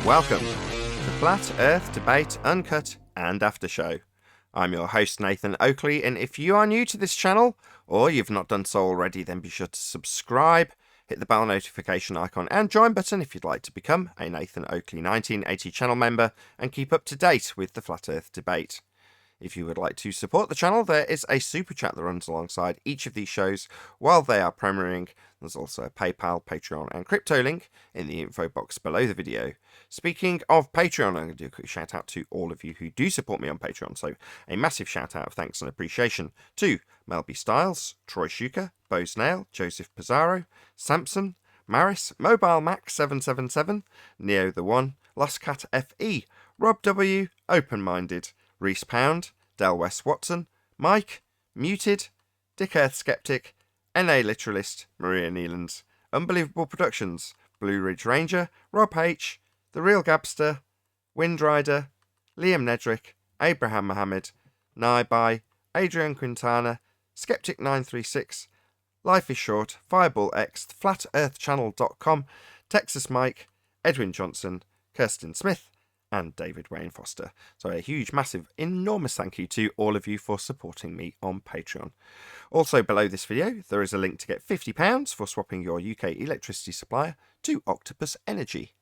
Welcome to Flat Earth Debate Uncut and After Show. I'm your host Nathan Oakley, and if you are new to this channel, or you've not done so already, then be sure to subscribe, hit the bell notification icon and join button if you'd like to become a Nathan Oakley 1980 channel member and keep up to date with the Flat Earth Debate. If you would like to support the channel, there is a super chat that runs alongside each of these shows while they are premiering. There's also a PayPal, Patreon and crypto link in the info box below the video. Speaking of Patreon, I'm going to do a quick shout out to all of you who do support me on Patreon. So a massive shout out of thanks and appreciation to Melby Styles, Troy Shuka, Bo Snail, Joseph Pizarro, Samson, Maris, Mobile Max 777, Neo the One, Lost Cat FE, Rob W, Open Minded, Reese Pound, Del West Watson, Mike, Muted, Dick Earth Skeptic, NA Literalist, Maria Neelands, Unbelievable Productions, Blue Ridge Ranger, Rob H, The Real Gabster, Windrider, Liam Nedrick, Abraham Mohammed, Naibai, Adrian Quintana, Skeptic 936, Life is Short, Fireball X, FlatEarthChannel.com, Texas Mike, Edwin Johnson, Kirsten Smith, and David Wayne Foster. So a huge, massive, enormous thank you to all of you for supporting me on Patreon. Also below this video, there is a link to get £50 for swapping your UK electricity supplier to Octopus Energy.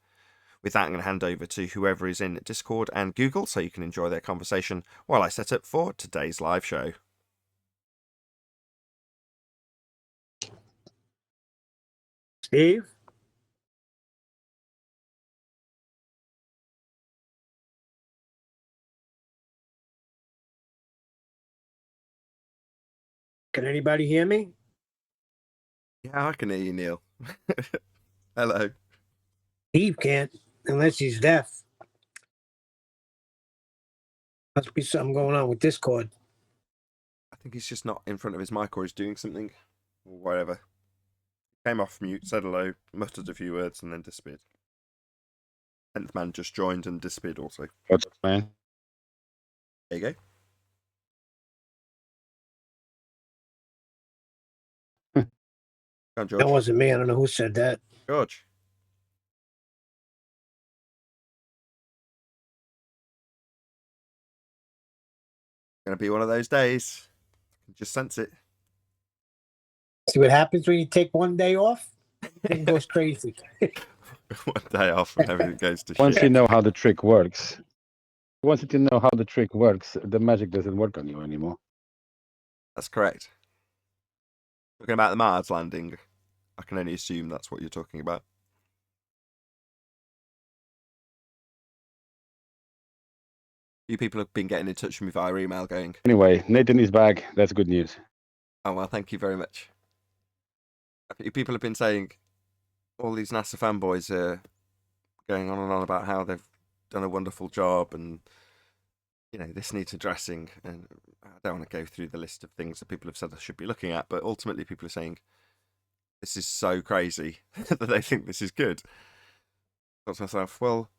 With that, I'm going to hand over to whoever is in Discord and Google so you can enjoy their conversation while I set up for today's live show. Steve? Can anybody hear me? Yeah, I can hear you, Neil. Hello. Steve can't, unless he's deaf. Must be something going on with Discord. I think he's just not in front of his mic or he's doing something or whatever. Came off mute, said hello, muttered a few words and then disappeared. 10th man just joined and disappeared also. What's up, man? There you go. Go on, George. That wasn't me. I don't know who said that. George. Gonna be one of those days. I can just sense it. See what happens when you take one day off? Everything goes crazy. One day off and everything goes to Once shit. you know how the trick works, once you know how the trick works, the magic doesn't work on you anymore. That's correct. Talking about the Mars landing, I can only assume that's what you're talking about. You people have been getting in touch with me via email going, Anyway, Nathan is back. That's good news. oh, well, thank you very much. People have been saying all these NASA fanboys are going on and on about how they've done a wonderful job and, you know, this needs addressing. And I don't want to go through the list of things that people have said I should be looking at, but ultimately people are saying this is so crazy that they think this is good. I thought to myself, well,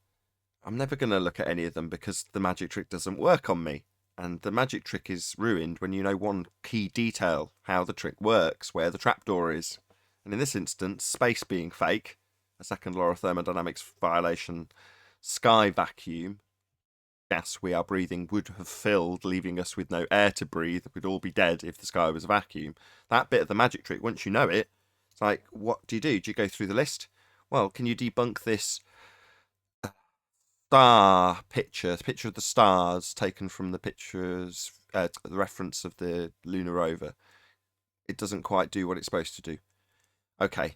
I'm never going to look at any of them because the magic trick doesn't work on me. And the magic trick is ruined when you know one key detail, how the trick works, where the trapdoor is. And in this instance, space being fake, a second law of thermodynamics violation, sky vacuum, gas we are breathing would have filled, leaving us with no air to breathe. We'd all be dead if the sky was a vacuum. That bit of the magic trick, once you know it, it's like, what do? Do you go through the list? Well, can you debunk this star picture, the picture of the stars taken from the pictures, the reference of the lunar rover? It doesn't quite do what it's supposed to do. Okay.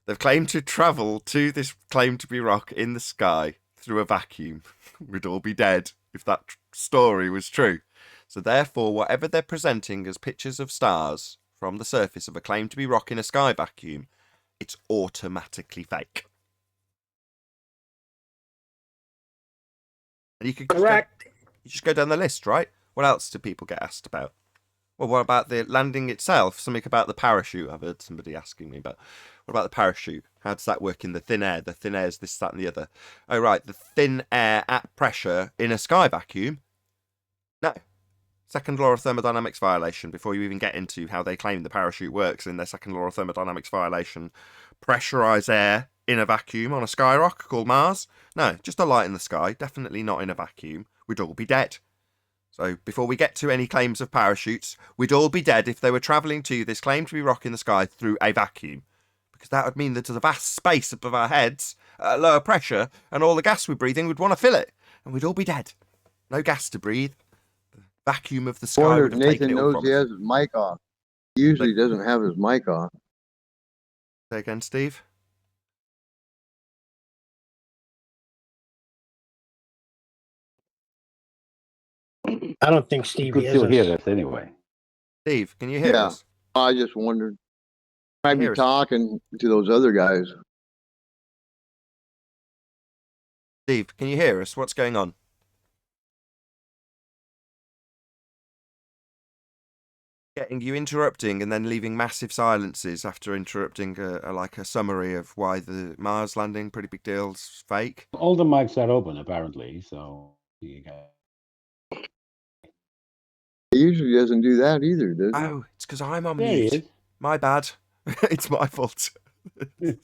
They've claimed to travel to this claimed to be rock in the sky through a vacuum. We'd all be dead if that story was true. So therefore, whatever they're presenting as pictures of stars from the surface of a claimed to be rock in a sky vacuum, it's automatically fake. And you could Correct. You just go down the list, right? What else do people get asked about? Well, what about the landing itself? Something about the parachute. I've heard somebody asking me about. What about the parachute? How does that work in the thin air? The thin air is this, that, and the other. Oh, right. The thin air at pressure in a sky vacuum? No. Second law of thermodynamics violation. Before you even get into how they claim the parachute works in their second law of thermodynamics violation, pressurize air in a vacuum on a skyrock called Mars. No, just a light in the sky, definitely not in a vacuum. We'd all be dead. So before we get to any claims of parachutes, we'd all be dead if they were travelling to this claimed to be rock in the sky through a vacuum. Because that would mean that there's a vast space above our heads at lower pressure, and all the gas we're breathing would want to fill it, and we'd all be dead. No gas to breathe. The vacuum of the sky Wonder would if have taken Nathan it all knows from he us. has his mic on. He usually doesn't have his mic on. Say again, Steve? I don't think You Steve could hears still us. hear us anyway. Steve, can you hear Yeah. us? I just wondered. Might Can you be hear us? talking to those other guys. Steve, can you hear us? What's going on? Getting you interrupting and then leaving massive silences after interrupting like a summary of why the Mars landing, pretty big deal's fake. All the mics are open apparently, so you got... He usually doesn't do that either, does he? Oh, it's because I'm on There he mute. is. My bad. It's my fault. You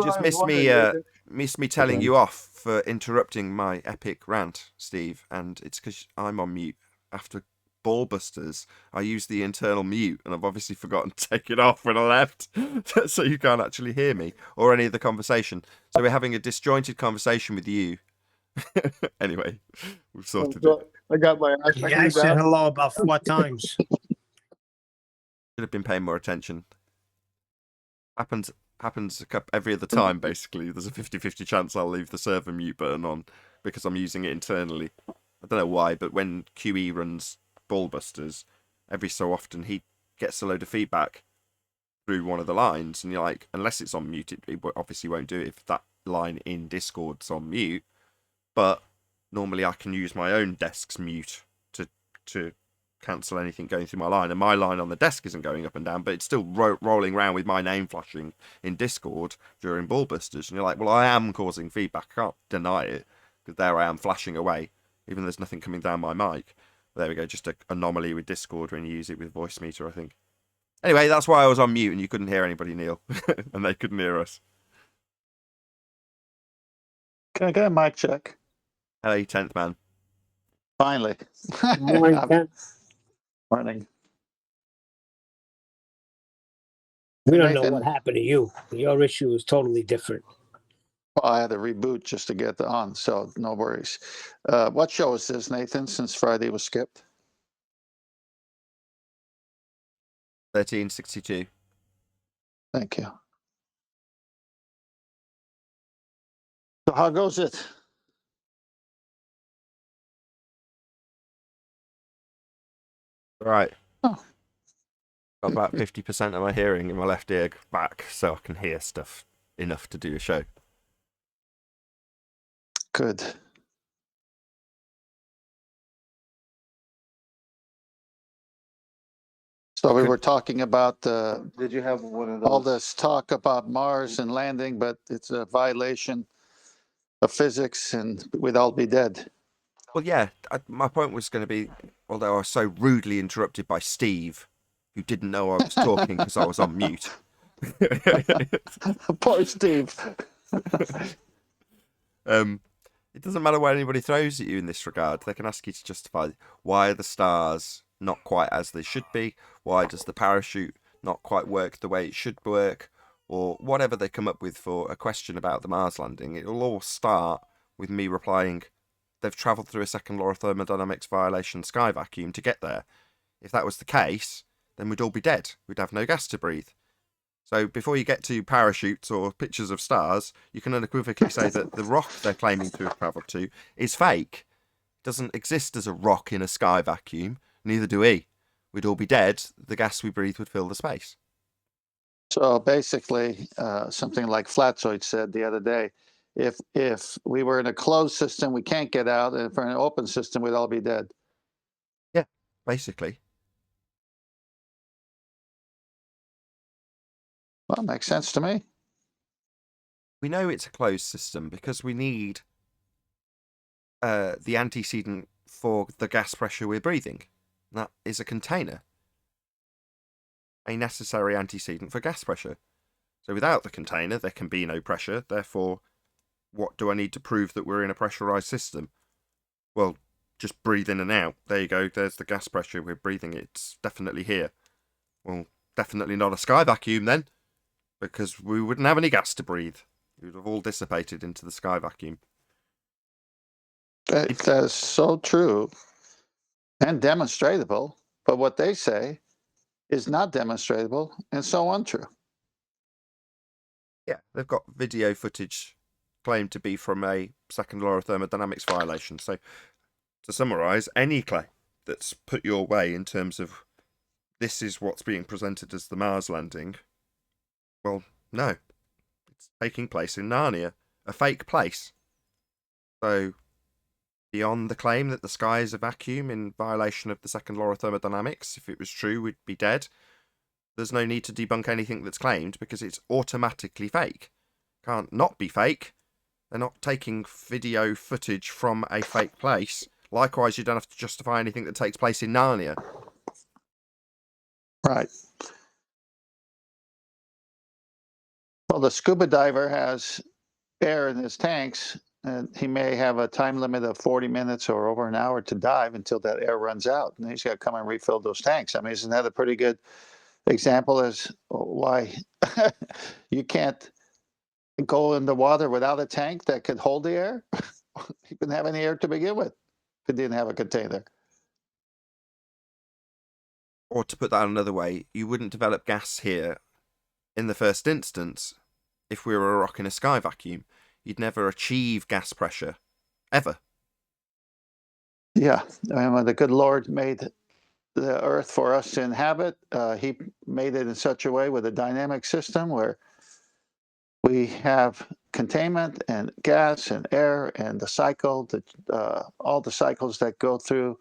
just missed me telling you off for interrupting my epic rant, Steve, and it's because I'm on mute. After Ballbusters, I used the internal mute, and I've obviously forgotten to take it off when I left, so you can't actually hear me or any of the conversation. So we're having a disjointed conversation with you. Anyway, we've sorted it. I got my. Yeah, I said hello about 4 times. Should have been paying more attention. Happens every other time, basically. There's a 50-50 chance I'll leave the server mute button on because I'm using it internally. I don't know why, but when QE runs Ballbusters, every so often he gets a load of feedback through one of the lines, and you're like, unless it's on mute, it obviously won't do it if that line in Discord's on mute. But normally I can use my own desk's mute to cancel anything going through my line, and my line on the desk isn't going up and down, but it's still rolling around with my name flashing in Discord during Ballbusters, and you're like, well, I am causing feedback, I can't deny it, because there I am flashing away, even though there's nothing coming down my mic. There we go, just an anomaly with Discord when you use it with Voice Meter, I think. Anyway, that's why I was on mute and you couldn't hear anybody, Neil, and they couldn't hear us. Can I get a mic check? Hello, 10th man. Finally. Morning, Ken. Morning. We don't know Nathan, what happened to you. Your issue is totally different. well, I had to reboot just to get on, so no worries. What show is this, Nathan, since Friday was skipped? 1362. Thank you. So how goes it? Right. Oh. Got about 50% of my hearing in my left ear back, so I can hear stuff enough to do a show. Good. So we were talking about Did you have one of all this talk about Mars and landing, but it's a violation of physics and we'd all be dead. Well, yeah, my point was going to be, although I was so rudely interrupted by Steve, who didn't know I was talking because I was on mute. Poor Steve. It doesn't matter what anybody throws at you in this regard. They can ask you to justify why are the stars not quite as they should be? Why does the parachute not quite work the way it should work? Or whatever they come up with for a question about the Mars landing. It will all start with me replying, they've travelled through a second law of thermodynamics violation sky vacuum to get there. If that was the case, then we'd all be dead. We'd have no gas to breathe. So before you get to parachutes or pictures of stars, you can unequivocally say that the rock they're claiming to have travelled to is fake. It doesn't exist as a rock in a sky vacuum. Neither do we. We'd all be dead. The gas we breathe would fill the space. So basically, something like Flatzoid said the other day, if we were in a closed system, we can't get out, and if we're in an open system, we'd all be dead. Yeah, basically. Well, makes sense to me. We know it's a closed system because we need the antecedent for the gas pressure we're breathing. That is a container. A necessary antecedent for gas pressure. So without the container, there can be no pressure. Therefore, what do I need to prove that we're in a pressurized system? Well, just breathe in and out. There you go. There's the gas pressure. We're breathing. It's definitely here. Well, definitely not a sky vacuum then, because we wouldn't have any gas to breathe. It would have all dissipated into the sky vacuum. That's so true and demonstratable. But what they say is not demonstratable and so untrue. Yeah, they've got video footage claimed to be from a second law of thermodynamics violation. So, to summarise, any claim that's put your way in terms of this is what's being presented as the Mars landing, well, no. It's taking place in Narnia, a fake place. So, beyond the claim that the sky is a vacuum in violation of the second law of thermodynamics, if it was true, we'd be dead. There's no need to debunk anything that's claimed because it's automatically fake. Can't not be fake. They're not taking video footage from a fake place. Likewise, you don't have to justify anything that takes place in Narnia. Right. Well, the scuba diver has air in his tanks, and he may have a time limit of 40 minutes or over an hour to dive until that air runs out. And he's got to come and refill those tanks. I mean, isn't that a pretty good example as why you can't go in the water without a tank that could hold the air? You couldn't have any air to begin with if it didn't have a container. Or to put that another way, you wouldn't develop gas here in the first instance if we were a rock in a sky vacuum. You'd never achieve gas pressure, ever. Yeah, and when the good Lord made the earth for us to inhabit, he made it in such a way with a dynamic system where we have containment and gas and air and the cycle, all the cycles that go through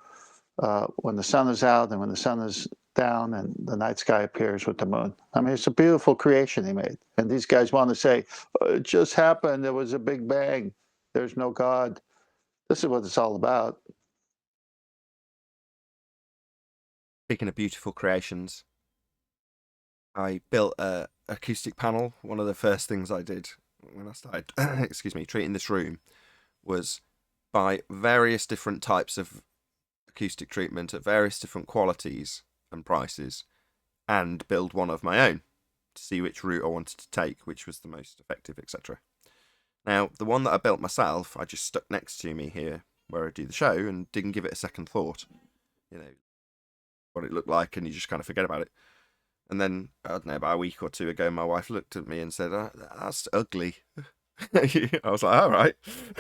when the sun is out and when the sun is down and the night sky appears with the moon. I mean, it's a beautiful creation he made. And these guys want to say, it just happened. There was a big bang. There's no God. This is what it's all about. Speaking of beautiful creations, I built a acoustic panel. One of the first things I did when I started, treating this room was buy various different types of acoustic treatment at various different qualities and prices, and build one of my own to see which route I wanted to take, which was the most effective, etc. Now, the one that I built myself, I just stuck next to me here where I do the show and didn't give it a second thought. You know, what it looked like, and you just kind of forget about it. And then, I don't know, about a week or two ago, my wife looked at me and said, that's ugly. I was like, all right.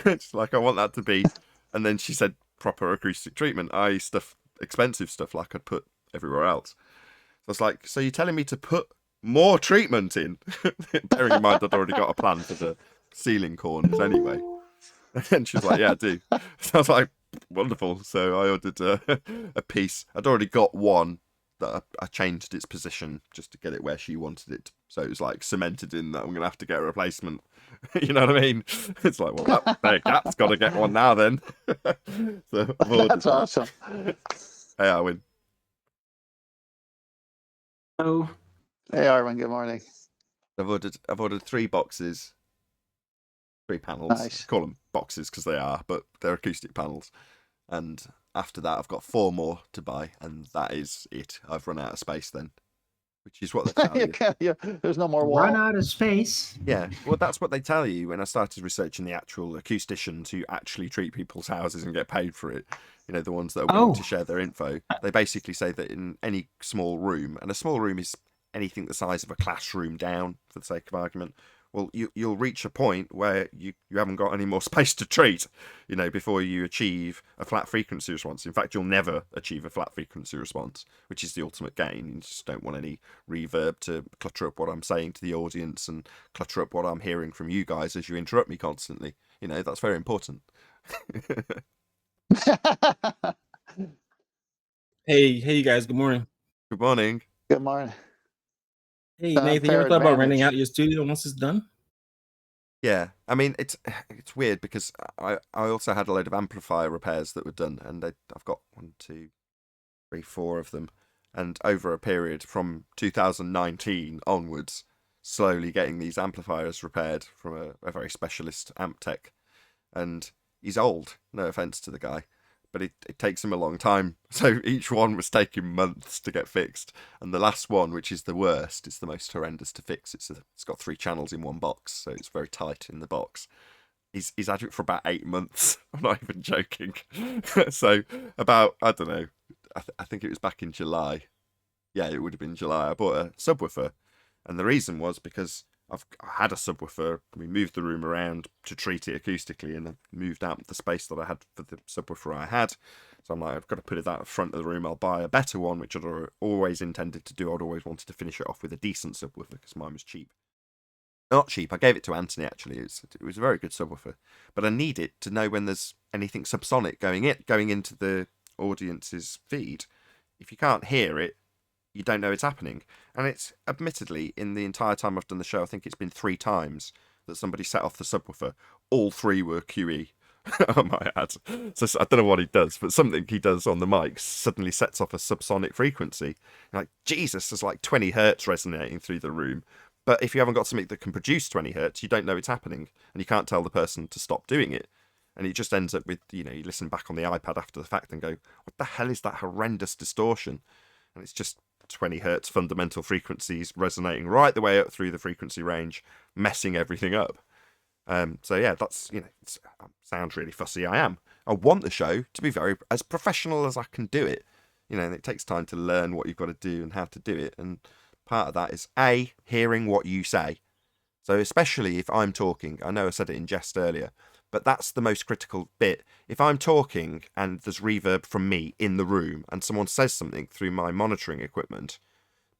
It's like, I want that to be. And then she said, proper acoustic treatment, i.e. stuff, expensive stuff like I'd put everywhere else. So I was like, so you're telling me to put more treatment in? Bearing in mind I'd already got a plan for the ceiling corners anyway. And she was like, yeah, I do. So I was like, wonderful. So I ordered a piece. I'd already got one that I changed its position just to get it where she wanted it. So it was like cemented in that I'm going to have to get a replacement. You know what I mean? It's like, well, that's got to get one now then. So That's awesome. Hey, Arwin. Oh, Hey, Arvin, good morning. I've ordered 3 boxes, 3 panels. Nice. I call them boxes because they are, but they're acoustic panels. And after that, I've got 4 more to buy, and that is it. I've run out of space then, which is what they tell you. There's no more wall. run out of space. Yeah, well, that's what they tell you when I started researching the actual acousticians who actually treat people's houses and get paid for it. You know, the ones that are willing to share their info. They basically say that in any small room, and a small room is anything the size of a classroom down, for the sake of argument, well, you'll reach a point where you haven't got any more space to treat, you know, before you achieve a flat frequency response. In fact, you'll never achieve a flat frequency response, which is the ultimate gain. You just don't want any reverb to clutter up what I'm saying to the audience and clutter up what I'm hearing from you guys as you interrupt me constantly. You know, that's very important. Hey, you guys. Good morning. Good morning. Good morning. Hey, Nathan, you ever thought about renting out your studio once it's done? Yeah, I mean, it's weird because I also had a load of amplifier repairs that were done, and I've got 1, 2, 3, 4 of them, and over a period from 2019 onwards, slowly getting these amplifiers repaired from a very specialist amp tech. And he's old, no offense to the guy, but it takes him a long time. So each one was taking months to get fixed. And the last one, which is the worst, is the most horrendous to fix. It's got 3 channels in one box, so it's very tight in the box. He's had it for about 8 months. I'm not even joking. So about, I don't know, I think it was back in July. Yeah, it would have been July. I bought a subwoofer. And the reason was because I had a subwoofer. We moved the room around to treat it acoustically, and I moved out the space that I had for the subwoofer I had. So I'm like, I've got to put it at the front of the room. I'll buy a better one, which I'd always intended to do. I'd always wanted to finish it off with a decent subwoofer because mine was cheap. Not cheap. I gave it to Anthony, actually. It was a very good subwoofer. But I need it to know when there's anything subsonic going into the audience's feed. If you can't hear it, you don't know it's happening. And it's admittedly, in the entire time I've done the show, I think it's been 3 times that somebody set off the subwoofer. All 3 were QE, I might add. So I don't know what he does, but something he does on the mic suddenly sets off a subsonic frequency. Like, Jesus, there's like 20 hertz resonating through the room. But if you haven't got something that can produce 20 hertz, you don't know it's happening. And you can't tell the person to stop doing it. And it just ends up with, you listen back on the iPad after the fact and go, what the hell is that horrendous distortion? And it's just 20 hertz fundamental frequencies resonating right the way up through the frequency range, messing everything up. So yeah, that's, sounds really fussy. I am. I want the show to be very as professional as I can do it. And it takes time to learn what you've got to do and how to do it. And part of that is hearing what you say. So especially if I'm talking, I know I said it in jest earlier, but that's the most critical bit. If I'm talking and there's reverb from me in the room and someone says something through my monitoring equipment,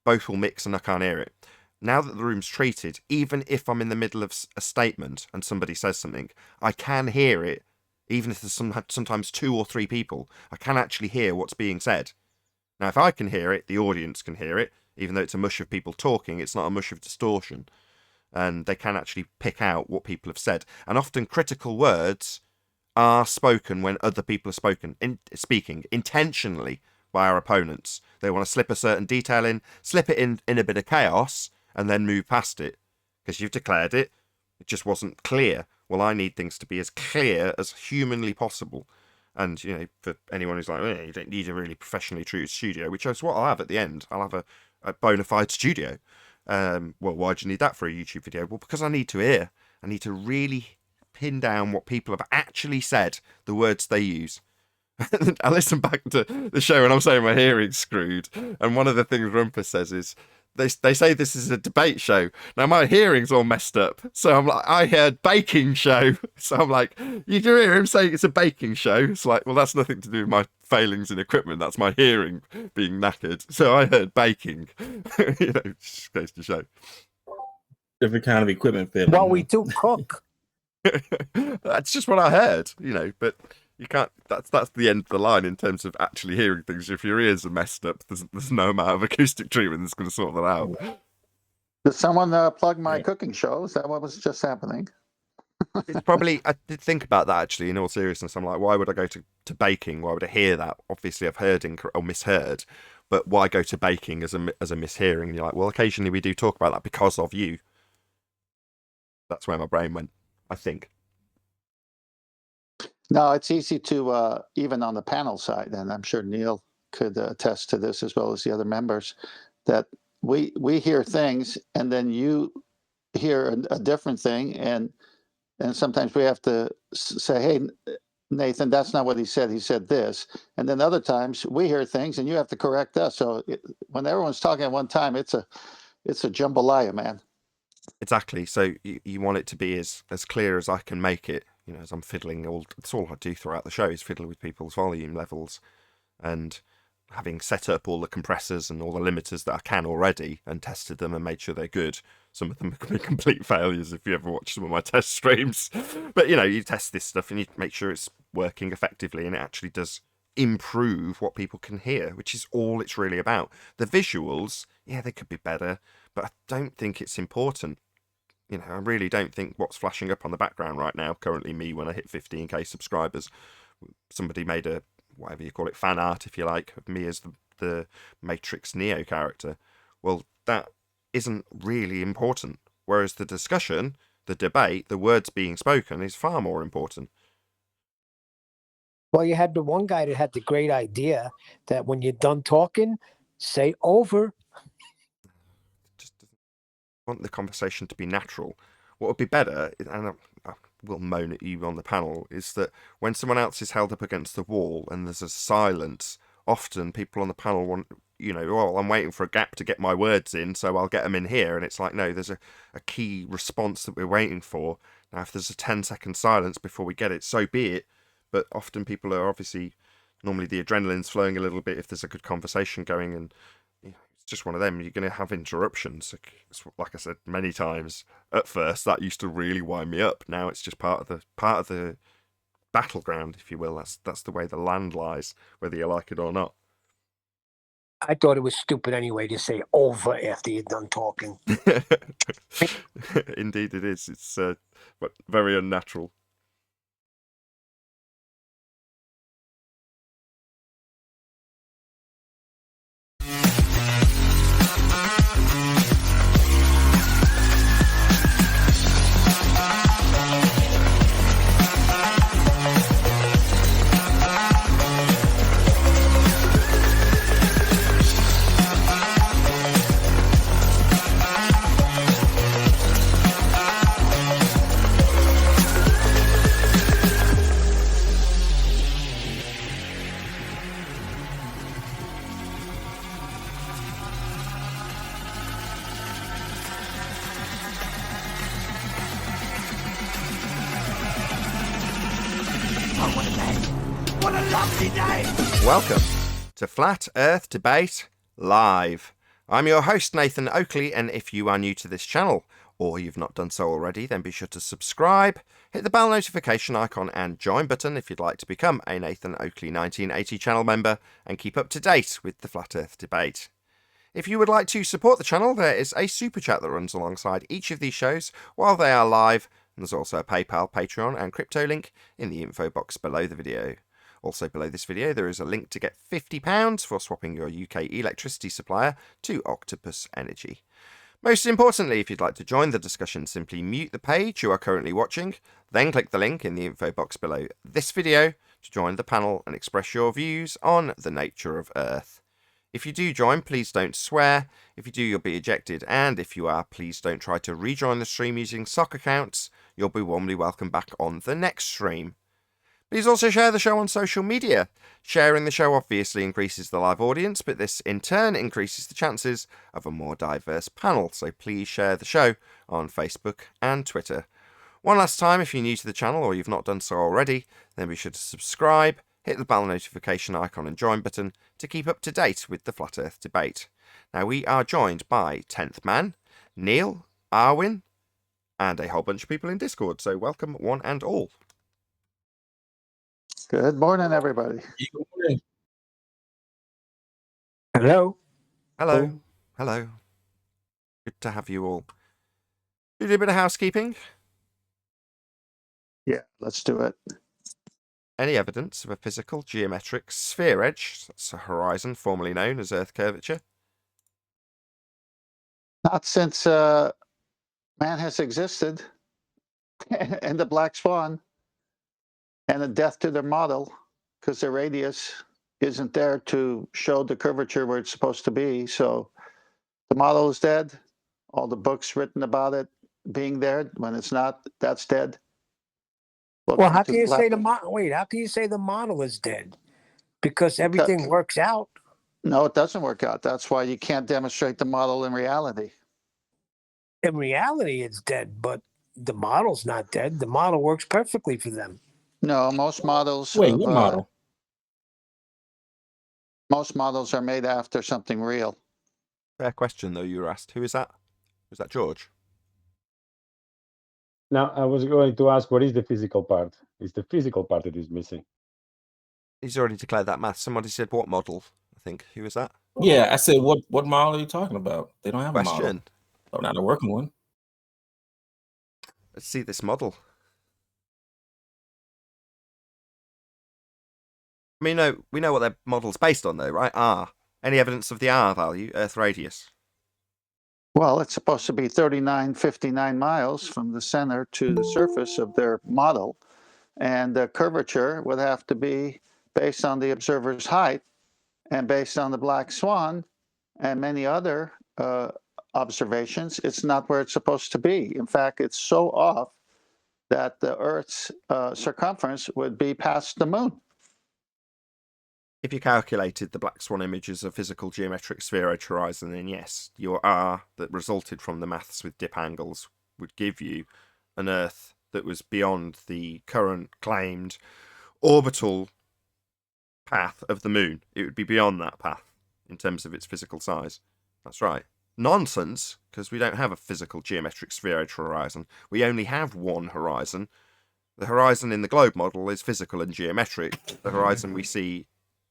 both will mix and I can't hear it. Now that the room's treated, even if I'm in the middle of a statement and somebody says something, I can hear it. Even if there's sometimes 2 or 3 people, I can actually hear what's being said. Now, if I can hear it, the audience can hear it. Even though it's a mush of people talking, it's not a mush of distortion. And they can actually pick out what people have said. And often critical words are spoken when other people are speaking intentionally by our opponents. They want to slip a certain detail in, slip it in a bit of chaos, and then move past it. Because you've declared it, it just wasn't clear. Well, I need things to be as clear as humanly possible. And, for anyone who's like, you don't need a really professionally treated studio, which is what I'll have at the end. I'll have a bona fide studio. Well, why do you need that for a YouTube video? Well, because I need to hear. I need to really pin down what people have actually said, the words they use. I listen back to the show and I'm saying my hearing's screwed. And one of the things Rumpus says is, they say this is a debate show. Now my hearing's all messed up. So I'm like, I heard baking show. So I'm like, you do hear him saying it's a baking show? It's like, well, that's nothing to do with my failings in equipment. That's my hearing being knackered. So I heard baking. Just goes to show. Different kind of equipment failing. Well, we do cook. That's just what I heard, but you can't, that's the end of the line in terms of actually hearing things. If your ears are messed up, there's no amount of acoustic treatment that's going to sort that out. Did someone plug my cooking show? Is that what was just happening? It's probably, I did think about that actually, in all seriousness. I'm like, why would I go to baking? Why would I hear that? Obviously I've heard or misheard, but why go to baking as a mishearing? And you're like, well, occasionally we do talk about that because of you. That's where my brain went, I think. No, it's easy to, even on the panel side, and I'm sure Neil could attest to this as well as the other members, that we hear things and then you hear a different thing, and sometimes we have to say, hey, Nathan, that's not what he said. He said this. And then other times we hear things and you have to correct us. So when everyone's talking at one time, it's a jambalaya, man. Exactly. So you want it to be as clear as I can make it. As I'm fiddling, that's all I do throughout the show is fiddle with people's volume levels, and having set up all the compressors and all the limiters that I can already and tested them and made sure they're good. Some of them can be complete failures if you ever watch some of my test streams. But, you test this stuff and you make sure it's working effectively and it actually does improve what people can hear, which is all it's really about. The visuals, yeah, they could be better, but I don't think it's important. I really don't think what's flashing up on the background right now, currently me when I hit 15k subscribers, somebody made a, whatever you call it, fan art, if you like, of me as the Matrix Neo character. Well, that isn't really important, whereas the discussion, the debate, the words being spoken is far more important. Well, you had the one guy that had the great idea that when you're done talking, say over. Just doesn't want the conversation to be natural. What would be better, and I will moan at you on the panel, is that when someone else is held up against the wall and there's a silence, often people on the panel want, well, I'm waiting for a gap to get my words in, so I'll get them in here. And it's like, no, there's a key response that we're waiting for. Now, if there's a 10-second silence before we get it, so be it. But often people are obviously, normally the adrenaline's flowing a little bit if there's a good conversation going, and it's just one of them. You're going to have interruptions. Like I said many times, at first that used to really wind me up. Now it's just part of the battleground, if you will. That's the way the land lies, whether you like it or not. I thought it was stupid anyway to say over after you're done talking. Indeed, it is. It's but very unnatural. Welcome to Flat Earth Debate Live. I'm your host, Nathan Oakley, and if you are new to this channel, or you've not done so already, then be sure to subscribe, hit the bell notification icon and join button if you'd like to become a Nathan Oakley 1980 channel member and keep up to date with the Flat Earth Debate. If you would like to support the channel, there is a super chat that runs alongside each of these shows while they are live, and there's also a PayPal, Patreon and crypto link in the info box below the video. Also below this video there is a link to get £50 for swapping your UK electricity supplier to Octopus Energy. Most importantly, if you'd like to join the discussion, simply mute the page you are currently watching, then click the link in the info box below this video to join the panel and express your views on the nature of Earth. If you do join, please don't swear. If you do, you'll be ejected, and if you are, please don't try to rejoin the stream using sock accounts. You'll be warmly welcome back on the next stream. Please also share the show on social media. Sharing the show obviously increases the live audience, but this in turn increases the chances of a more diverse panel, so please share the show on Facebook and Twitter. One last time, if you're new to the channel or you've not done so already, then be sure to subscribe, hit the bell notification icon and join button to keep up to date with the Flat Earth Debate. Now we are joined by 10th Man, Neil, Arwin, and a whole bunch of people in Discord, so welcome one and all. Good morning, everybody. Hello. Hello. Hello. Good to have you all. You do a bit of housekeeping? Yeah, let's do it. Any evidence of a physical geometric sphere edge, that's a horizon formerly known as Earth curvature? Not since man has existed, and the black swan, and a death to their model, because their radius isn't there to show the curvature where it's supposed to be. So the model is dead. All the books written about it being there, when it's not, that's dead. Well, how can you say the How can you say the model is dead? Because everything works out. No, it doesn't work out. That's why you can't demonstrate the model in reality. In reality, it's dead, but the model's not dead. The model works perfectly for them. No, most models. Wait, what model? Most models are made after something real. Fair question, though, you were asked. Who is that? Was that George? Now, I was going to ask, what is the physical part? It's the physical part that is missing. He's already declared that math. Somebody said what model, I think. Who was that? Yeah, I said, what model are you talking about? They don't have a model. Question. Oh, not a working one. Let's see this model. I mean, we know what their model's based on, though, right? R. Any evidence of the R value, Earth radius? Well, it's supposed to be 59 miles from the center to the surface of their model. And the curvature would have to be based on the observer's height and based on the black swan and many other observations. It's not where it's supposed to be. In fact, it's so off that the Earth's circumference would be past the moon. If you calculated the black swan image as a physical geometric spheroid horizon, then yes, your R that resulted from the maths with dip angles would give you an Earth that was beyond the current claimed orbital path of the moon. It would be beyond that path in terms of its physical size. That's right. Nonsense, because we don't have a physical geometric spheroid horizon. We only have one horizon. The horizon in the globe model is physical and geometric. The horizon we see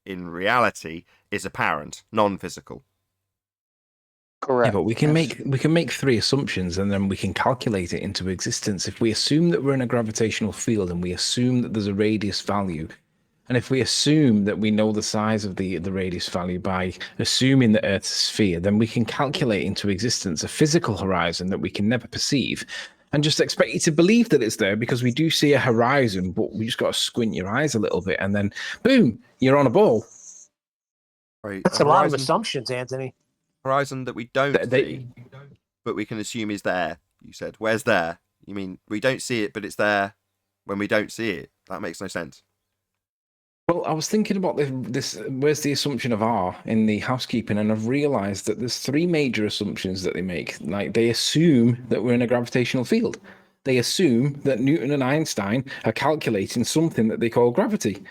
in reality is apparent, non-physical. Correct. Yeah, but we can make three assumptions and then we can calculate it into existence. If we assume that we're in a gravitational field and we assume that there's a radius value, and if we assume that we know the size of the radius value by assuming the Earth's a sphere, then we can calculate into existence a physical horizon that we can never perceive and just expect you to believe that it's there because we do see a horizon, but we just got to squint your eyes a little bit and then boom, you're on a ball. Right. That's a lot of assumptions, Anthony. Horizon that we don't see, but we can assume is there. You said, where's there? You mean we don't see it, but it's there when we don't see it? That makes no sense. Well, I was thinking about this. Where's the assumption of R in the housekeeping? And I've realized that there's three major assumptions that they make. Like they assume that we're in a gravitational field. They assume that Newton and Einstein are calculating something that they call gravity.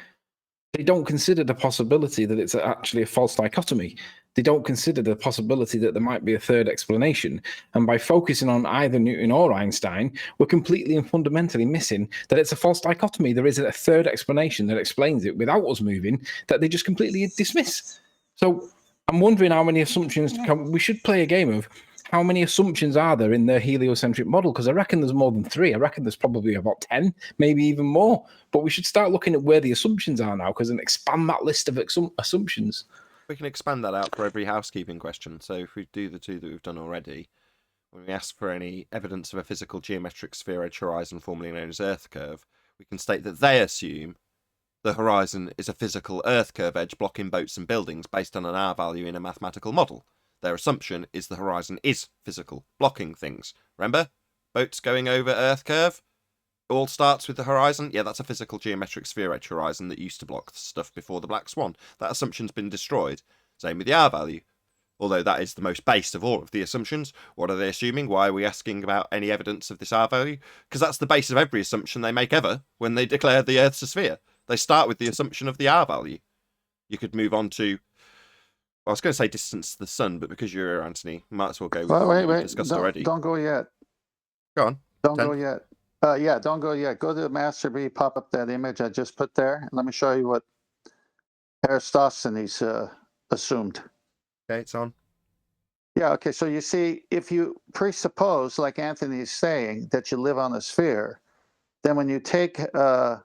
They don't consider the possibility that it's actually a false dichotomy. They don't consider the possibility that there might be a third explanation. And by focusing on either Newton or Einstein, we're completely and fundamentally missing that it's a false dichotomy. There is a third explanation that explains it without us moving that they just completely dismiss. So I'm wondering how many assumptions we should play a game of. How many assumptions are there in their heliocentric model? Because I reckon there's more than 3. I reckon there's probably about 10, maybe even more. But we should start looking at where the assumptions are now, because then expand that list of assumptions. We can expand that out for every housekeeping question. So if we do the 2 that we've done already, when we ask for any evidence of a physical geometric spheroid horizon formerly known as Earth curve, we can state that they assume the horizon is a physical Earth curve edge blocking boats and buildings based on an R value in a mathematical model. Their assumption is the horizon is physical, blocking things. Remember? Boats going over Earth curve? All starts with the horizon. Yeah, that's a physical geometric spheroid horizon that used to block stuff before the black swan. That assumption's been destroyed. Same with the R value. Although that is the most base of all of the assumptions. What are they assuming? Why are we asking about any evidence of this R value? Because that's the base of every assumption they make ever when they declare the Earth's a sphere. They start with the assumption of the R value. You could move on to... I was going to say distance to the sun, but because you're here, Anthony, might as well go with what we discussed already. Don't go yet. Go on. Don't go yet. Don't go yet. Go to the master B, pop up that image I just put there, and let me show you what Eratosthenes assumed. Okay, it's on. Yeah, okay, so you see, if you presuppose, like Anthony is saying, that you live on a sphere, then when you take a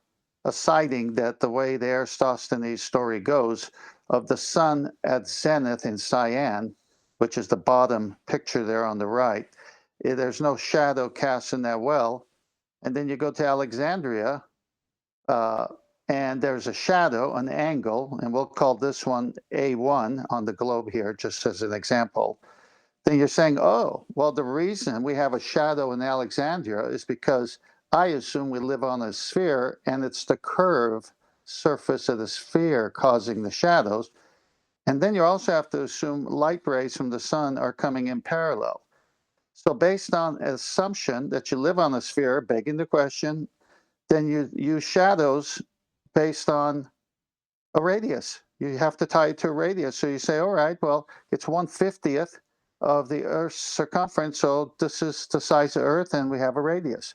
sighting that the way the Eratosthenes story goes, of the sun at zenith in Cyan, which is the bottom picture there on the right, there's no shadow cast in that well. And then you go to Alexandria, and there's a shadow, an angle, and we'll call this one A1 on the globe here, just as an example. Then you're saying, oh, well, the reason we have a shadow in Alexandria is because I assume we live on a sphere, and it's the curved surface of the sphere causing the shadows. And then you also have to assume light rays from the sun are coming in parallel. So based on assumption that you live on a sphere, begging the question, then you use shadows based on a radius. You have to tie it to a radius. So you say, all right, well, it's 1/50th of the Earth's circumference. So this is the size of Earth, and we have a radius.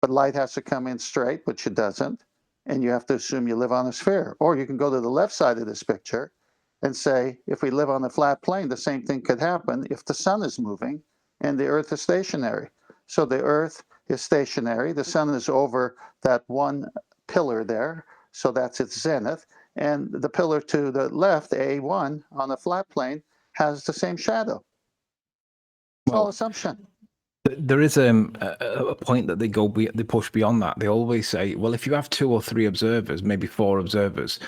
But light has to come in straight, which it doesn't. And you have to assume you live on a sphere. Or you can go to the left side of this picture and say, if we live on a flat plane, the same thing could happen if the sun is moving and the Earth is stationary. So the Earth is stationary. The sun is over that one pillar there. So that's its zenith. And the pillar to the left, A1, on a flat plane, has the same shadow. It's all Well, assumption. there is a point that they push beyond that. They always say, well, if you have 2 or 3 observers, maybe 4 observers,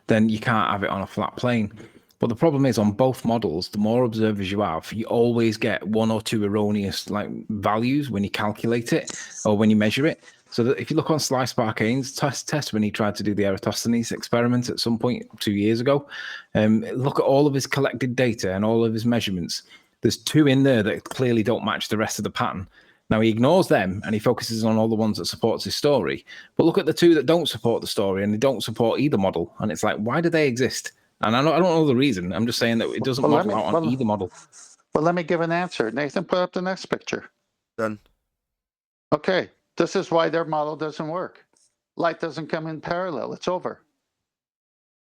then you can't have it on a flat plane. But the problem is, on both models, the more observers you have, you always get 1 or 2 erroneous values when you calculate it or when you measure it. So that if you look on Sly Sparkane's test when he tried to do the Eratosthenes experiment at some point 2 years ago, look at all of his collected data and all of his measurements. There's 2 in there that clearly don't match the rest of the pattern. Now he ignores them and he focuses on all the ones that supports his story. But look at the 2 that don't support the story and they don't support either model. And it's like, why do they exist? And I don't know the reason. I'm just saying that it doesn't model out on either model. Well, let me give an answer. Nathan, put up the next picture. Done. Okay, this is why their model doesn't work. Light doesn't come in parallel. It's over.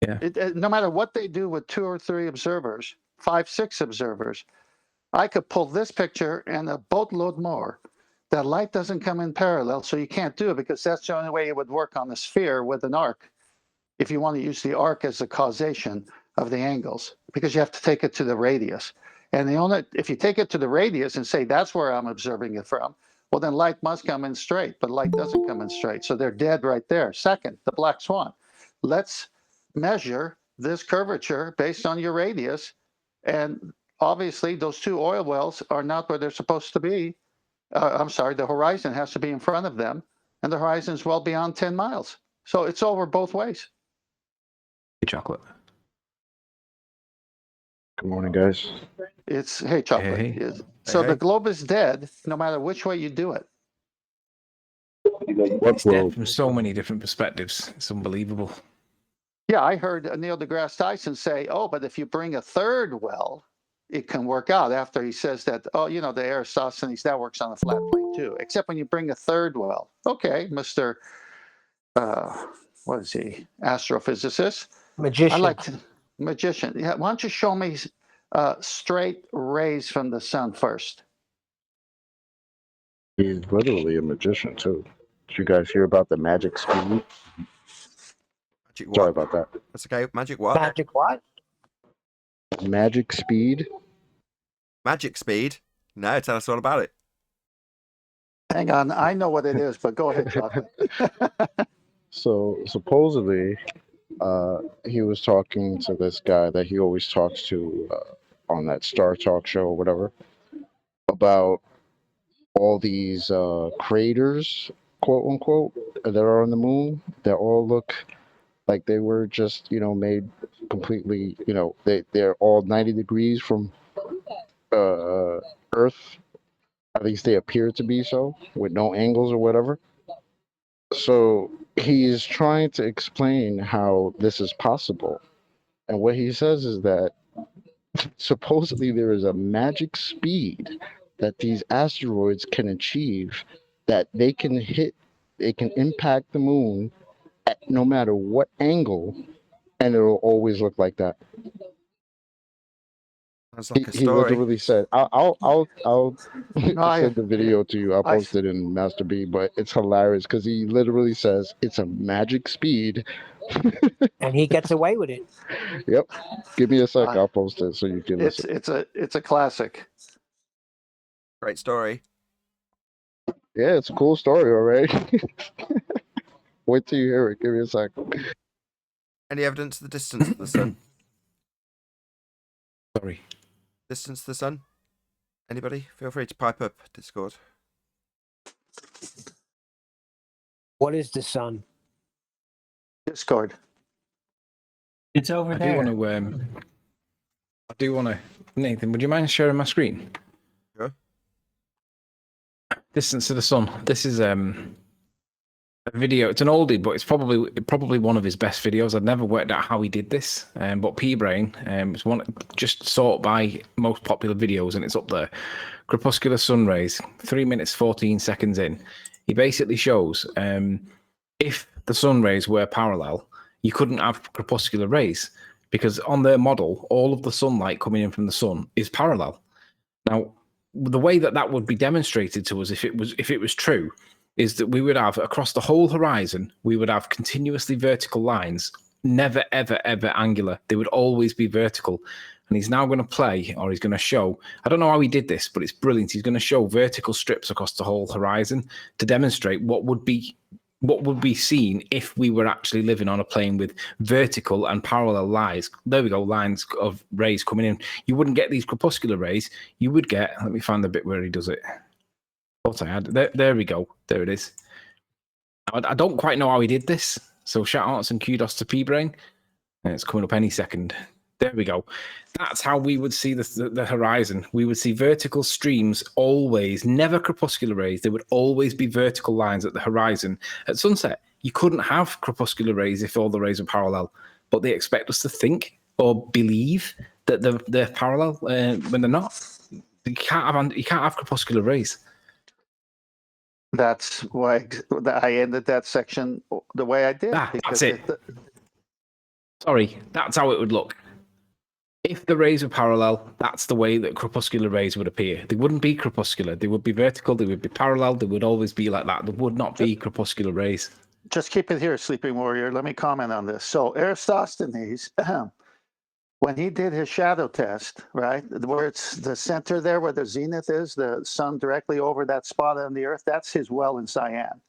Yeah. No matter what they do with 2 or 3 observers, 5, 6 observers, I could pull this picture and a boatload more. That light doesn't come in parallel, so you can't do it because that's the only way it would work on a sphere with an arc. If you want to use the arc as the causation of the angles, because you have to take it to the radius. And if you take it to the radius and say that's where I'm observing it from, well, then light must come in straight, but light doesn't come in straight. So they're dead right there. Second, the black swan. Let's measure this curvature based on your radius. And obviously, those 2 oil wells are not where they're supposed to be. I'm sorry, the horizon has to be in front of them, and the horizon is well beyond 10 miles. So it's over both ways. Hey, Chocolate. Good morning, guys. It's, hey, Chocolate. Hey. So Hey. the globe is dead no matter which way you do it. What It's dead will from so many different perspectives. It's unbelievable. Yeah, I heard Neil deGrasse Tyson say, oh, but if you bring a 3rd well, it can work out after he says that, oh, the Eratosthenes, that works on a flat plane too, except when you bring a 3rd well. Okay, Mr. What is he? Astrophysicist? Magician. I like to, magician. Yeah, why don't you show me straight rays from the sun first? He's literally a magician too. Did you guys hear about the magic speed? Magic what? Sorry about that. That's okay. Magic what? Magic what? Magic speed. Magic speed? No, tell us all about it. Hang on, I know what it is, but go ahead, Chocolate. So supposedly, he was talking to this guy that he always talks to on that Star Talk show or whatever about all these craters, quote unquote, that are on the moon. That all look like they were just, made completely, they're all 90 degrees from Earth. At least they appear to be so, with no angles or whatever. So he's trying to explain how this is possible. And what he says is that supposedly there is a magic speed that these asteroids can achieve, that they can impact the moon at no matter what angle, and it'll always look like that. Sounds like a He story. literally said, "I'll I- send the video to you. I'll I- post it in Master B." But it's hilarious because he literally says it's a magic speed. And he gets away with it. Yep. Give me a sec. I- I'll post it so you can listen. It's a classic. Great story. Yeah, it's a cool story, all right. Wait till you hear it. Give me a sec. Any evidence of the distance of the sun? Sorry. Distance to the sun? Anybody? Feel free to pipe up, Discord. What is the sun? Discord. It's over I there. do want to. Nathan, would you mind sharing my screen? Sure. Distance to the sun. This is a video. It's an oldie, but it's probably one of his best videos. I've never worked out how he did this, but P-Brain, it's one just sort by most popular videos, and it's up there. Crepuscular sun rays, 3 minutes 14 seconds in. He basically shows if the sun rays were parallel, you couldn't have crepuscular rays because on their model, all of the sunlight coming in from the sun is parallel. Now, the way that would be demonstrated to us, if it was true, is that we would have across the whole horizon, we would have continuously vertical lines never, ever, ever angular. They would always be vertical. And he's now going to play, or he's going to show, I don't know how he did this, but it's brilliant. He's going to show vertical strips across the whole horizon to demonstrate what would be seen if we were actually living on a plane with vertical and parallel lines. There we go, lines of rays coming in. You wouldn't get these crepuscular rays. You would get, let me find the bit where he does it. Thought I had, there we go. There it is. I don't quite know how he did this. So shout outs and kudos to P-Brain. And it's coming up any second. There we go. That's how we would see the horizon. We would see vertical streams always, never crepuscular rays. There would always be vertical lines at the horizon. At sunset, you couldn't have crepuscular rays if all the rays were parallel. But they expect us to think or believe that they're parallel when they're not. You can't have crepuscular rays. That's why I ended that section the way I did. That's it. Sorry, that's how it would look. If the rays were parallel, that's the way that crepuscular rays would appear. They wouldn't be crepuscular. They would be vertical. They would be parallel. They would always be like that. There would not be crepuscular rays. Just keep it here, Sleeping Warrior. Let me comment on this. So Eratosthenes, when he did his shadow test, right, where it's the center there where the zenith is, the sun directly over that spot on the earth, that's his well in Cyan.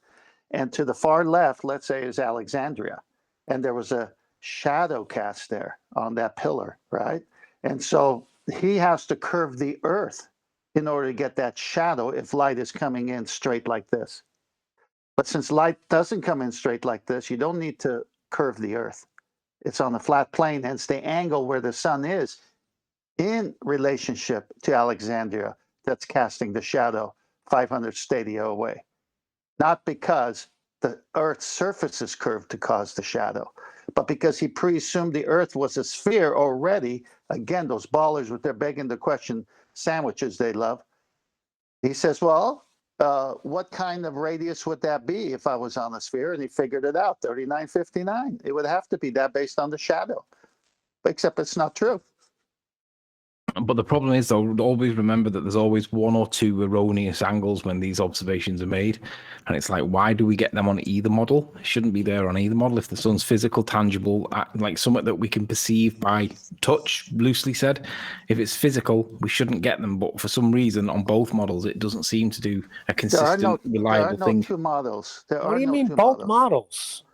And to the far left, let's say, is Alexandria. And there was a shadow cast there on that pillar, right? And so he has to curve the earth in order to get that shadow if light is coming in straight like this. But since light doesn't come in straight like this, you don't need to curve the earth. It's on a flat plane, hence the angle where the sun is in relationship to Alexandria that's casting the shadow 500 stadia away. Not because the earth's surface is curved to cause the shadow, but because he pre-assumed the earth was a sphere already. Again, those ballers with their begging the question sandwiches they love. He says, well, what kind of radius would that be if I was on a sphere? And he figured it out, 3959. It would have to be that based on the shadow, except it's not true. But the problem is, though, always remember that there's always one or two erroneous angles when these observations are made. And it's like, why do we get them on either model? It shouldn't be there on either model. If the sun's physical, tangible, like something that we can perceive by touch, loosely said, if it's physical, we shouldn't get them. But for some reason, on both models, it doesn't seem to do a consistent, reliable thing. There are no two models. What do you mean both models?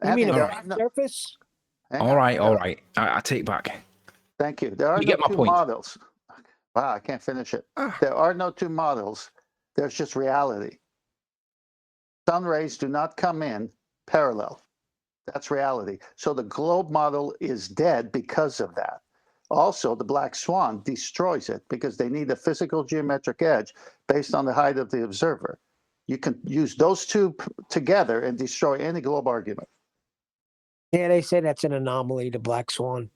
You mean a flat surface? All right. I take back. Thank you. There are no two models. Wow, I can't finish it. There are no two models. There's just reality. Sun rays do not come in parallel. That's reality. So the globe model is dead because of that. Also, the black swan destroys it because they need a physical geometric edge based on the height of the observer. You can use those two together and destroy any globe argument. Yeah, they say that's an anomaly, the black swan.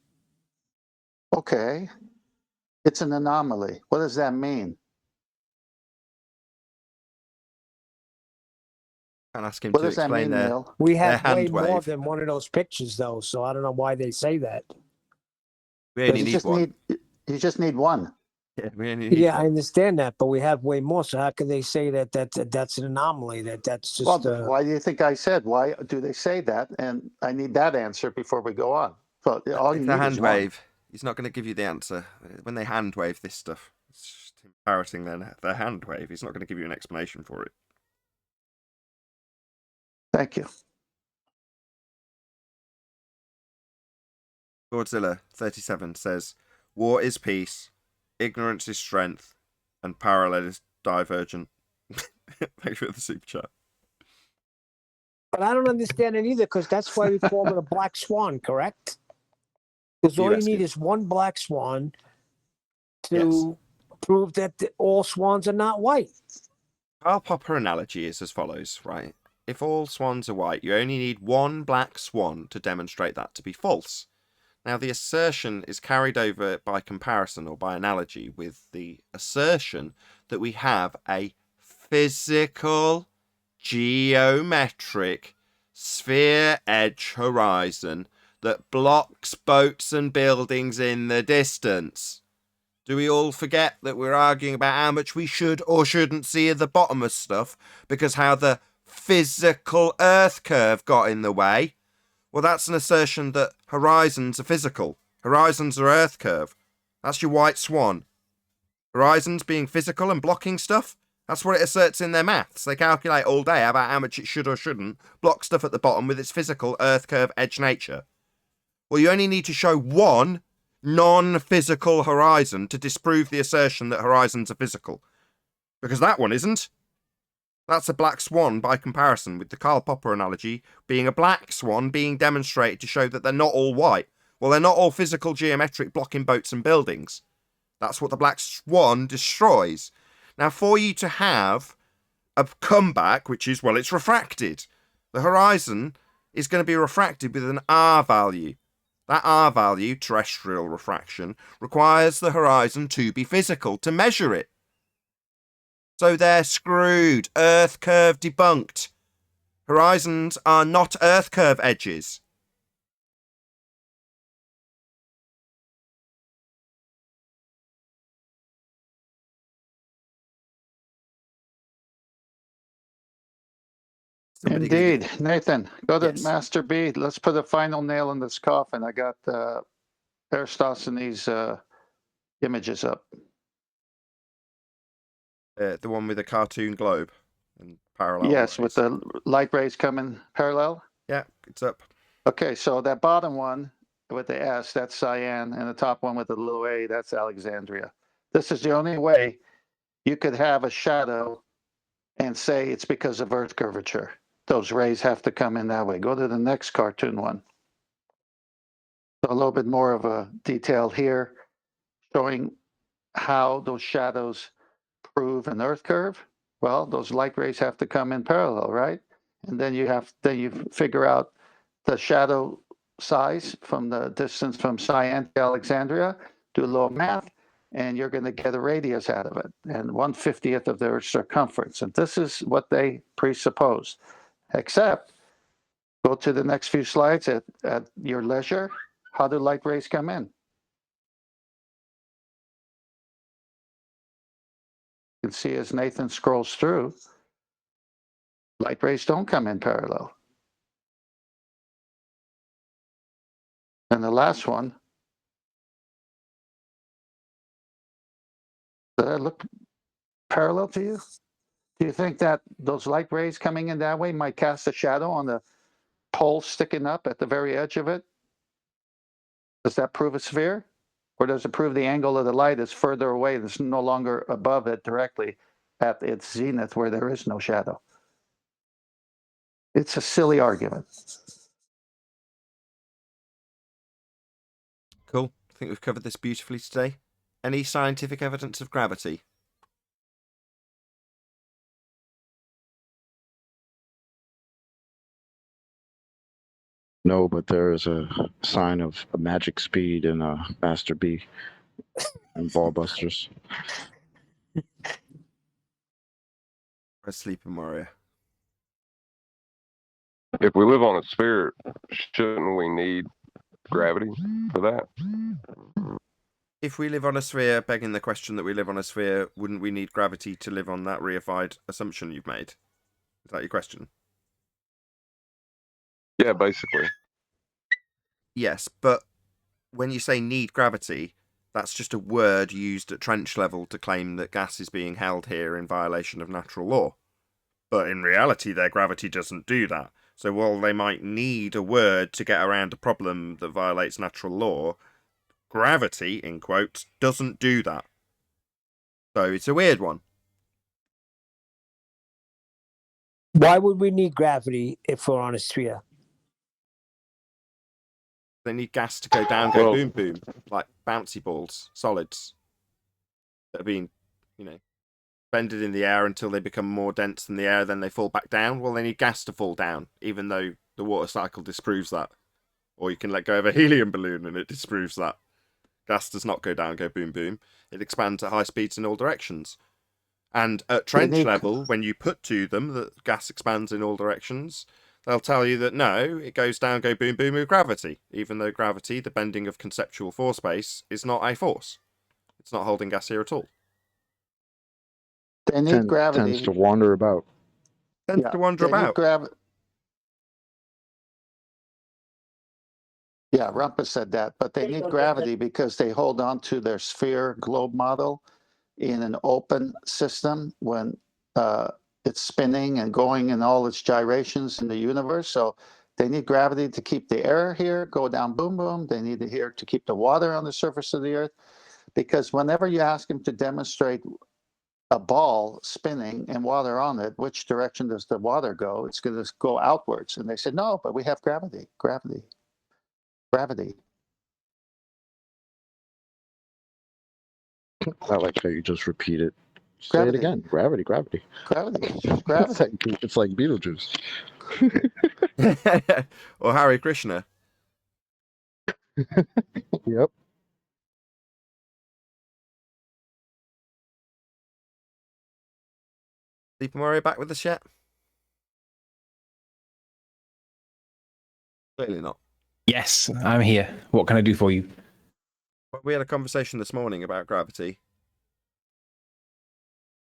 Okay. It's an anomaly. What does that mean? Can't ask him What to does that explain mean, their, Neil? We have their way hand more wave. than one of those pictures, though, so I don't know why they say that. We only need one. You just need one. Yeah, we only need Yeah, one. I understand that, but we have way more. So how can they say that's an anomaly? That's just. Well, why do you think I said? Why do they say that? And I need that answer before we go on. So all you It's need a hand is one. wave. He's not going to give you the answer. When they hand wave this stuff, it's just him parroting their hand wave. He's not going to give you an explanation for it. Thank you. Godzilla 37 says, "War is peace, ignorance is strength, and parallel is divergent." Thanks for the super chat. But I don't understand it either, because that's why we call it a black swan, correct? Because all you need is one black swan to prove that all swans are not white. Karl Popper analogy is as follows, right? If all swans are white, you only need one black swan to demonstrate that to be false. Now, the assertion is carried over by comparison or by analogy with the assertion that we have a physical, geometric, sphere edge horizon that blocks boats and buildings in the distance. Do we all forget that we're arguing about how much we should or shouldn't see at the bottom of stuff because how the physical Earth curve got in the way? Well, that's an assertion that horizons are physical. Horizons are Earth curve. That's your white swan. Horizons being physical and blocking stuff. That's what it asserts in their maths. They calculate all day about how much it should or shouldn't block stuff at the bottom with its physical Earth curve edge nature. Well, you only need to show one non-physical horizon to disprove the assertion that horizons are physical. Because that one isn't. That's a black swan by comparison, with the Karl Popper analogy being a black swan being demonstrated to show that they're not all white. Well, they're not all physical geometric blocking boats and buildings. That's what the black swan destroys. Now, for you to have a comeback, which is, well, it's refracted. The horizon is going to be refracted with an R value. That R value, terrestrial refraction, requires the horizon to be physical to measure it. So they're screwed. Earth curve debunked. Horizons are not Earth curve edges. Indeed. Nathan, go to Yes. Master B. Let's put a final nail in this coffin. I got Aristosthenes' images up. The one with the cartoon globe and parallel Yes, with rays. the light rays coming parallel. Yeah, it's up. Okay, so that bottom one with the S, that's cyan, and the top one with the little A, that's Alexandria. This is the only way you could have a shadow and say it's because of Earth curvature. Those rays have to come in that way. Go to the next cartoon one. So a little bit more of a detail here, showing how those shadows prove an Earth curve. Well, those light rays have to come in parallel, right? And then you figure out the shadow size from the distance from Cyan to Alexandria, do a little math, and you're going to get a radius out of it, and 1/50th of their circumference. And this is what they presuppose. Except, go to the next few slides at your leisure. How do light rays come in? You can see as Nathan scrolls through, light rays don't come in parallel. And the last one, does that look parallel to you? Do you think that those light rays coming in that way might cast a shadow on the pole sticking up at the very edge of it? Does that prove a sphere? Or does it prove the angle of the light is further away, it's no longer above it directly at its zenith where there is no shadow? It's a silly argument. Cool. I think we've covered this beautifully today. Any scientific evidence of gravity? No, but there is a sign of a magic speed in Master B and Ballbusters. Or a sleeping warrior? If we live on a sphere, shouldn't we need gravity for that? If we live on a sphere, begging the question that we live on a sphere, wouldn't we need gravity to live on that reified assumption you've made? Is that your question? Yeah, basically. Yes, but when you say need gravity, that's just a word used at trench level to claim that gas is being held here in violation of natural law. But in reality, their gravity doesn't do that. So while they might need a word to get around a problem that violates natural law, gravity, in quotes, doesn't do that. So it's a weird one. Why would we need gravity if we're on a sphere? They need gas to go down, go boom, boom, like bouncy balls, solids that have been, suspended in the air until they become more dense than the air, then they fall back down. Well, they need gas to fall down, even though the water cycle disproves that. Or you can let go of a helium balloon and it disproves that. Gas does not go down, go boom, boom. It expands at high speeds in all directions. And at trench level, when you put to them that gas expands in all directions, they'll tell you that no, it goes down, go boom, boom with gravity, even though gravity, the bending of conceptual force space, is not a force. It's not holding gas here at all. They need gravity. Tends to wander about. Tends to wander about. Yeah, Rumpus said that, but they need gravity because they hold on to their sphere globe model in an open system when it's spinning and going in all its gyrations in the universe. So they need gravity to keep the air here, go down, boom, boom. They need it here to keep the water on the surface of the earth. Because whenever you ask them to demonstrate a ball spinning and water on it, which direction does the water go? It's going to go outwards. And they said, no, but we have gravity. I like how you just repeat it. Say Gravity. it again. Gravity. It's like Beetlejuice. Or Hare Krishna. Yep. Super Mario back with us yet? Clearly not. Yes, I'm here. What can I do for you? We had a conversation this morning about gravity.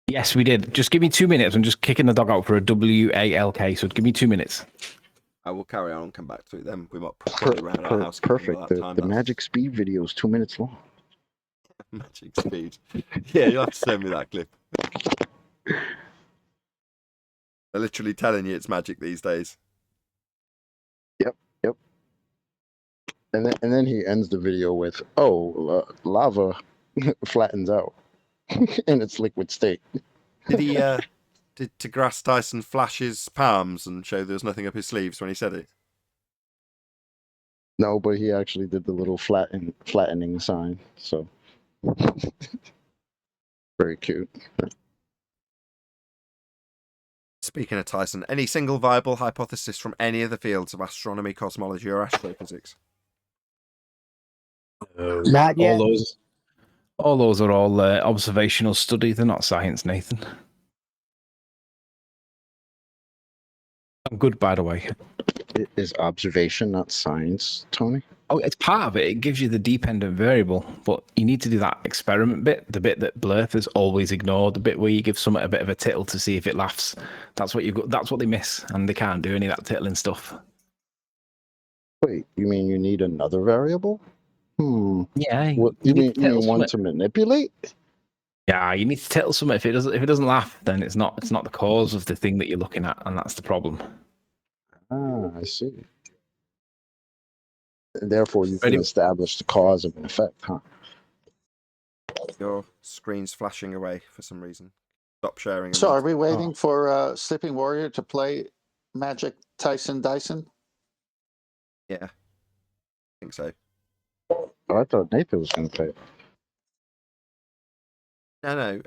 Yes, we did. Just give me 2 minutes. I'm just kicking the dog out for a WALK, so give me 2 minutes. I will carry on and come back to it then. We might probably round our house. Perfect. The magic speed video is 2 minutes long. Magic speed. Yeah, you'll have to send me that clip. They're literally telling you it's magic these days. Yep. And then he ends the video with, lava flattens out in its liquid state. Did deGrasse Tyson flash his palms and show there was nothing up his sleeves when he said it? No, but he actually did the little flattening sign. So very cute. Speaking of Tyson, any single viable hypothesis from any of the fields of astronomy, cosmology, or astrophysics? Not yet. All those are all observational study. They're not science, Nathan. I'm good, by the way. It is observation, not science, Tony. Oh, it's part of it. It gives you the dependent variable, but you need to do that experiment bit, the bit that Blurthers always ignore, the bit where you give someone a bit of a tittle to see if it laughs. That's what that's what they miss, and they can't do any of that tittling stuff. Wait, you mean you need another variable? Yeah. What, you mean one to manipulate? Yeah, you need to tittle something. If it doesn't laugh, then it's not the cause of the thing that you're looking at, and that's the problem. Ah, I see. And therefore, you can establish the cause of an effect, huh? Your screen's flashing away for some reason. Stop sharing. So are we waiting for Sleeping Warrior to play Magic Tyson Dyson? Yeah, I think so. Oh, I thought Nathan was going to play it. No, I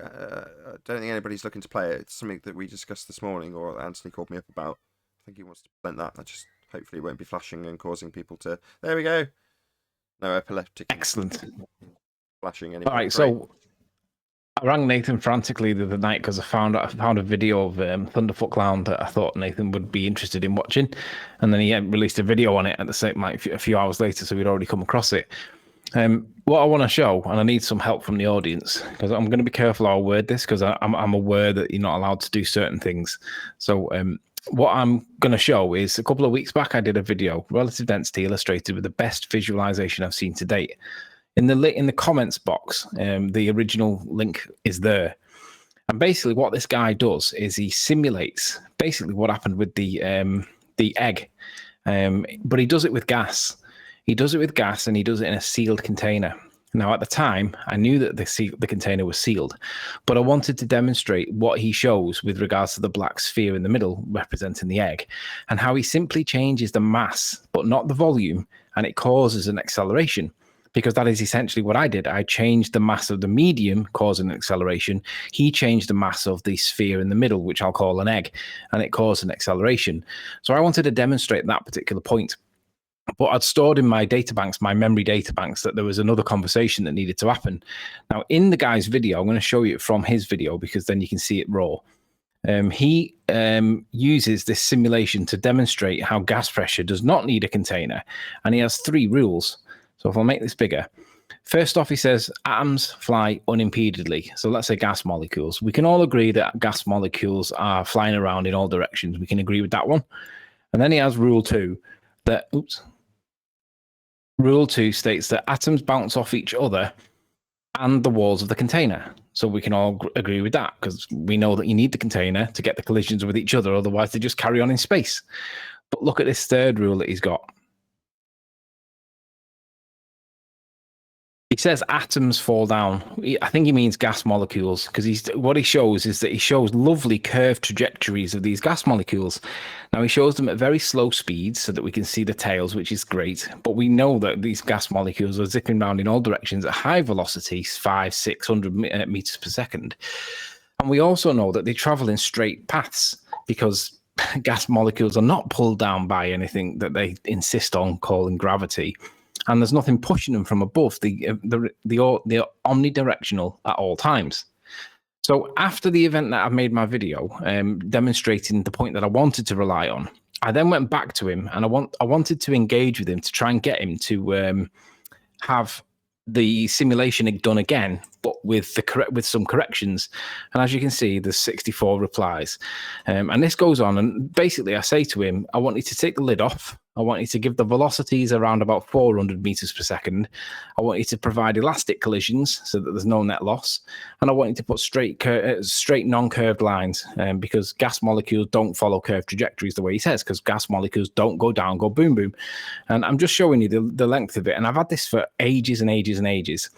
don't think anybody's looking to play it. It's something that we discussed this morning, or Anthony called me up about. I think he wants to present that. I just hopefully won't be flashing and causing people to. There we go. No epileptic. Excellent. Flashing anyway. All right, so I rang Nathan frantically the other night because I found a video of Thunderfoot Clown that I thought Nathan would be interested in watching, and then he released a video on it at the same like a few hours later, so we'd already come across it. What I want to show, and I need some help from the audience because I'm going to be careful how I word this because I'm aware that you're not allowed to do certain things. So what I'm going to show is a couple of weeks back I did a video, relative density illustrated with the best visualization I've seen to date. In the comments box, the original link is there. And basically what this guy does is he simulates basically what happened with the egg, but he does it with gas. He does it with gas and he does it in a sealed container. Now, at the time, I knew that the container was sealed, but I wanted to demonstrate what he shows with regards to the black sphere in the middle representing the egg and how he simply changes the mass, but not the volume, and it causes an acceleration. Because that is essentially what I did. I changed the mass of the medium, causing an acceleration. He changed the mass of the sphere in the middle, which I'll call an egg, and it caused an acceleration. So I wanted to demonstrate that particular point. But I'd stored in my databanks, my memory databanks, that there was another conversation that needed to happen. Now, in the guy's video, I'm going to show you it from his video because then you can see it raw. He uses this simulation to demonstrate how gas pressure does not need a container, and he has 3 rules. So if I'll make this bigger, first off, he says atoms fly unimpededly. So let's say gas molecules. We can all agree that gas molecules are flying around in all directions. We can agree with that one. And then he has rule 2 that, Rule 2 states that atoms bounce off each other and the walls of the container. So we can all agree with that, because we know that you need the container to get the collisions with each other, otherwise they just carry on in space. But look at this third rule that he's got. He says atoms fall down. I think he means gas molecules, because what he shows is that he shows lovely curved trajectories of these gas molecules. Now, he shows them at very slow speeds so that we can see the tails, which is great. But we know that these gas molecules are zipping around in all directions at high velocities, 500-600 meters per second. And we also know that they travel in straight paths, because gas molecules are not pulled down by anything that they insist on calling gravity. And there's nothing pushing them from above. They're omnidirectional at all times. So after the event that I've made my video demonstrating the point that I wanted to rely on, I then went back to him and I wanted to engage with him to try and get him to have the simulation done again, but with some corrections. And as you can see, there's 64 replies. And this goes on. And basically, I say to him, I want you to take the lid off. I want you to give the velocities around about 400 meters per second. I want you to provide elastic collisions so that there's no net loss. And I want you to put straight non-curved lines, because gas molecules don't follow curved trajectories the way he says, because gas molecules don't go down, go boom, boom. And I'm just showing you the length of it. And I've had this for ages and ages and ages.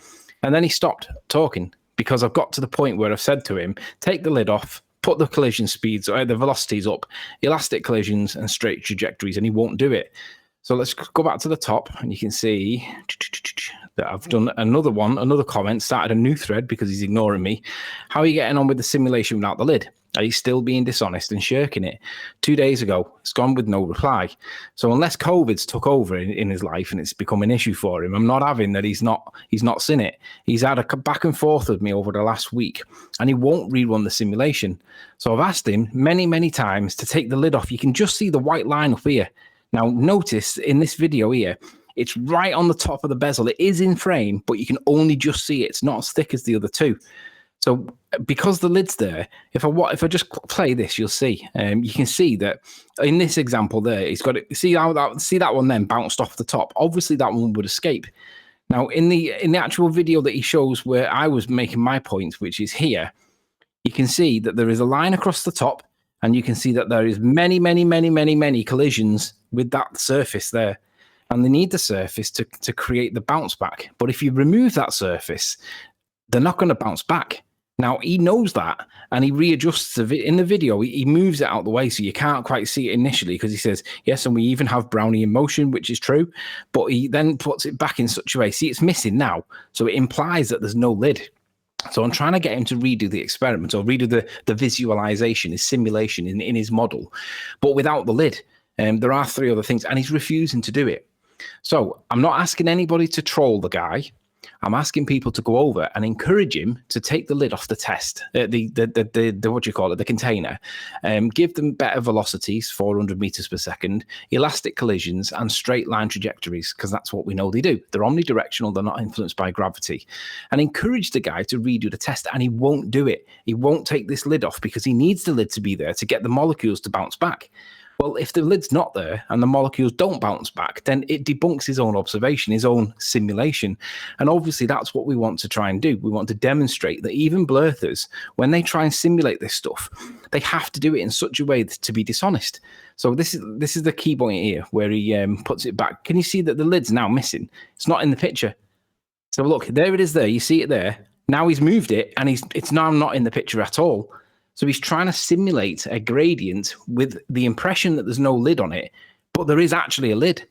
And then he stopped talking, because I've got to the point where I've said to him, take the lid off, put the collision speeds or the velocities up, elastic collisions and straight trajectories, and he won't do it. So let's go back to the top, and you can see that I've done another comment, started a new thread because he's ignoring me. How are you getting on with the simulation without the lid? Are you still being dishonest and shirking it? 2 days ago, it's gone with no reply. So unless COVID's took over in his life and it's become an issue for him, I'm not having that he's not seen it. He's had a back and forth with me over the last week, and he won't rerun the simulation. So I've asked him many, many times to take the lid off. You can just see the white line up here. Now, notice in this video here, it's right on the top of the bezel. It is in frame, but you can only just see it. It's not as thick as the other two. So because the lid's there, if I just play this, you'll see. You can see that in this example there, he's got it. See that one then bounced off the top. Obviously, that one would escape. Now, in the actual video that he shows where I was making my point, which is here, you can see that there is a line across the top, and you can see that there is many, many, many, many, many collisions with that surface there. And they need the surface to create the bounce back. But if you remove that surface, they're not going to bounce back. Now, he knows that, and he readjusts in the video. He moves it out the way so you can't quite see it initially, because he says, yes, and we even have Brownian motion, which is true, but he then puts it back in such a way. See, it's missing now, so it implies that there's no lid. So I'm trying to get him to redo the experiment or redo the visualization, his simulation in his model, but without the lid. There are 3 other things, and he's refusing to do it. So I'm not asking anybody to troll the guy. I'm asking people to go over and encourage him to take the lid off the test, the container, give them better velocities, 400 meters per second, elastic collisions, and straight line trajectories, because that's what we know they do. They're omnidirectional. They're not influenced by gravity. And encourage the guy to redo the test, and he won't do it. He won't take this lid off because he needs the lid to be there to get the molecules to bounce back. Well, if the lid's not there and the molecules don't bounce back, then it debunks his own observation, his own simulation. And obviously, that's what we want to try and do. We want to demonstrate that even blurthers, when they try and simulate this stuff, they have to do it in such a way to be dishonest. So this is the key point here, where he puts it back. Can you see that the lid's now missing? It's not in the picture. So look, there it is there. You see it there. Now he's moved it, and it's now not in the picture at all. So he's trying to simulate a gradient with the impression that there's no lid on it, but there is actually a lid.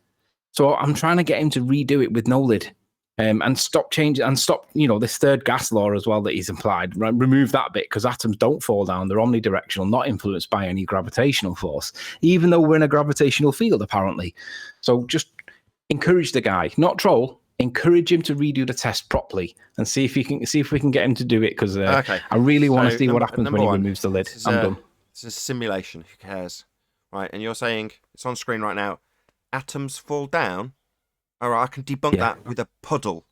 So I'm trying to get him to redo it with no lid, and stop changing and stop, this third gas law as well that he's implied. Remove that bit, because atoms don't fall down. They're omnidirectional, not influenced by any gravitational force, even though we're in a gravitational field, apparently. So just encourage the guy, not troll. Encourage him to redo the test properly and see if we can get him to do it, because I really want to see what happens when he removes the lid. I'm done. It's a simulation. Who cares? Right, and you're saying it's on screen right now. Atoms fall down. All right, I can debunk that with a puddle.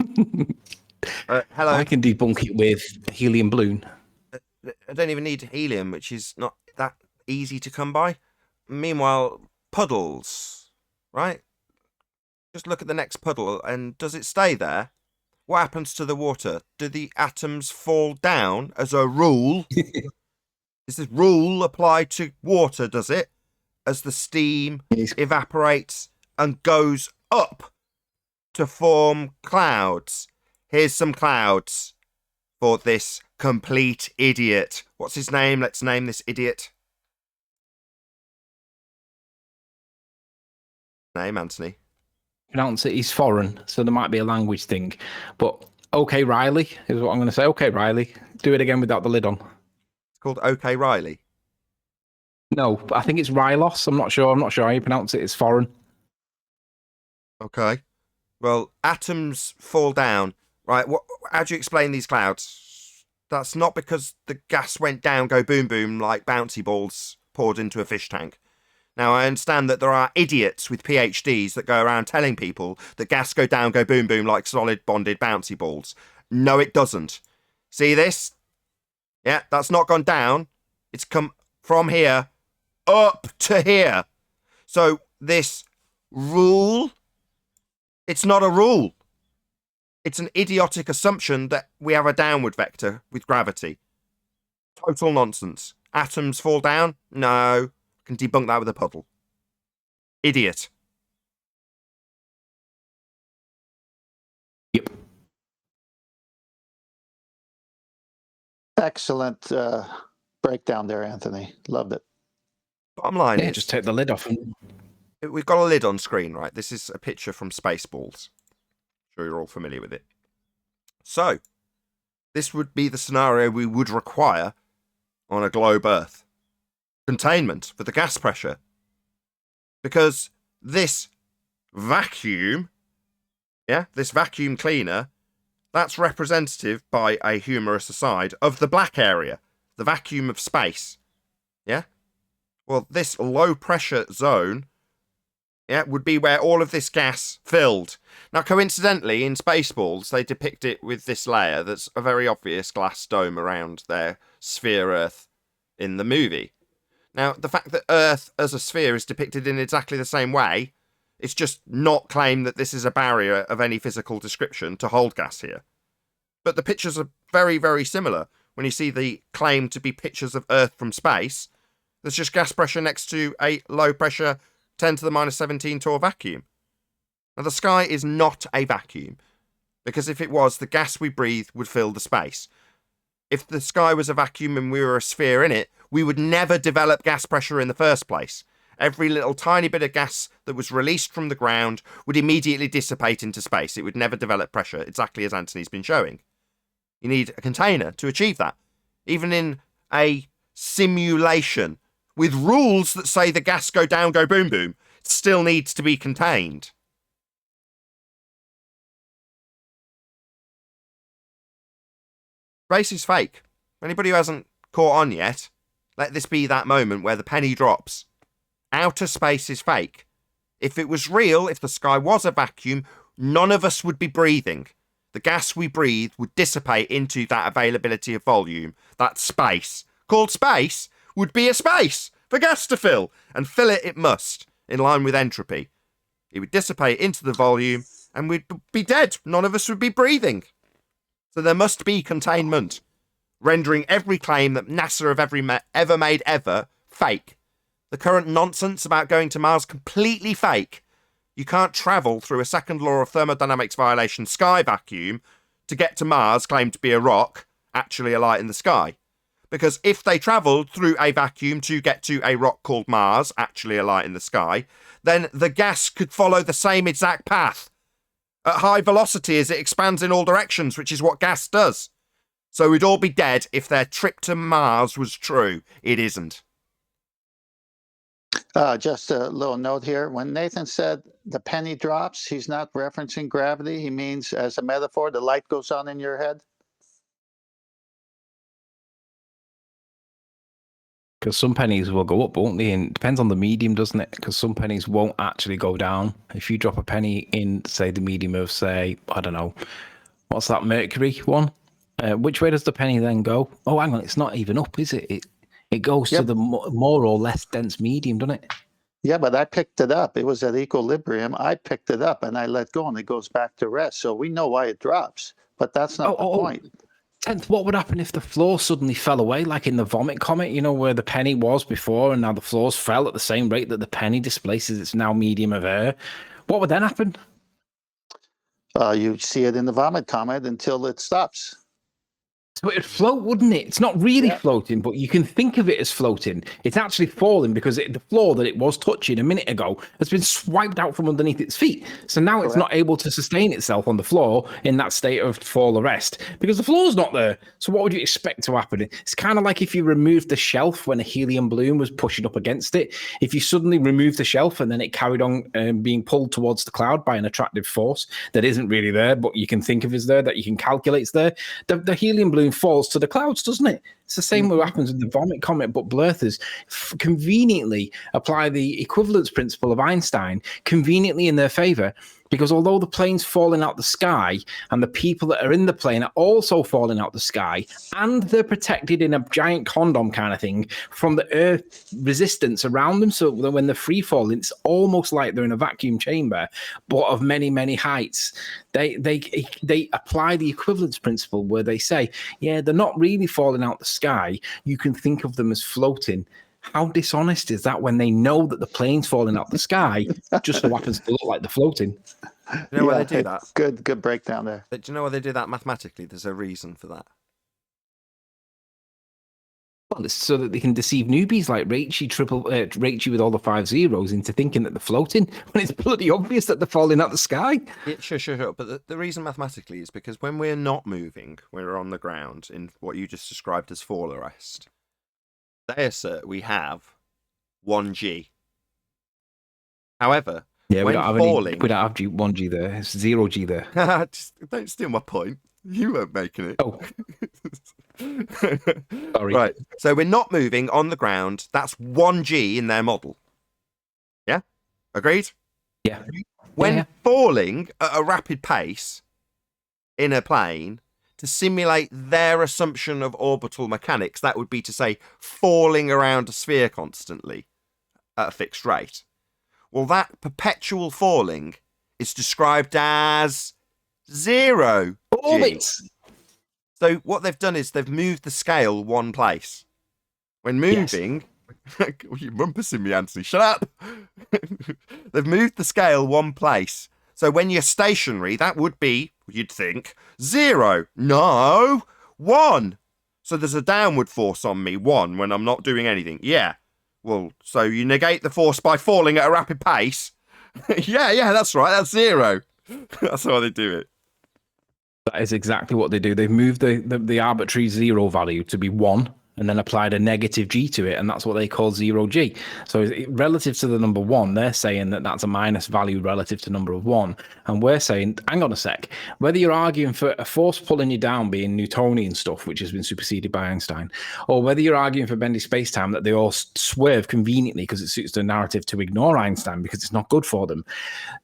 Hello. I can debunk it with helium balloon. I don't even need helium, which is not that easy to come by. Meanwhile, puddles, right? Just look at the next puddle, and does it stay there? What happens to the water? Do the atoms fall down as a rule? Does this rule apply to water, does it? As the steam evaporates and goes up to form clouds. Here's some clouds for this complete idiot. What's his name? Let's name this idiot. Name, Anthony. Pronounce it. He's foreign, so there might be a language thing. But OK Riley is what I'm going to say. OK Riley, do it again without the lid on. It's called OK Riley. No, I think it's Rylos. I'm not sure. I'm not sure how you pronounce it. It's foreign. Okay. Well, atoms fall down, right? How do you explain these clouds? That's not because the gas went down, go boom boom, like bouncy balls poured into a fish tank. Now, I understand that there are idiots with PhDs that go around telling people that gas go down, go boom boom like solid bonded bouncy balls. No, it doesn't. See this? Yeah, that's not gone down. It's come from here up to here. So this rule, it's not a rule. It's an idiotic assumption that we have a downward vector with gravity. Total nonsense. Atoms fall down? No. Can debunk that with a puddle. Idiot. Yep. Excellent breakdown there, Anthony. Loved it. Bottom line is, just take the lid off. We've got a lid on screen, right? This is a picture from Spaceballs. I'm sure you're all familiar with it. So, this would be the scenario we would require on a globe Earth. Containment for the gas pressure. Because this vacuum, this vacuum cleaner, that's representative, by a humorous aside, of the black area, the vacuum of space. Yeah? Well, this low pressure zone, would be where all of this gas filled. Now, coincidentally, in Spaceballs, they depict it with this layer that's a very obvious glass dome around their sphere Earth in the movie. Now, the fact that Earth as a sphere is depicted in exactly the same way, it's just not claimed that this is a barrier of any physical description to hold gas here. But the pictures are very, very similar. When you see the claim to be pictures of Earth from space, there's just gas pressure next to a low pressure 10 to the minus 17 torr vacuum. Now, the sky is not a vacuum, because if it was, the gas we breathe would fill the space. If the sky was a vacuum and we were a sphere in it, we would never develop gas pressure in the first place. Every little tiny bit of gas that was released from the ground would immediately dissipate into space. It would never develop pressure, exactly as Anthony's been showing. You need a container to achieve that. Even in a simulation with rules that say the gas go down, go boom boom, it still needs to be contained. Space is fake. Anybody who hasn't caught on yet, let this be that moment where the penny drops. Outer space is fake. If it was real, if the sky was a vacuum, none of us would be breathing. The gas we breathe would dissipate into that availability of volume. That space, called space, would be a space for gas to fill, and fill it must, in line with entropy. It would dissipate into the volume, and we'd be dead. None of us would be breathing. So there must be containment, rendering every claim that NASA have ever made fake. The current nonsense about going to Mars completely fake. You can't travel through a second law of thermodynamics violation sky vacuum to get to Mars, claimed to be a rock, actually a light in the sky. Because if they travelled through a vacuum to get to a rock called Mars, actually a light in the sky, then the gas could follow the same exact path at high velocity as it expands in all directions, which is what gas does. So we'd all be dead if their trip to Mars was true. It isn't. Just a little note here. When Nathan said the penny drops, he's not referencing gravity. He means, as a metaphor, the light goes on in your head. Because some pennies will go up, won't they? And it depends on the medium, doesn't it? Because some pennies won't actually go down. If you drop a penny in, say, the medium of, say, I don't know, what's that mercury one? Which way does the penny then go? Oh, hang on, it's not even up, is it? It goes to the more or less dense medium, doesn't it? Yeah, but I picked it up. It was at equilibrium. I picked it up and I let go and it goes back to rest. So we know why it drops, but that's not the point. 10th, what would happen if the floor suddenly fell away, like in the vomit comet, where the penny was before and now the floors fell at the same rate that the penny displaces its now medium of air? What would then happen? You see it in the vomit comet until it stops. So it'd float, wouldn't it? It's not really floating, but you can think of it as floating. It's actually falling because the floor that it was touching a minute ago has been swiped out from underneath its feet. So now it's not able to sustain itself on the floor in that state of fall or rest because the floor's not there. So what would you expect to happen? It's kind of like if you removed the shelf when a helium balloon was pushing up against it. If you suddenly remove the shelf and then it carried on being pulled towards the cloud by an attractive force that isn't really there, but you can think of as there, that you can calculate is there, the helium balloon falls to the clouds, doesn't it? It's the same way what happens with the vomit comet, but Blurthers conveniently apply the equivalence principle of Einstein conveniently in their favor, because although the plane's falling out the sky and the people that are in the plane are also falling out the sky, and they're protected in a giant condom kind of thing from the earth resistance around them, so that when they're free falling, it's almost like they're in a vacuum chamber, but of many, many heights. They apply the equivalence principle where they say, yeah, they're not really falling out the sky. You can think of them as floating. How dishonest is that when they know that the plane's falling out the sky, just so happens to look like they're floating? You know why they do that? Good breakdown there. But do you know why they do that mathematically? There's a reason for that. Well, it's so that they can deceive newbies like Rachie with all the 5 zeros into thinking that they're floating when it's bloody obvious that they're falling out the sky. Yeah, sure. But the reason mathematically is because when we're not moving, we're on the ground in what you just described as fall arrest. They assert we have 1G. However, yeah, when falling, we don't have 1G there. It's 0G there. Just don't steal my point. You weren't making it. Oh. Sorry. Right. So we're not moving on the ground. That's 1G in their model. Yeah? Agreed? Yeah. When falling at a rapid pace in a plane, to simulate their assumption of orbital mechanics, that would be to say falling around a sphere constantly at a fixed rate. Well, that perpetual falling is described as 0G. Orbits. So what they've done is they've moved the scale one place. When moving, you're rumpusing me, Anthony. Shut up. They've moved the scale one place. So when you're stationary, that would be, you'd think, 0. No, 1. So there's a downward force on me, 1, when I'm not doing anything. Yeah. Well, so you negate the force by falling at a rapid pace. yeah, that's right. That's 0. That's how they do it. That is exactly what they do. They've moved the arbitrary 0 value to be 1 and then applied a negative G to it, and that's what they call 0G. So relative to the number 1, they're saying that that's a minus value relative to number of 1. And we're saying, hang on a sec, whether you're arguing for a force pulling you down being Newtonian stuff, which has been superseded by Einstein, or whether you're arguing for bendy space-time that they all swerve conveniently because it suits the narrative to ignore Einstein because it's not good for them,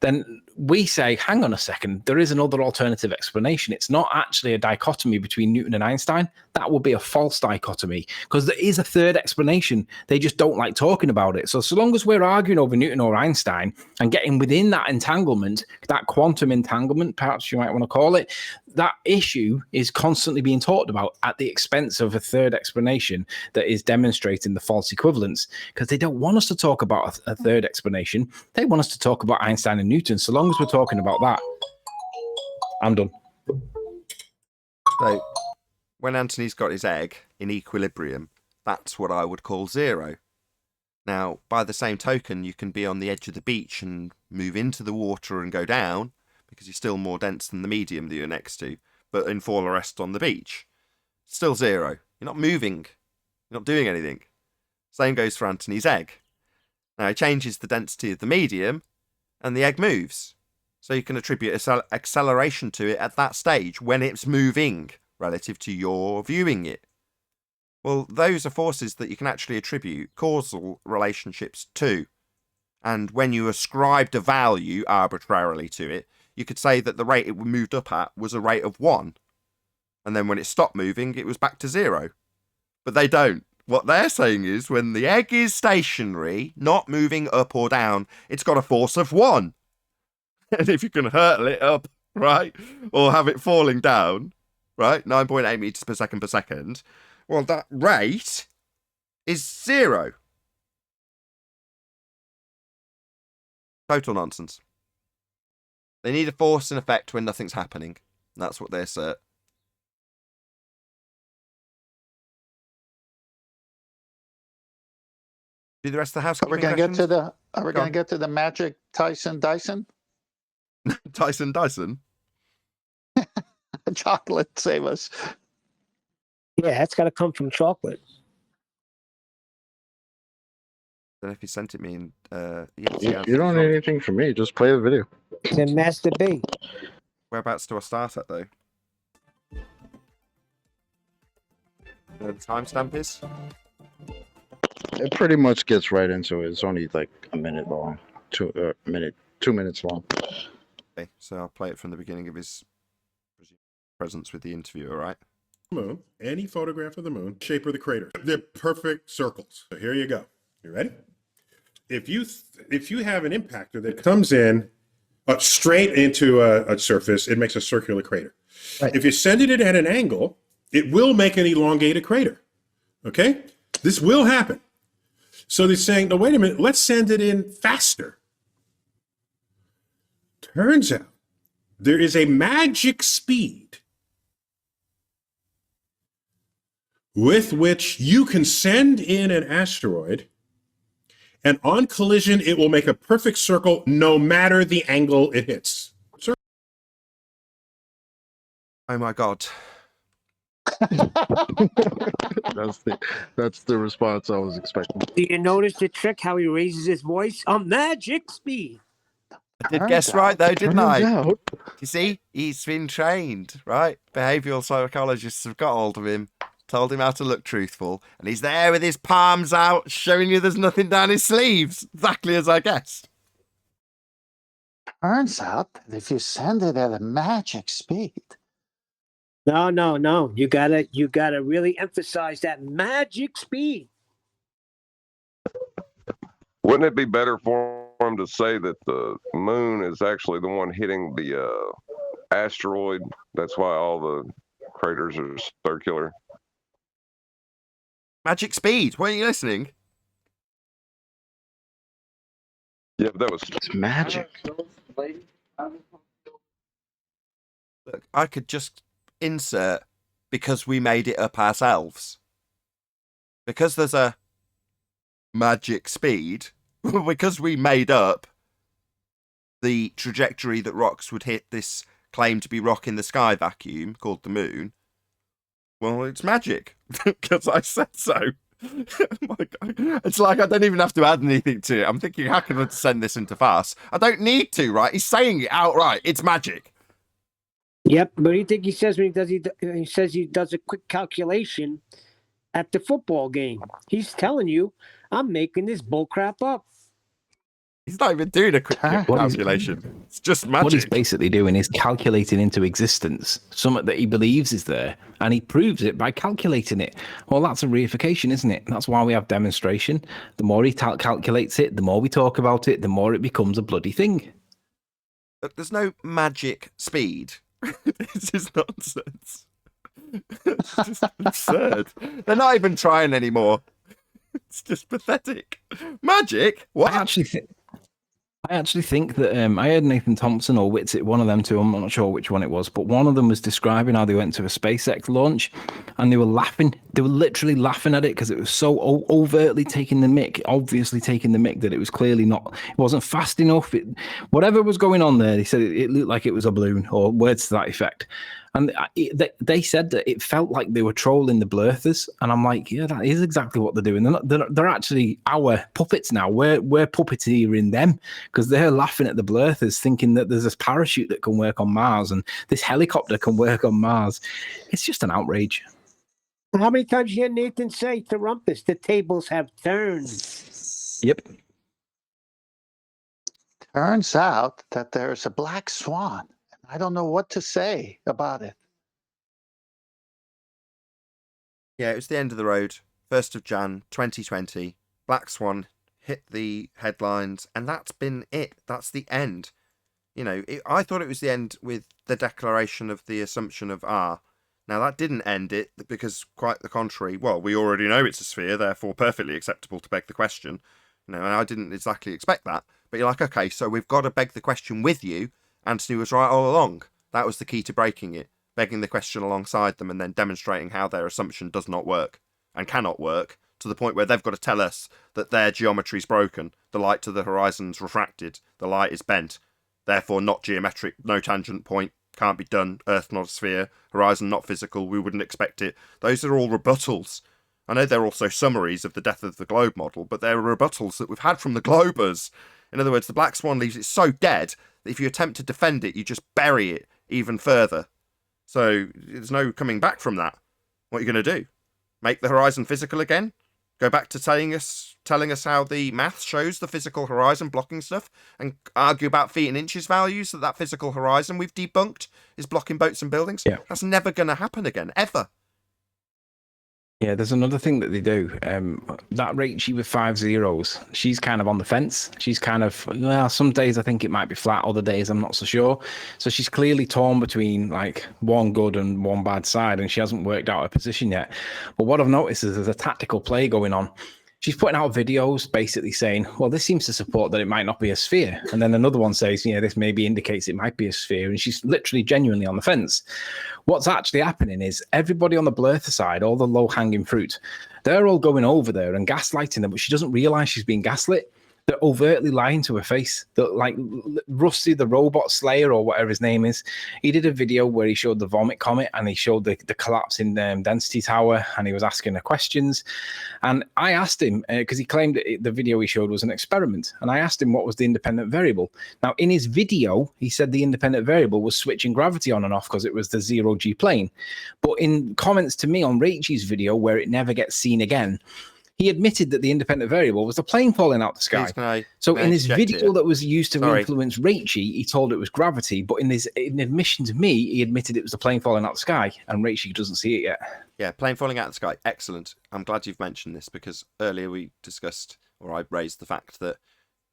then we say, hang on a second, there is another alternative explanation. It's not actually a dichotomy between Newton and Einstein. That would be a false dichotomy because there is a third explanation. They just don't like talking about it. So long as we're arguing over Newton or Einstein and getting within that entanglement, that quantum entanglement, perhaps you might want to call it, that issue is constantly being talked about at the expense of a third explanation that is demonstrating the false equivalence, because they don't want us to talk about a third explanation. They want us to talk about Einstein and Newton. So long as we're talking about that, I'm done. So when Anthony's got his egg in equilibrium, that's what I would call 0. Now, by the same token, you can be on the edge of the beach and move into the water and go down, because you're still more dense than the medium that you're next to, but in fall arrest on the beach, still 0. You're not moving. You're not doing anything. Same goes for Anthony's egg. Now, it changes the density of the medium, and the egg moves. So you can attribute acceleration to it at that stage when it's moving relative to your viewing it. Well, those are forces that you can actually attribute causal relationships to. And when you ascribed a value arbitrarily to it, you could say that the rate it moved up at was a rate of 1. And then when it stopped moving, it was back to 0. But they don't. what they're saying is when the egg is stationary, not moving up or down, it's got a force of 1. And if you can hurtle it up, right, or have it falling down, right, 9.8 meters per second, well, that rate is 0. Total nonsense. They need a force and effect when nothing's happening. That's what they assert. Do the rest of the house. Are we going to get to the? Are we going to get to the magic Tyson Dyson? Tyson Dyson. Chocolate, save us. Yeah, that's got to come from chocolate. I don't know if he sent it me in. You don't need anything from me. Just play the video. To Master B. Whereabouts do I start at, though? The timestamp is? It pretty much gets right into it. It's only like a minute long. 2 minutes long. Okay, so I'll play it from the beginning of his presence with the interview, all right? Moon, any photograph of the moon, shape of the crater. They're perfect circles. So here you go. You ready? If you have an impactor that comes in straight into a surface, it makes a circular crater. Right. If you send it at an angle, it will make an elongated crater. Okay? This will happen. So they're saying, no, wait a minute, let's send it in faster. Turns out there is a magic speed with which you can send in an asteroid, and on collision, it will make a perfect circle no matter the angle it hits. Oh my God. That's the response I was expecting. Do you notice the trick, how he raises his voice? A magic speed. I did guess right, though, didn't I? Out. You see, he's been trained, right? Behavioural psychologists have got hold of him, told him how to look truthful, and he's there with his palms out, showing you there's nothing down his sleeves, exactly as I guessed. Turns out that if you send it at a magic speed. No. You gotta really emphasize that magic speed. Wouldn't it be better for him to say that the moon is actually the one hitting the asteroid? That's why all the craters are circular. Magic speed. Weren't you listening? Yeah, but that was It's magic. Look, I could just insert because we made it up ourselves. Because there's a magic speed, because we made up the trajectory that rocks would hit this claimed to be rock in the sky vacuum called the moon. Well, it's magic because I said so. Oh my God. It's like I don't even have to add anything to it. I'm thinking, how can I send this into farce? I don't need to, right? He's saying it outright. It's magic. Yep, but you think he says when he says he does a quick calculation at the football game. He's telling you, I'm making this bullcrap up. He's not even doing a quick calculation. It's just magic. What he's basically doing is calculating into existence something that he believes is there, and he proves it by calculating it. Well, that's a reification, isn't it? That's why we have demonstration. The more he calculates it, the more we talk about it, the more it becomes a bloody thing. Look, there's no magic speed. This is nonsense. It's just absurd. They're not even trying anymore. It's just pathetic. Magic? What? I actually think that I heard Nathan Thompson or Whitsitt, one of them two, I'm not sure which one it was, but one of them was describing how they went to a SpaceX launch and they were laughing. They were literally laughing at it because it was so overtly taking the mick, obviously taking the mick, that it was clearly not, it wasn't fast enough. Whatever was going on there, they said it looked like it was a balloon or words to that effect. And they said that it felt like they were trolling the blurthers. And I'm like, yeah, that is exactly what they're doing. They're actually our puppets now. We're puppeteering them because they're laughing at the blurthers, thinking that there's this parachute that can work on Mars and this helicopter can work on Mars. It's just an outrage. How many times you hear Nathan say to Rumpus, the tables have turned? Yep. Turns out that there's a black swan. I don't know what to say about it. Yeah, it was the end of the road 1st of Jan 2020, Black Swan hit the headlines, and that's been it. That's the end. You know, I thought it was the end with the declaration of the assumption of R. Now, that didn't end it, because quite the contrary. Well, we already know it's a sphere, therefore perfectly acceptable to beg the question. You know, and I didn't exactly expect that. But you're like, okay, so we've got to beg the question with you. Anthony was right all along. That was the key to breaking it. Begging the question alongside them and then demonstrating how their assumption does not work and cannot work, to the point where they've got to tell us that their geometry's broken. The light to the horizon's refracted. The light is bent. Therefore not geometric, no tangent point, can't be done, Earth not a sphere, horizon not physical, we wouldn't expect it. Those are all rebuttals. I know they're also summaries of the death of the globe model, but they're rebuttals that we've had from the globers. In other words, the Black Swan leaves it so dead that if you attempt to defend it, you just bury it even further. So there's no coming back from that. What are you going to do? Make the horizon physical again? Go back to telling us how the math shows the physical horizon blocking stuff, and argue about feet and inches values that physical horizon we've debunked is blocking boats and buildings? Yeah. That's never going to happen again, ever. Yeah, there's another thing that they do. That Rachel with 5 zeros, she's kind of on the fence. She's kind of, well, some days I think it might be flat, other days I'm not so sure. So she's clearly torn between like one good and one bad side, and she hasn't worked out her position yet. But what I've noticed is there's a tactical play going on. She's putting out videos basically saying, well, this seems to support that it might not be a sphere. And then another one says, this maybe indicates it might be a sphere. And she's literally genuinely on the fence. What's actually happening is everybody on the Blurther side, all the low-hanging fruit, they're all going over there and gaslighting her, but she doesn't realize she's being gaslit. They're overtly lying to her face. They're like Rusty, the robot slayer, or whatever his name is. He did a video where he showed the vomit comet and he showed the collapse in density tower, and he was asking her questions. And I asked him, because he claimed that the video he showed was an experiment, and I asked him what was the independent variable. Now, in his video, he said the independent variable was switching gravity on and off because it was the zero-G plane. But in comments to me on Rachel's video, where it never gets seen again, he admitted that the independent variable was the plane falling out the sky. So in his video that was used to influence Rachel, he told it was gravity, but in admission to me, he admitted it was the plane falling out the sky, and Rachel doesn't see it yet. Yeah, plane falling out of the sky. Excellent. I'm glad you've mentioned this, because earlier we discussed, or I raised the fact that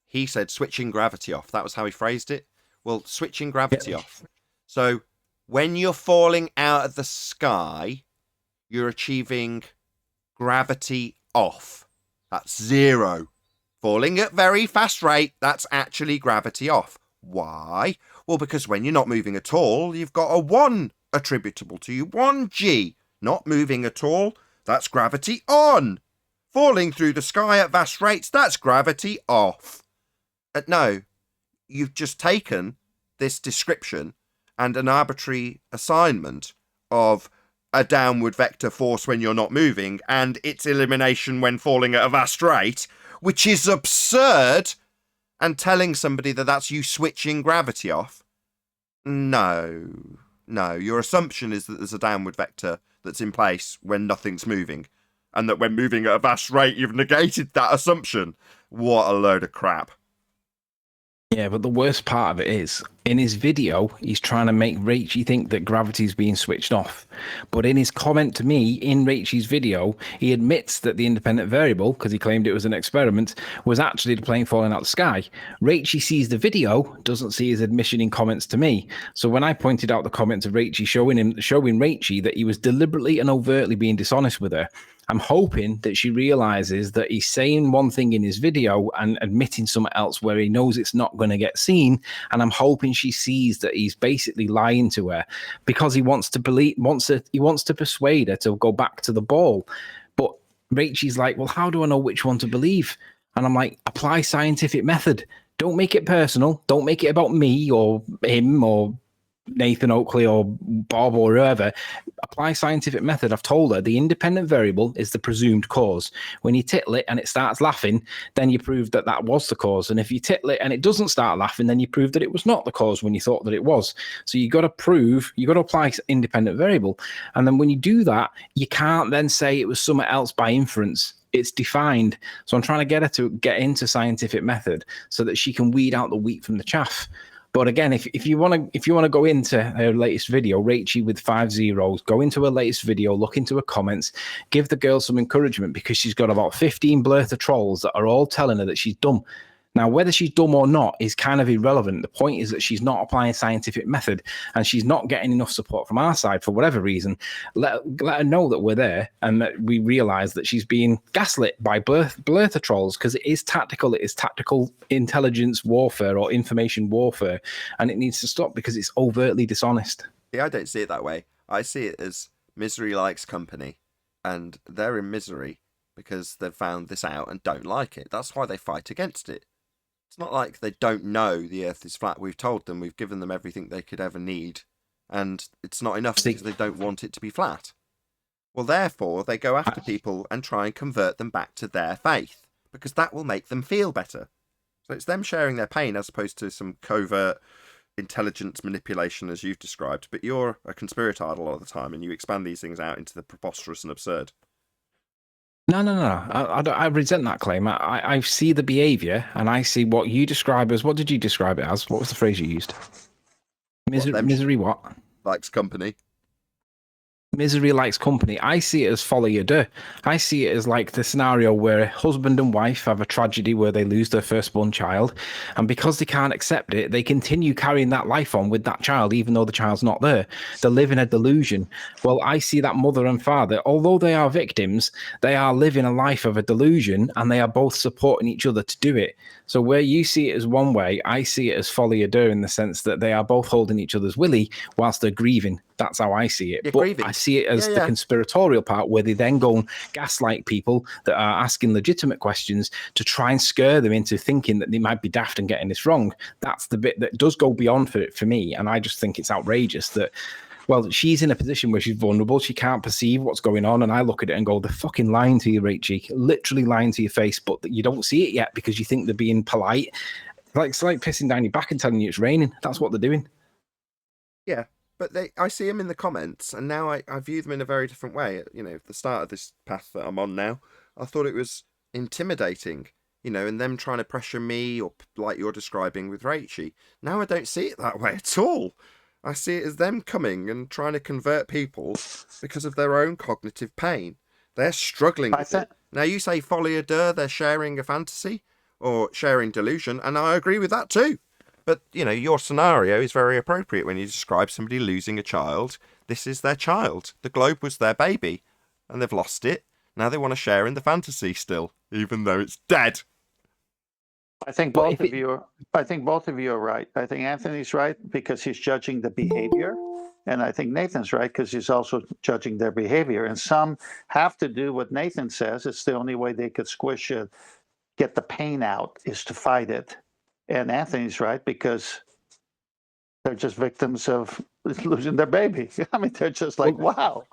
he said switching gravity off. That was how he phrased it. Well, switching gravity off. So when you're falling out of the sky, you're achieving gravity off. That's zero. Falling at very fast rate, that's actually gravity off. Why? Well, because when you're not moving at all, you've got a 1 attributable to you. 1G. Not moving at all, that's gravity on. Falling through the sky at vast rates, that's gravity off. No, you've just taken this description and an arbitrary assignment of a downward vector force when you're not moving and its elimination when falling at a vast rate, which is absurd, and telling somebody that that's you switching gravity off. No, your assumption is that there's a downward vector that's in place when nothing's moving, and that when moving at a vast rate you've negated that assumption. What a load of crap. Yeah, but the worst part of it is, in his video, he's trying to make Rachel think that gravity's being switched off. But in his comment to me, in Rachel's video, he admits that the independent variable, because he claimed it was an experiment, was actually the plane falling out the sky. Rachel sees the video, doesn't see his admission in comments to me. So when I pointed out the comments of Rachel showing Rachel that he was deliberately and overtly being dishonest with her, I'm hoping that she realizes that he's saying one thing in his video and admitting something else where he knows it's not going to get seen. And I'm hoping she sees that he's basically lying to her because he wants to persuade her to go back to the ball. But Rachel's like, well, how do I know which one to believe? And I'm like, apply scientific method. Don't make it personal. Don't make it about me or him or Nathan Oakley or Bob or whoever. Apply scientific method. I've told her the independent variable is the presumed cause. When you tickle it and it starts laughing, then you prove that that was the cause. And if you tickle it and it doesn't start laughing, then you prove that it was not the cause when you thought that it was. So you got to apply independent variable. And then when you do that, you can't then say it was something else by inference. It's defined. So I'm trying to get her to get into scientific method so that she can weed out the wheat from the chaff. But again, if you want to go into her latest video, Rachie with 5 zeros, go into her latest video, look into her comments, give the girl some encouragement, because she's got about 15 blurter trolls that are all telling her that she's dumb. Now, whether she's dumb or not is kind of irrelevant. The point is that she's not applying scientific method, and she's not getting enough support from our side for whatever reason. Let her know that we're there, and that we realize that she's being gaslit by blurter trolls, because it is tactical. It is tactical intelligence warfare or information warfare, and it needs to stop because it's overtly dishonest. Yeah, I don't see it that way. I see it as misery likes company, and they're in misery because they've found this out and don't like it. That's why they fight against it. It's not like they don't know the Earth is flat. We've told them, we've given them everything they could ever need, and it's not enough because they don't want it to be flat. Well, therefore, they go after people and try and convert them back to their faith, because that will make them feel better. So it's them sharing their pain as opposed to some covert intelligence manipulation as you've described. But you're a conspirator a lot of the time, and you expand these things out into the preposterous and absurd. No. I resent that claim. I see the behaviour, and I see what you describe as. What did you describe it as? What was the phrase you used? Misery what? Likes company. Misery likes company. I see it as folly or do. I see it as like the scenario where a husband and wife have a tragedy where they lose their firstborn child, and because they can't accept it, they continue carrying that life on with that child, even though the child's not there. They live in a delusion. Well, I see that mother and father, although they are victims, they are living a life of a delusion, and they are both supporting each other to do it. So where you see it as one way, I see it as folly or do, in the sense that they are both holding each other's willy whilst they're grieving. That's how I see it. You're but grieving. I see it as the conspiratorial part, where they then go and gaslight people that are asking legitimate questions to try and scare them into thinking that they might be daft and getting this wrong. That's the bit that does go beyond for me. And I just think it's outrageous that, well, she's in a position where she's vulnerable. She can't perceive what's going on. And I look at it and go, they're fucking lying to you, Rachie. Literally lying to your face, but you don't see it yet because you think they're being polite. It's like pissing down your back and telling you it's raining. That's what they're doing. Yeah. But I see them in the comments, and now I view them in a very different way. You know, at the start of this path that I'm on now, I thought it was intimidating, you know, and them trying to pressure me, or like you're describing with Rachie. Now I don't see it that way at all. I see it as them coming and trying to convert people because of their own cognitive pain. They're struggling with it. Now you say folly or dur, they're sharing a fantasy or sharing delusion, and I agree with that too. But, you know, your scenario is very appropriate when you describe somebody losing a child. This is their child. The globe was their baby, and they've lost it. Now they want to share in the fantasy still, even though it's dead. I think both of you are right. I think Anthony's right because he's judging the behavior. And I think Nathan's right because he's also judging their behavior. And some have to do what Nathan says. It's the only way they could squish it, get the pain out, is to fight it. And Anthony's right because they're just victims of losing their baby. I mean, they're just like, wow.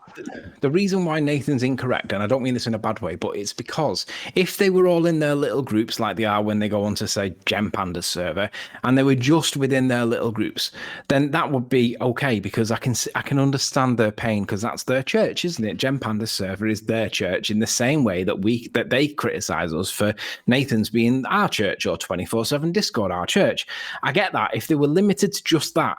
The reason why Nathan's incorrect, and I don't mean this in a bad way, but it's because if they were all in their little groups like they are when they go on to, say, Gem Panda's server, and they were just within their little groups, then that would be okay, because I can understand their pain, because that's their church, isn't it? Gem Panda's server is their church, in the same way that they criticize us for Nathan's being our church, or 24/7 Discord our church. I get that if they were limited to just that.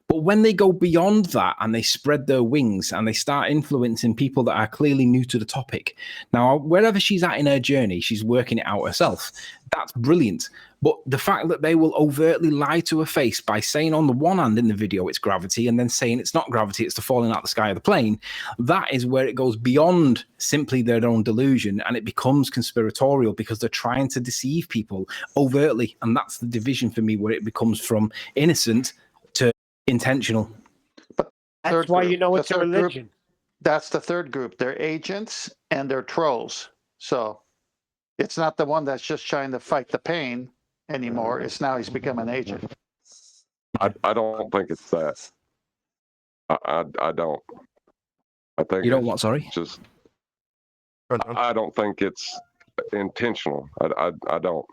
But when they go beyond that and they spread their wings and they start influencing people that are clearly new to the topic. Now, wherever she's at in her journey, she's working it out herself. That's brilliant. But the fact that they will overtly lie to her face by saying on the one hand in the video it's gravity, and then saying it's not gravity, it's the falling out of the sky of the plane, that is where it goes beyond simply their own delusion, and it becomes conspiratorial because they're trying to deceive people overtly. And that's the division for me, where it becomes from innocent to intentional. But that's why you know it's a religion. Group, that's the third group. They're agents and they're trolls. So it's not the one that's just trying to fight the pain anymore. It's now he's become an agent. I don't think it's that. I don't. I think you don't what? Sorry. Just I don't think it's intentional. I don't.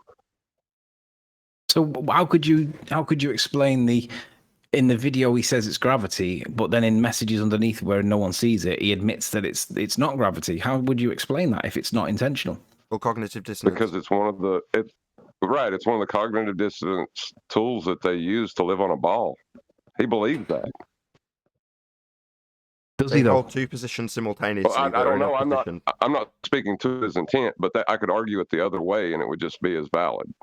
So how could you explain in the video he says it's gravity, but then in messages underneath where no one sees it, he admits that it's not gravity? How would you explain that if it's not intentional? Or cognitive dissonance? Because it's one of the Right. It's one of the cognitive dissonance tools that they use to live on a ball. He believes that. Does They he though? hold two positions simultaneously. Well, I that are don't in know. opposition. I'm not speaking to his intent, but I could argue it the other way, and it would just be as valid.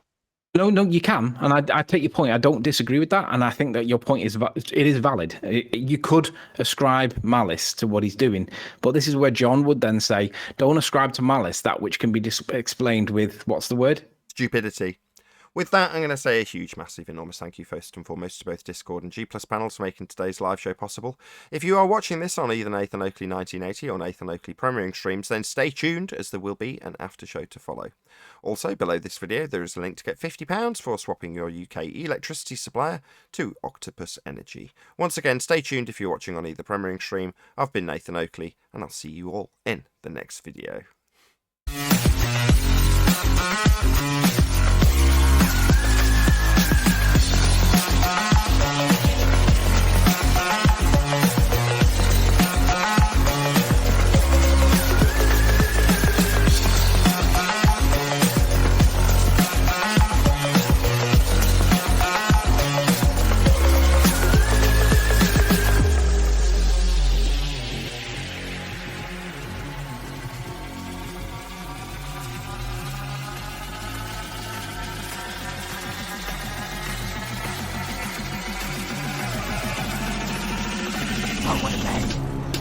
No, you can, and I take your point. I don't disagree with that, and I think that your point is it is valid. You could ascribe malice to what he's doing, but this is where John would then say, "Don't ascribe to malice that which can be explained with what's the word? Stupidity." With that, I'm going to say a huge, massive, enormous thank you first and foremost to both Discord and G+ panels for making today's live show possible. If you are watching this on either Nathan Oakley 1980 or Nathan Oakley premiering streams, then stay tuned as there will be an after show to follow. Also, below this video, there is a link to get £50 for swapping your UK electricity supplier to Octopus Energy. Once again, stay tuned if you're watching on either premiering stream. I've been Nathan Oakley, and I'll see you all in the next video.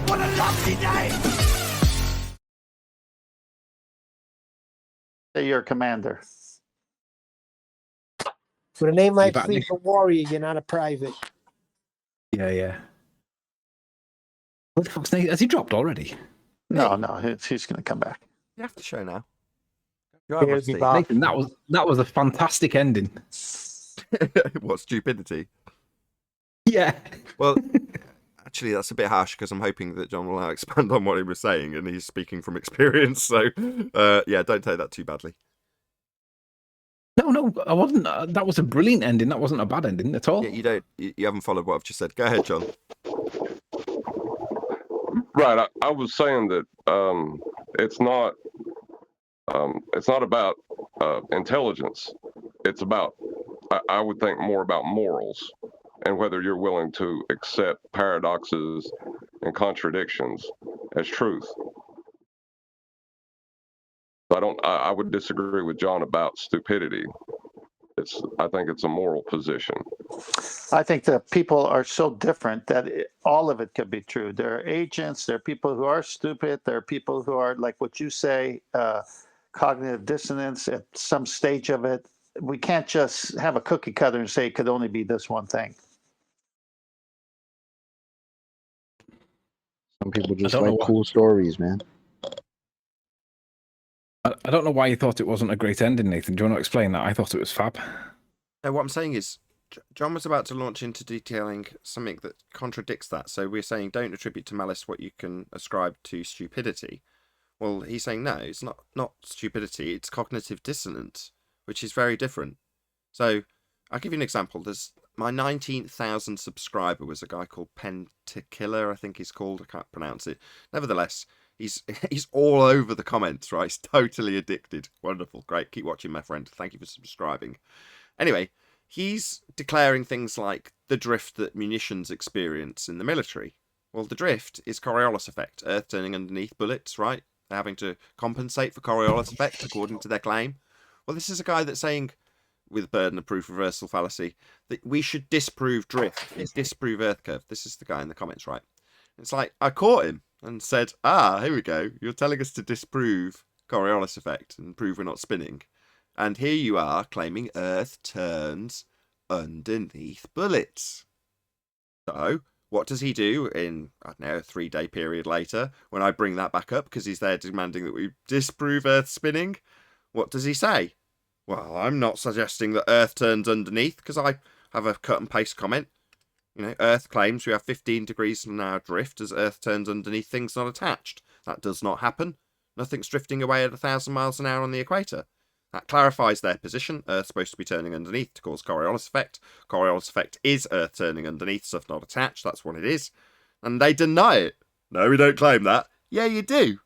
What a lovely day! Say you're a commander. With a name like back, Nick? Sleeper Warrior, you're not a private. Yeah. What the fuck's Nathan? Has he dropped already? No, he's going to come back. You have to show now. You are Here's rusty. the box. Nathan, that was a fantastic ending. What, stupidity? Yeah. Well, actually, that's a bit harsh because I'm hoping that John will now expand on what he was saying, and he's speaking from experience. So, yeah, don't take that too badly. No, I wasn't. That was a brilliant ending. That wasn't a bad ending at all. Yeah, you haven't followed what I've just said. Go ahead, John. Right. I was saying that it's not about intelligence. It's about, I would think, more about morals and whether you're willing to accept paradoxes and contradictions as truth. I would disagree with John about stupidity. I think it's a moral position. I think that people are so different that all of it could be true. There are agents, there are people who are stupid, there are people who are, like what you say, cognitive dissonance at some stage of it. We can't just have a cookie cutter and say it could only be this one thing. Some people just don't know like what- cool stories, man. I don't know why you thought it wasn't a great ending, Nathan. Do you want to explain that? I thought it was fab. No, what I'm saying is, John was about to launch into detailing something that contradicts that. So we're saying don't attribute to malice what you can ascribe to stupidity. Well, he's saying no, it's not stupidity, it's cognitive dissonance, which is very different. So I'll give you an example. There's my 19,000th subscriber was a guy called Pentakiller, I think he's called. I can't pronounce it. Nevertheless, he's all over the comments, right? He's totally addicted. Wonderful, great. Keep watching, my friend. Thank you for subscribing. Anyway, he's declaring things like the drift that munitions experience in the military. Well, the drift is Coriolis effect, Earth turning underneath bullets, right? They're having to compensate for Coriolis effect, according to their claim. Well, this is a guy that's saying, with burden of proof reversal fallacy, that we should disprove drift, disprove Earth curve. This is the guy in the comments, right? It's like, I caught him and said, here we go. You're telling us to disprove Coriolis effect and prove we're not spinning. And here you are claiming Earth turns underneath bullets. So, what does he do in, I don't know, a 3-day period later, when I bring that back up because he's there demanding that we disprove Earth spinning? What does he say? Well, I'm not suggesting that Earth turns underneath because I have a cut and paste comment. You know, Earth claims we have 15 degrees an hour drift as Earth turns underneath things not attached. That does not happen. Nothing's drifting away at 1,000 miles an hour on the equator. That clarifies their position. Earth's supposed to be turning underneath to cause Coriolis effect. Coriolis effect is Earth turning underneath, stuff not attached. That's what it is. And they deny it. No, we don't claim that. Yeah, you do.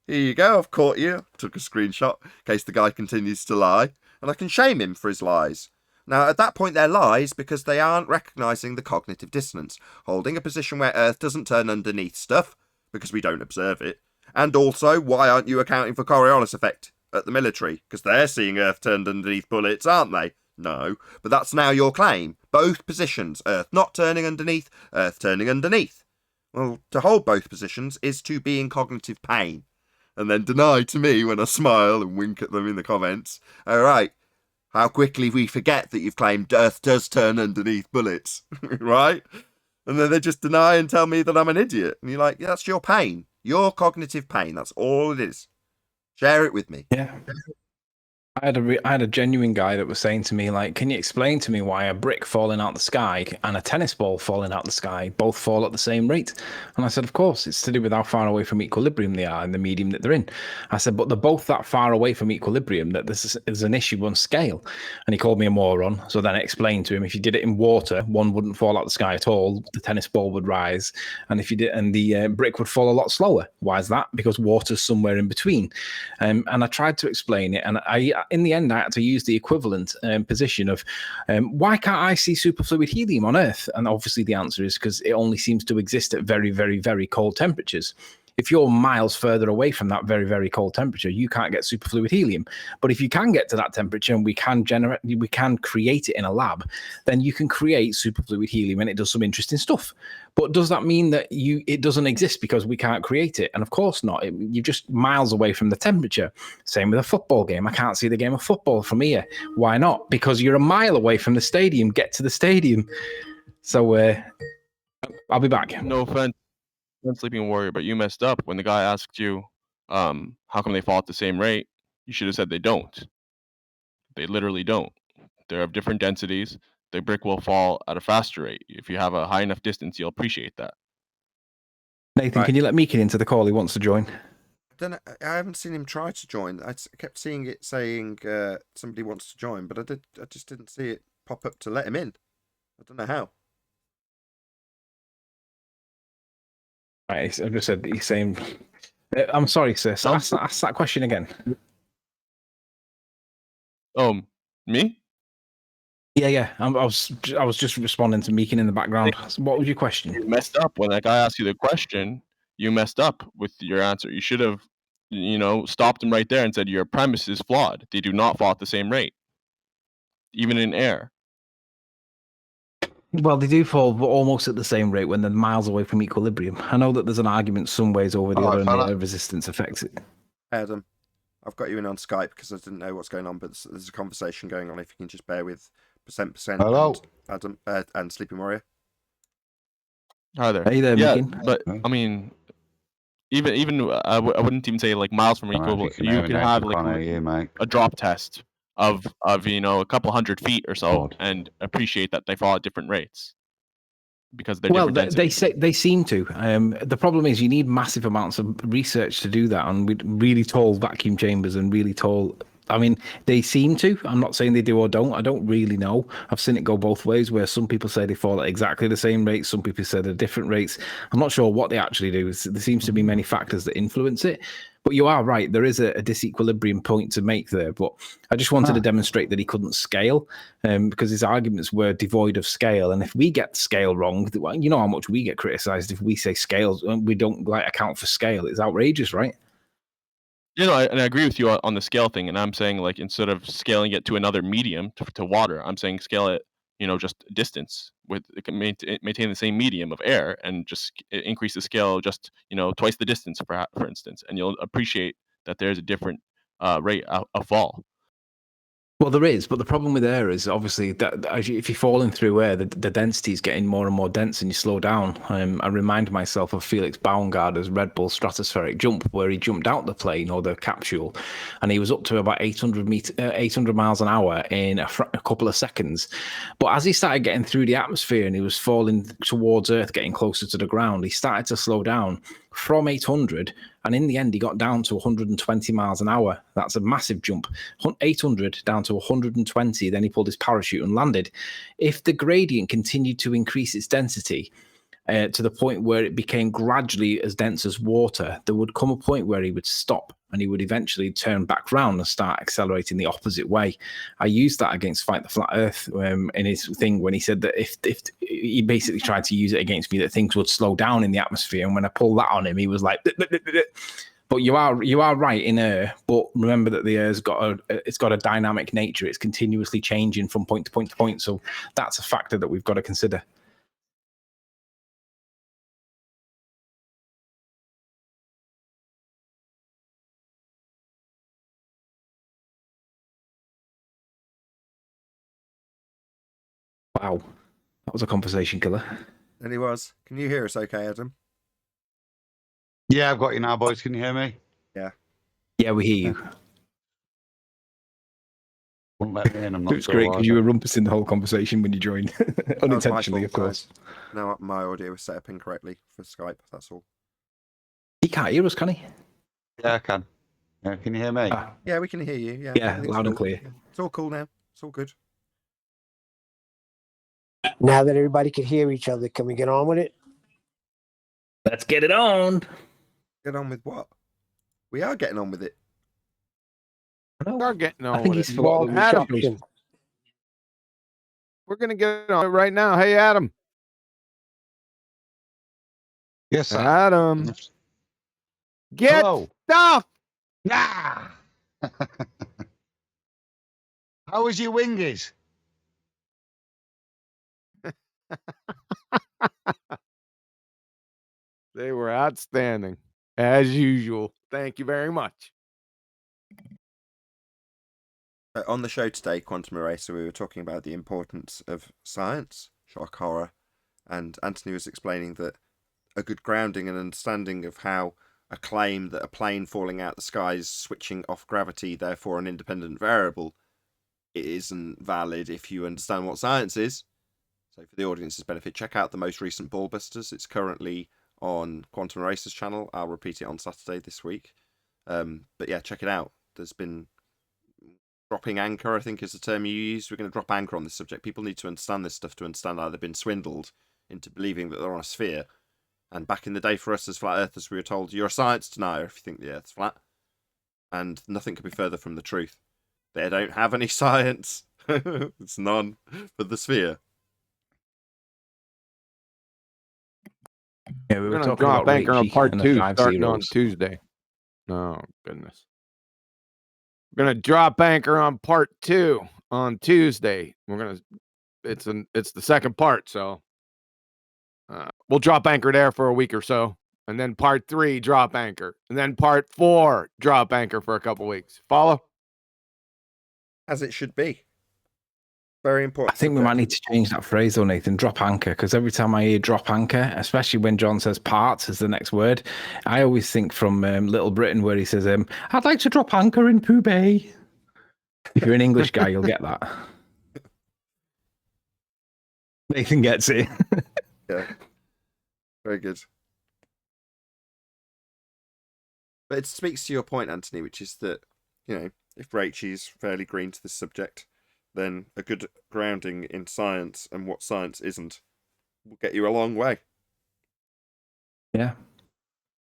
Here you go. I've caught you. Took a screenshot in case the guy continues to lie. and I can shame him for his lies. Now, at that point, they're lies because they aren't recognising the cognitive dissonance, holding a position where Earth doesn't turn underneath stuff, because we don't observe it. And also, why aren't you accounting for Coriolis effect at the military? Because they're seeing Earth turned underneath bullets, aren't they? No, but that's now your claim. Both positions, Earth not turning underneath, Earth turning underneath. Well, to hold both positions is to be in cognitive pain. And then deny to me when I smile and wink at them in the comments. Alright, how quickly we forget that you've claimed Earth does turn underneath bullets, right? And then they just deny and tell me that I'm an idiot. And you're like, yeah, that's your pain. Your cognitive pain. That's all it is. Share it with me. Yeah. I had a genuine guy that was saying to me, like, can you explain to me why a brick falling out the sky and a tennis ball falling out the sky both fall at the same rate? And I said, of course, it's to do with how far away from equilibrium they are in the medium that they're in. I said, but they're both that far away from equilibrium that this is an issue on scale. And he called me a moron. So then I explained to him, if you did it in water, one wouldn't fall out the sky at all. The tennis ball would rise. And if you did, and the brick would fall a lot slower. Why is that? Because water's somewhere in between. And I tried to explain it. And in the end, I had to use the equivalent position of why can't I see superfluid helium on Earth? And obviously the answer is because it only seems to exist at very, very, very cold temperatures. If you're miles further away from that very, very cold temperature, you can't get superfluid helium. But if you can get to that temperature and we can create it in a lab, then you can create superfluid helium and it does some interesting stuff. But does that mean that it doesn't exist because we can't create it? And of course not. You're just miles away from the temperature. Same with a football game. I can't see the game of football from here. Why not? Because you're a mile away from the stadium. Get to the stadium. So I'll be back. No offense, Sleeping Warrior, but you messed up when the guy asked you how come they fall at the same rate. You should have said they don't. They literally don't. They're of different densities. The brick will fall at a faster rate. If you have a high enough distance, you'll appreciate that. Nathan, can you let Meekin into the call? He wants to join. I haven't seen him try to join. I kept seeing it saying somebody wants to join, but I just didn't see it pop up to let him in. I don't know how. Right, I just said he's saying. I'm sorry, sis. Ask that question again. Me? Yeah. I was just responding to Meekin in the background. What was your question? You messed up when that guy asked you the question. You messed up with your answer. You should have, stopped him right there and said your premise is flawed. They do not fall at the same rate, even in air. Well, they do fall almost at the same rate when they're miles away from equilibrium. I know that there's an argument some ways over the other, and the resistance affects it. Adam, I've got you in on Skype because I didn't know what's going on, but there's a conversation going on. If you can just bear with %. Hello, Adam and Sleeping Warrior. Hi there. Hey there, Meekin. But I mean, even I wouldn't even say like miles from equilibrium. You could have like a drop test of a couple hundred feet or so, and appreciate that they fall at different rates because they're different densities. They seem to. The problem is you need massive amounts of research to do that, and with really tall vacuum chambers and really tall. I mean, they seem to. I'm not saying they do or don't. I don't really know. I've seen it go both ways, where some people say they fall at exactly the same rates, some people say they're different rates. I'm not sure what they actually do. There seems to be many factors that influence it. But you are right. There is a disequilibrium point to make there. But I just wanted to demonstrate that he couldn't scale because his arguments were devoid of scale. And if we get scale wrong, you know how much we get criticized if we say scales and we don't account for scale. It's outrageous, right? And I agree with you on the scale thing. And I'm saying like instead of scaling it to another medium to water, I'm saying scale it, just distance with maintain the same medium of air and just increase the scale just twice the distance for instance, and you'll appreciate that there's a different rate of fall. Well, there is, but the problem with air is obviously that if you're falling through air, the density is getting more and more dense and you slow down. I remind myself of Felix Baumgartner's Red Bull stratospheric jump, where he jumped out the plane or the capsule and he was up to about 800 miles an hour in a couple of seconds. But as he started getting through the atmosphere and he was falling towards Earth, getting closer to the ground, he started to slow down from 800, and in the end he got down to 120 miles an hour. That's a massive jump. 800 down to 120, then he pulled his parachute and landed. If the gradient continued to increase its density, to the point where it became gradually as dense as water, there would come a point where he would stop and he would eventually turn back round and start accelerating the opposite way. I used that against Fight the Flat Earth in his thing when he said that if he basically tried to use it against me, that things would slow down in the atmosphere. And when I pulled that on him, he was like, but you are right in air. But remember that the air's got a dynamic nature. It's continuously changing from point to point to point. So that's a factor that we've got to consider. Wow, that was a conversation killer. And he was. Can you hear us okay, Adam? Yeah, I've got you now, boys. Can you hear me? Yeah. Yeah, we hear you. Wouldn't let me in. I'm not It's sure great why. because you were rumpusing the whole conversation when you joined. Unintentionally, of course. No, my audio was set up incorrectly for Skype, that's all. He can't hear us, can he? Yeah, I can. Yeah, can you hear me? Yeah, we can hear you. Yeah, Yeah, everything's loud and cool. clear. It's all cool now. It's all good. Now that everybody can hear each other, can we get on with it? Let's get it on. Get on with what? We are getting on with it. We are getting on I think with he's it. Well, Adam, reception. we're going to get on it right now. Hey, Adam. Yes, sir. Adam. Get Hello. stuff. Nah. How was your wingies? They were outstanding, as usual. Thank you very much. On the show today, Quantum Eraser, we were talking about the importance of science, shock horror, and Anthony was explaining that a good grounding and understanding of how a claim that a plane falling out the sky is switching off gravity, therefore an independent variable, it isn't valid if you understand what science is. So for the audience's benefit, check out the most recent Ballbusters. It's currently on Quantum Eraser's channel. I'll repeat it on Saturday this week. But yeah, check it out. There's been dropping anchor, I think is the term you use. We're going to drop anchor on this subject. People need to understand this stuff to understand how they've been swindled into believing that they're on a sphere. And back in the day for us as flat earthers, we were told, you're a science denier if you think the earth's flat. And nothing could be further from the truth. They don't have any science. It's none for the sphere. Yeah, we We're were going to talking drop about anchor on Raichi part and 2 the 5 starting on zeros. Tuesday. Oh, goodness. We're going to drop anchor on part 2 on Tuesday. We're going to, it's the second part, so we'll drop anchor there for a week or so. And then part 3, drop anchor. And then part 4, drop anchor for a couple weeks. Follow? As it should be. Very important. I think we might need to change that phrase though, Nathan. Drop anchor, because every time I hear drop anchor, especially when John says parts as the next word, I always think from Little Britain where he says, "I'd like to drop anchor in Pooh Bay." If you're an English guy, you'll get that. Nathan gets it. Yeah. Very good. But it speaks to your point, Anthony, which is that, you know, if Raichi's fairly green to this subject, then a good grounding in science and what science isn't will get you a long way. Yeah.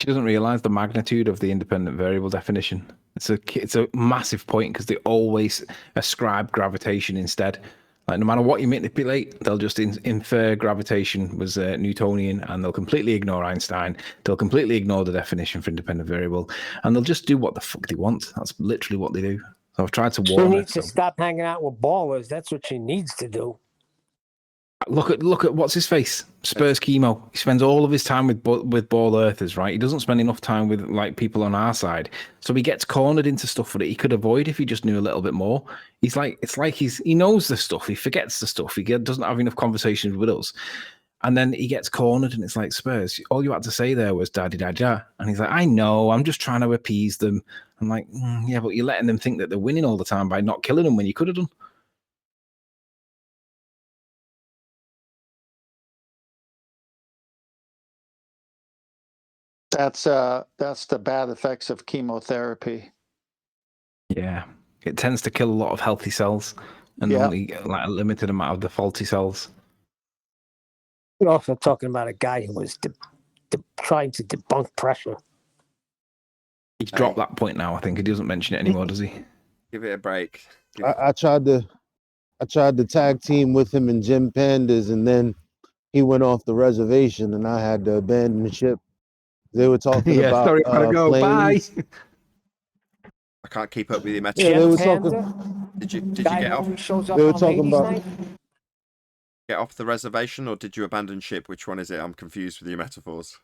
She doesn't realize the magnitude of the independent variable definition. It's a massive point because they always ascribe gravitation instead. Like no matter what you manipulate, they'll just infer gravitation was Newtonian, and they'll completely ignore Einstein. They'll completely ignore the definition for independent variable, and they'll just do what the fuck they want. That's literally what they do. So I've tried to warn her. She needs to stop hanging out with ballers. That's what she needs to do. Look at what's his face, Spurs Chemo. He spends all of his time with ball earthers, right? He doesn't spend enough time with like people on our side, so he gets cornered into stuff that he could avoid if he just knew a little bit more. He's like, it's like he knows the stuff, he forgets the stuff, he doesn't have enough conversations with us, and then he gets cornered, and it's like, Spurs, all you had to say there was da da da, and he's like, I know, I'm just trying to appease them. I'm like, yeah, but you're letting them think that they're winning all the time by not killing them when you could have done. That's the bad effects of chemotherapy. Yeah, it tends to kill a lot of healthy cells and only like a limited amount of the faulty cells. You're also talking about a guy who was trying to debunk pressure. He's dropped that point now. I think he doesn't mention it anymore, does he? Give it a break. I tried to tag team with him and Jim Pandas, and then he went off the reservation, and I had to abandon the ship. They were talking Yeah, about sorry, I gotta go. planes. Bye. I can't keep up with you, Matt. Yeah, they were Panda, talking. Did you guy get who off always shows up They were on talking ladies' about. night. get off the reservation, or did you abandon ship? Which one is it? I'm confused with your metaphors.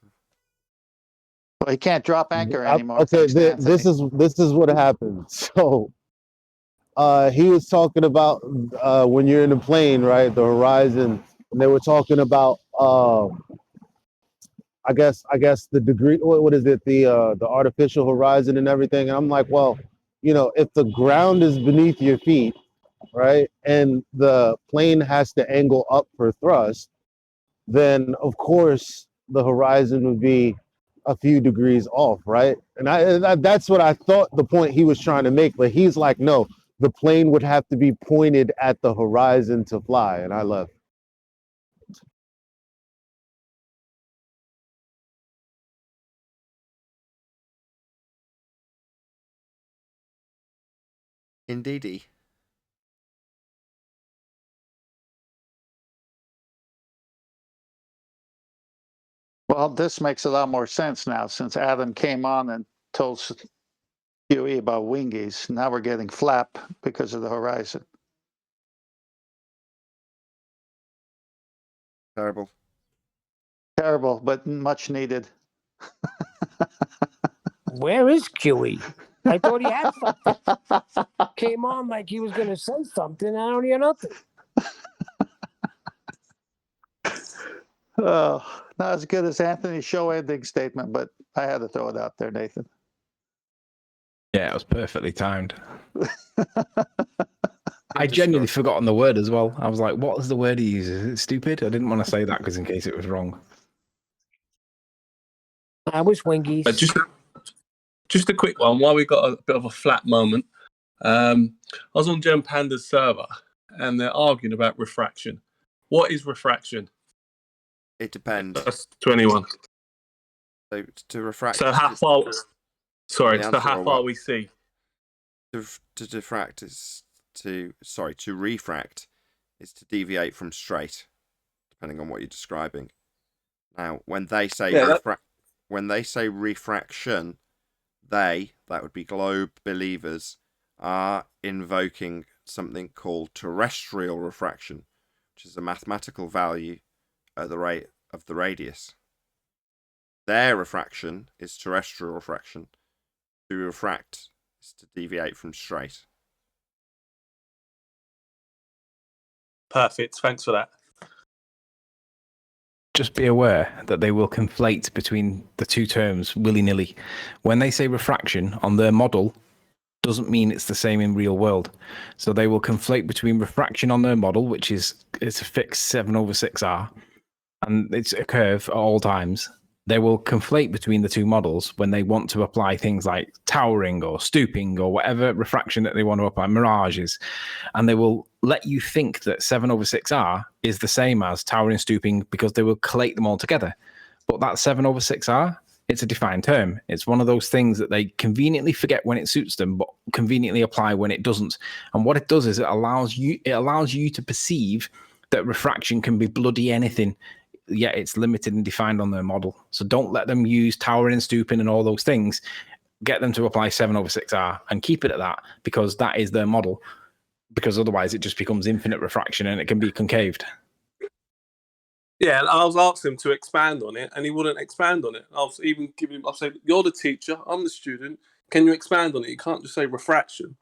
Well, he can't drop anchor anymore. Okay, thanks to this is what happened. So, he was talking about when you're in a plane, right? The horizon, and they were talking about I guess the degree. What is it? The artificial horizon and everything. And I'm like, well, if the ground is beneath your feet, right, and the plane has to angle up for thrust, then of course the horizon would be a few degrees off, right? And that's what I thought the point he was trying to make, but he's like, no, the plane would have to be pointed at the horizon to fly, and I left. Indeedy. Well, this makes a lot more sense now since Adam came on and told Huey about wingies. Now we're getting flap because of the horizon. Terrible. Terrible, but much needed. Where is QE? I thought he had something. Came on like he was going to say something. I don't hear nothing. Oh, not as good as Anthony's show ending statement, but I had to throw it out there, Nathan. Yeah, it was perfectly timed. I genuinely forgotten the word as well. I was like, what was the word he uses? Is it stupid? I didn't want to say that because in case it was wrong. I was wingies. Just a quick one. While we got a bit of a flat moment, I was on Gem Panda's server and they're arguing about refraction. What is refraction? It depends. That's 21. So to refract. So how far? Sorry. So The how answer far we see? To diffract is to refract is to deviate from straight, depending on what you're describing. Now, when they say refraction, that would be globe believers, are invoking something called terrestrial refraction, which is a mathematical value at the rate of the radius. Their refraction is terrestrial refraction. To refract is to deviate from straight. Perfect. Thanks for that. Just be aware that they will conflate between the two terms willy-nilly. When they say refraction on their model, doesn't mean it's the same in real world. So they will conflate between refraction on their model, which is it's a fixed 7/6R, and it's a curve at all times. They will conflate between the two models when they want to apply things like towering or stooping or whatever refraction that they want to apply, mirages. And they will let you think that 7/6R is the same as towering, stooping, because they will collate them all together. But that 7/6R, it's a defined term. It's one of those things that they conveniently forget when it suits them, but conveniently apply when it doesn't. And what it does is it allows you to perceive that refraction can be bloody anything. Yet it's limited and defined on their model. So don't let them use towering, stooping, and all those things. Get them to apply 7/6R and keep it at that, because that is their model. Because otherwise it just becomes infinite refraction and it can be concaved. Yeah, and I was asking him to expand on it, and he wouldn't expand on it. I was even giving him, I said, "You're the teacher, I'm the student. Can you expand on it? You can't just say refraction."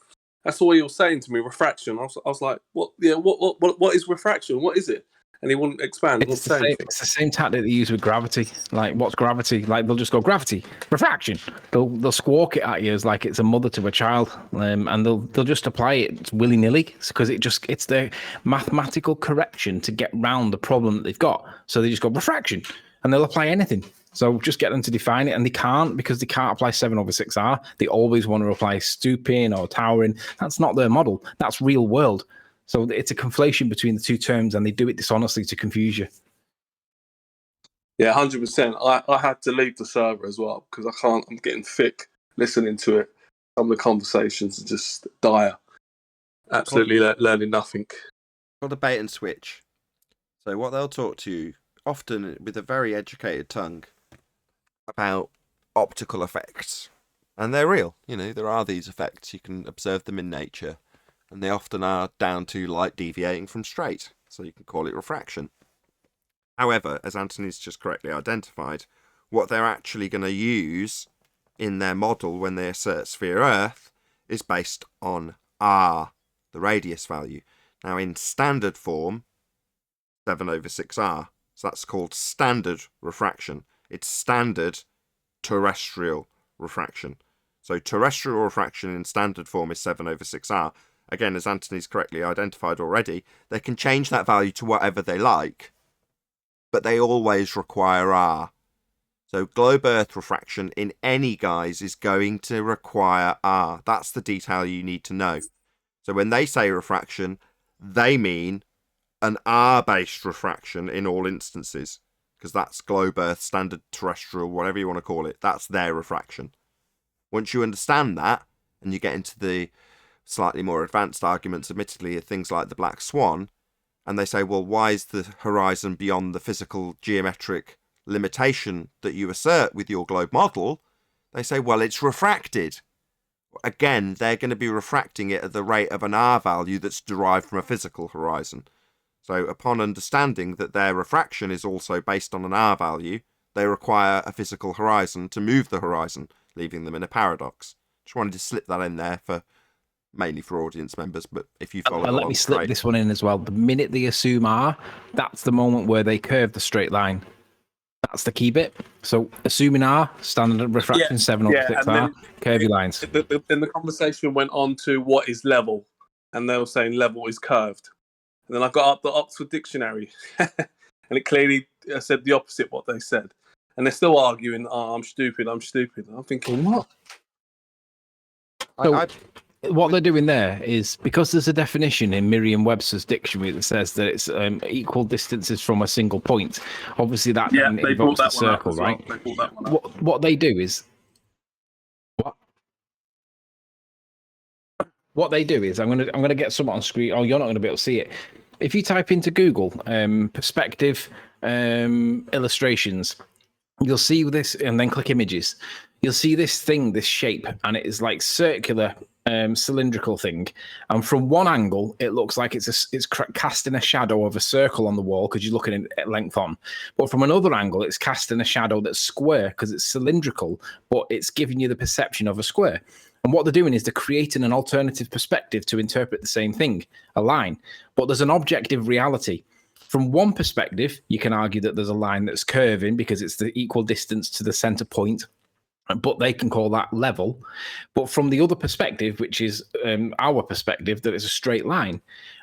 That's all he was saying to me, refraction. I was like, "What? Yeah, what is refraction? What is it?" And he wouldn't expand. It's the same tactic they use with gravity. Like, what's gravity? Like, they'll just go gravity, refraction. They'll squawk it at you as like it's a mother to a child, and they'll just apply it willy nilly because it's their mathematical correction to get round the problem that they've got. So they just go refraction, and they'll apply anything. So just get them to define it, and they can't, because they can't apply 7/6R. They always want to apply stooping or towering. That's not their model. That's real world. So it's a conflation between the two terms, and they do it dishonestly to confuse you. Yeah, 100%. I had to leave the server as well because I can't. I'm getting thick listening to it. Some of the conversations are just dire. Absolutely learning nothing. Called a bait and switch. So what they'll talk to you, often with a very educated tongue, about optical effects. And they're real. You know, there are these effects. You can observe them in nature. And they often are down to light deviating from straight. So you can call it refraction. However, as Anthony's just correctly identified, what they're actually going to use in their model when they assert sphere Earth is based on R, the radius value. Now, in standard form, 7/6R. So that's called standard refraction. It's standard terrestrial refraction. So terrestrial refraction in standard form is 7/6R. Again, as Anthony's correctly identified already, they can change that value to whatever they like, but they always require R. So globe Earth refraction in any guise is going to require R. That's the detail you need to know. So when they say refraction, they mean an R-based refraction in all instances, because that's globe Earth, standard terrestrial, whatever you want to call it. That's their refraction. Once you understand that, and you get into the slightly more advanced arguments, admittedly, of things like the black swan, and they say, well, why is the horizon beyond the physical geometric limitation that you assert with your globe model? They say, well, it's refracted. Again, they're going to be refracting it at the rate of an R value that's derived from a physical horizon. So upon understanding that their refraction is also based on an R value, they require a physical horizon to move the horizon, leaving them in a paradox. Just wanted to slip that in there mainly for audience members, but if you follow And let me slip this one in as well. The minute they assume R, that's the moment where they curve the straight line. That's the key bit. So assuming R, standard refraction 7/6R, curvy lines. Then the conversation went on to what is level, and they were saying level is curved. And then I got up the Oxford Dictionary, and it clearly said the opposite what they said. And they're still arguing, oh, I'm stupid. I'm thinking, what? So what they're doing there is, because there's a definition in Merriam-Webster's dictionary that says that it's equal distances from a single point. Obviously, that involves the circle, right? What they do is... What they do is, I'm gonna get some on screen. Oh, you're not gonna be able to see it. If you type into Google perspective illustrations, you'll see this, and then click images. You'll see this thing, this shape, and it is like circular, cylindrical thing. And from one angle, it looks like it's casting a shadow of a circle on the wall because you're looking at length on. But from another angle, it's casting a shadow that's square because it's cylindrical, but it's giving you the perception of a square. And what they're doing is they're creating an alternative perspective to interpret the same thing, a line. But there's an objective reality. From one perspective, you can argue that there's a line that's curving because it's the equal distance to the center point, but they can call that level. But from the other perspective, which is our perspective, that it's a straight line.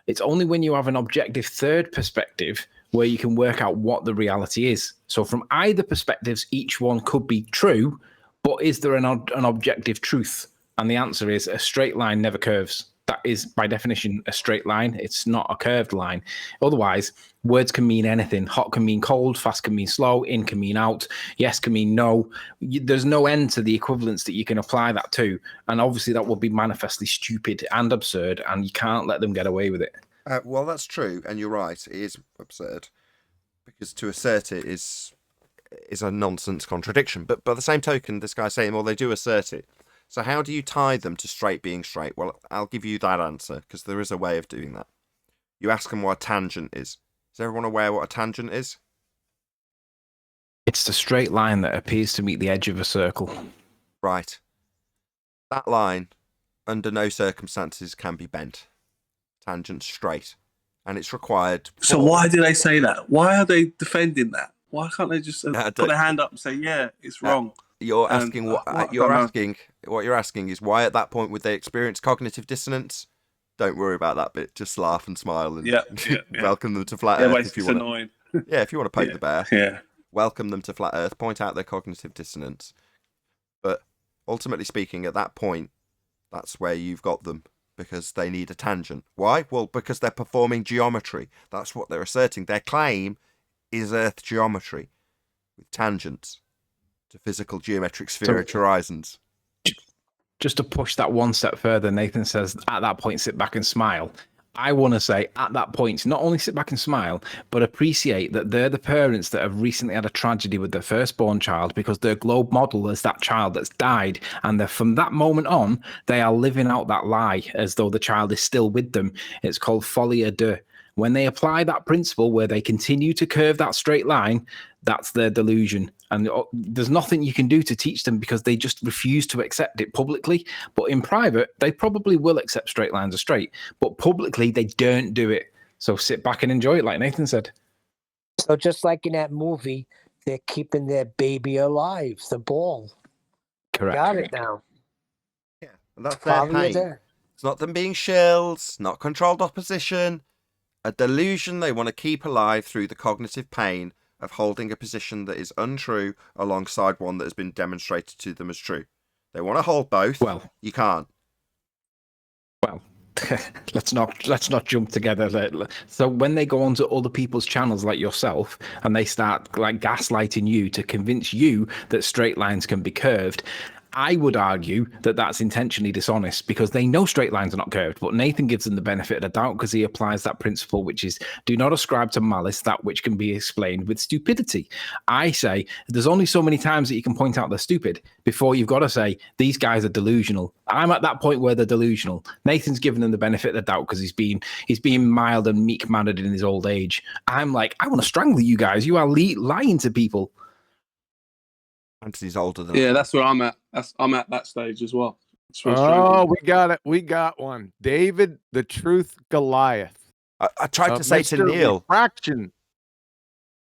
It's only when you have an objective third perspective where you can work out what the reality is. So from either perspectives, each one could be true, but is there an objective truth? And the answer is a straight line never curves. That is, by definition, a straight line. It's not a curved line. Otherwise, words can mean anything. Hot can mean cold, fast can mean slow, in can mean out, yes can mean no. There's no end to the equivalence that you can apply that to. And obviously that would be manifestly stupid and absurd, and you can't let them get away with it. Well, that's true, and you're right. It is absurd, because to assert it is a nonsense contradiction. But by the same token, this guy's saying, well, they do assert it. So how do you tie them to straight being straight? Well, I'll give you that answer, because there is a way of doing that. You ask them what a tangent is. Is everyone aware what a tangent is? It's the straight line that appears to meet the edge of a circle. Right. That line, under no circumstances, can be bent. Tangent's straight. And it's required... So why do they say that? Why are they defending that? Why can't they just put their hand up and say, yeah, it's wrong? You're asking what you're asking is why at that point would they experience cognitive dissonance? Don't worry about that bit. Just laugh and smile and welcome them to flat Earth if you want. Annoying. Yeah, if you want to poke the bear. Yeah. Welcome them to flat Earth. Point out their cognitive dissonance. But ultimately speaking, at that point, that's where you've got them, because they need a tangent. Why? Well, because they're performing geometry. That's what they're asserting. Their claim is Earth geometry. with tangents to physical geometric spherical horizons. Just to push that one step further, Nathan says at that point, sit back and smile. I want to say at that point, not only sit back and smile, but appreciate that they're the parents that have recently had a tragedy with their firstborn child, because their globe model is that child that's died. And from that moment on, they are living out that lie as though the child is still with them. It's called folie à deux. When they apply that principle where they continue to curve that straight line, that's their delusion. And there's nothing you can do to teach them because they just refuse to accept it publicly. But in private, they probably will accept straight lines are straight. But publicly, they don't do it. So sit back and enjoy it, like Nathan said. So just like in that movie, they're keeping their baby alive, the ball. Correct. Got it now. Yeah, and that's their pain. There. It's not them being shills, not controlled opposition. A delusion they want to keep alive through the cognitive pain of holding a position that is untrue alongside one that has been demonstrated to them as true. They want to hold both. Well, you can't. Well, let's not jump together. So when they go onto other people's channels like yourself and they start like gaslighting you to convince you that straight lines can be curved, I would argue that that's intentionally dishonest because they know straight lines are not curved, but Nathan gives them the benefit of the doubt because he applies that principle, which is do not ascribe to malice that which can be explained with stupidity. I say there's only so many times that you can point out they're stupid before you've got to say these guys are delusional. I'm at that point where they're delusional. Nathan's given them the benefit of the doubt because he's being mild and meek-mannered in his old age. I'm like, I want to strangle you guys. You are lying to people. Anthony's older than that's where I'm at. I'm at that stage as well. Oh, we got it. We got one. David, the Truth Goliath. I tried to say Mr. to Neil.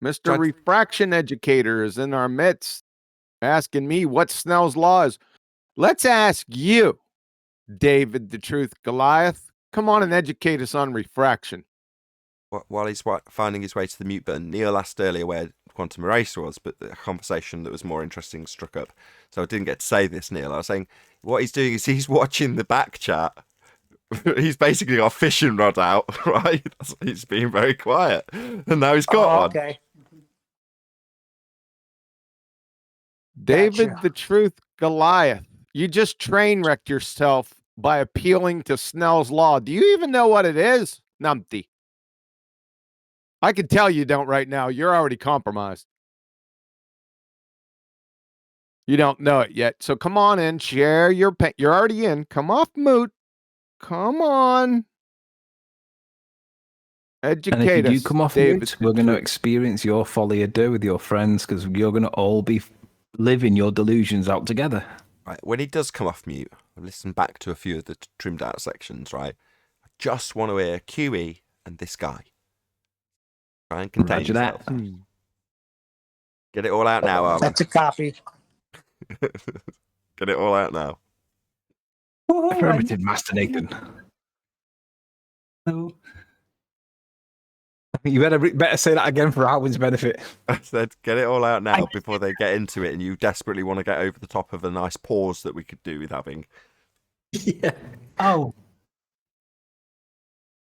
Mr. Refraction Educator is in our midst asking me what Snell's law is. Let's ask you, David, the Truth Goliath. Come on and educate us on refraction. While he's finding his way to the mute button, Neil asked earlier where quantum eraser was, but the conversation that was more interesting struck up. So I didn't get to say this, Neil. I was saying what he's doing is he's watching the back chat. He's basically got a fishing rod out, right? He's being very quiet. And now he's got one. Okay. David, the Truth Goliath. You just train wrecked yourself by appealing to Snell's law. Do you even know what it is, Numpty? I can tell you don't right now. You're already compromised. You don't know it yet. So come on in, share your pain. You're already in. Come off mute. Come on. Educate us. And if you do come off mute, we're going to experience your folie à deux with your friends because you're going to all be living your delusions out together. Right. When he does come off mute, I've listened back to a few of the trimmed out sections, right? I just want to hear QE and this guy. Try and contain yourself. Get it all out now, Armin. That's a copy. Get it all out now. Affirmative, Master Nathan. No. You better say that again for Alwyn's benefit. I said, get it all out now before they get into it and you desperately want to get over the top of a nice pause that we could do with having. Yeah. Oh.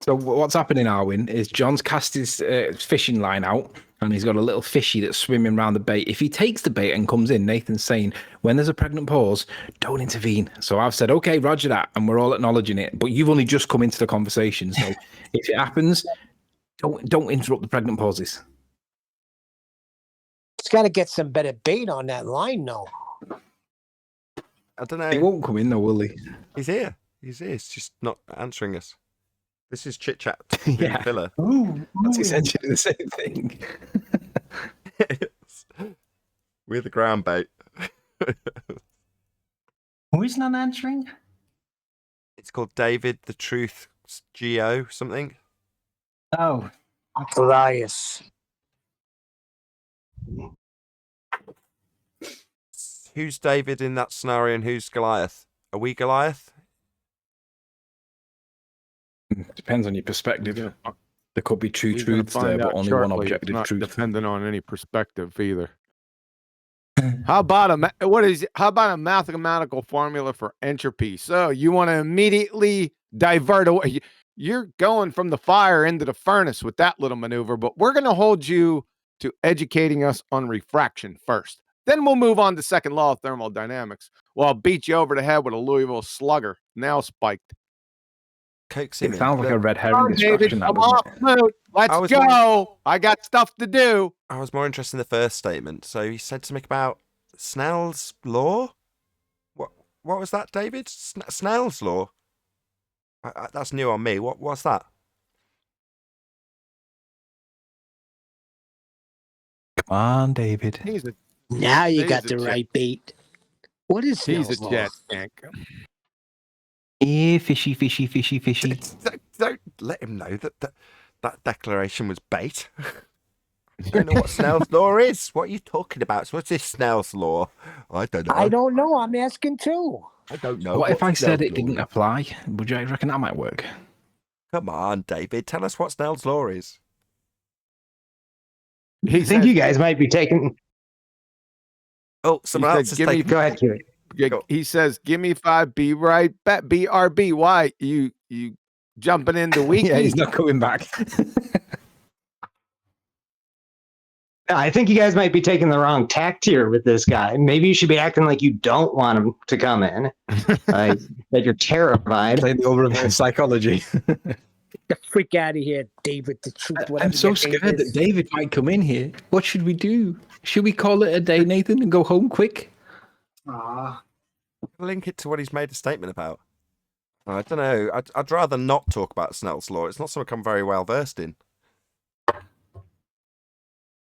So what's happening, Arwyn, is John's cast his fishing line out and he's got a little fishy that's swimming around the bait. If he takes the bait and comes in, Nathan's saying, when there's a pregnant pause, don't intervene. So I've said, okay, roger that. And we're all acknowledging it. But you've only just come into the conversation. So if it happens, don't interrupt the pregnant pauses. It's got to get some better bait on that line, though. I don't know. He won't come in, though, will he? He's here. He's here. He's just not answering us. This is chit chat. Yeah. Filler. That's essentially the same thing. We're the ground bait. Who is not answering? It's called David the Truth Geo something. Oh. Elias. Who's David in that scenario and who's Goliath? Are we Goliath? Depends on your perspective. Yeah. There could be two truths there, but only one objective truth. Depending on any perspective either. How about a mathematical formula for entropy? So you want to immediately divert away. You're going from the fire into the furnace with that little maneuver, but we're going to hold you to educating us on refraction first. Then we'll move on to second law of thermodynamics. Well, I'll beat you over the head with a Louisville Slugger, now spiked. Coax him It in. sounds like a red herring Come on, David, distraction. That come doesn't off it? mute. Let's go. I got stuff to do. I was more interested in the first statement. So he said something about Snell's law. What was that, David? Snell's law. That's new on me. What's that? Come on, David. Now you he's got a the jet. right bait. What is He's a Snell's law? jet tank. Yeah, fishy, fishy, fishy, fishy. Don't let him know that declaration was bait. I don't know what Snell's law is. What are you talking about? So what's this Snell's law? I don't know. I don't know. I'm asking too. I don't know. What if I What's said Snell's it law? didn't apply? Would you reckon that might work? Come on, David. Tell us what Snell's law is. I think you guys might be taking. Oh, someone else is taking. Go ahead, Kiwi. He says, "Give me 5. Be right back. BRB. Why you jumping into wiki?" Yeah, he's not coming back. I think you guys might be taking the wrong tact here with this guy. Maybe you should be acting like you don't want him to come in, like that you're terrified. Playing the over psychology. Get freak out of here, David. The truth. I'm so scared that David might come in here. What should we do? Should we call it a day, Nathan, and go home quick? Link it to what he's made a statement about. I don't know. I'd rather not talk about Snell's law. It's not something I'm very well versed in.